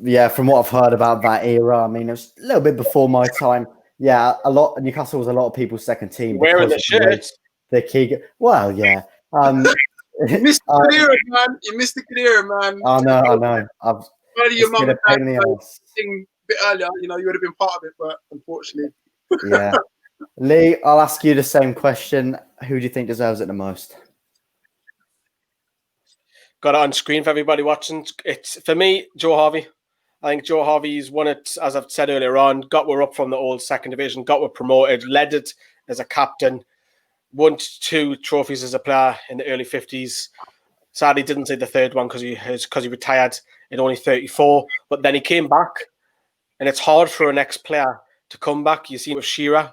Yeah, from what I've heard about that era, I mean, it was a little bit before my time. Yeah, Newcastle was a lot of people's second team. Wearing the shirts. The Keegan. Well, yeah. You missed the era, man. You missed the era, man. I know. I've your mum and dad thing a bit earlier, you would have been part of it, but unfortunately. Yeah. Lee, I'll ask you the same question. Who do you think deserves it the most? Got it on screen for everybody watching. It's, for me, Joe Harvey. I think Joe Harvey's won it, as I've said earlier on, got we're up from the old second division, got we're promoted, led it as a captain, won 2 trophies as a player in the early 50s. Sadly, didn't say the third one because he retired at only 34. But then he came back, and it's hard for an ex-player to come back. You've seen it with Shearer.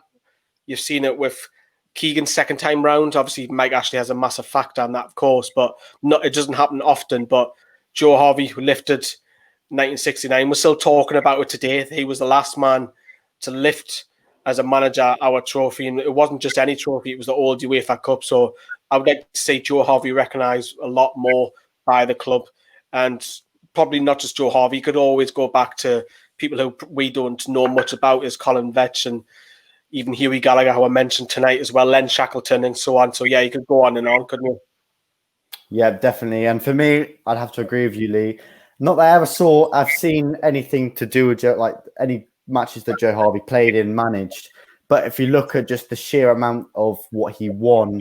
You've seen it with Keegan's second time round. Obviously, Mike Ashley has a massive factor on that, of course, but it doesn't happen often. But Joe Harvey, who lifted 1969, we're still talking about it today. He was the last man to lift as a manager our trophy, and it wasn't just any trophy, it was the old UEFA Cup. So I would like to see Joe Harvey recognised a lot more by the club, and probably not just Joe Harvey. You could always go back to people who we don't know much about, as Colin Vetch and even Hughie Gallagher, who I mentioned tonight as well, Len Shackleton and so on. So yeah, you could go on and on, couldn't you? Yeah, definitely. And for me, I'd have to agree with you, Lee. Not that I've seen anything to do with Joe, like any matches that Joe Harvey played in, managed. But if you look at just the sheer amount of what he won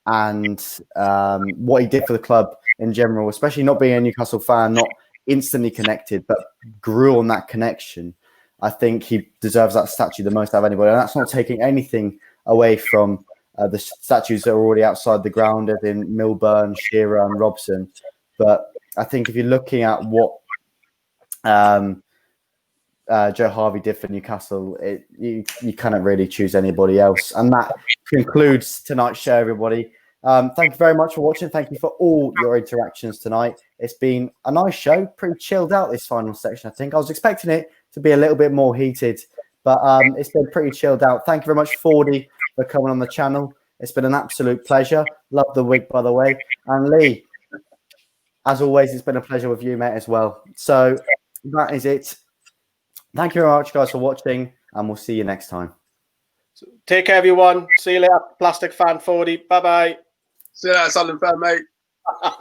and what he did for the club in general, especially not being a Newcastle fan, not instantly connected, but grew on that connection, I think he deserves that statue the most out of anybody. And that's not taking anything away from the statues that are already outside the ground, as in Milburn, Shearer and Robson. But I think if you're looking at what Joe Harvey did for Newcastle, you cannot really choose anybody else. And that concludes tonight's show, everybody. Thank you very much for watching. Thank you for all your interactions tonight. It's been a nice show, pretty chilled out this final section, I think. I was expecting it to be a little bit more heated, but it's been pretty chilled out. Thank you very much, Fordy, for coming on the channel. It's been an absolute pleasure. Love the wig, by the way. And Lee, as always, it's been a pleasure with you, mate, as well. So that is it. Thank you very much, guys, for watching, and we'll see you next time. Take care, everyone. See you later. Plastic Fan 40. Bye-bye. See you later, Sunderland fan, mate.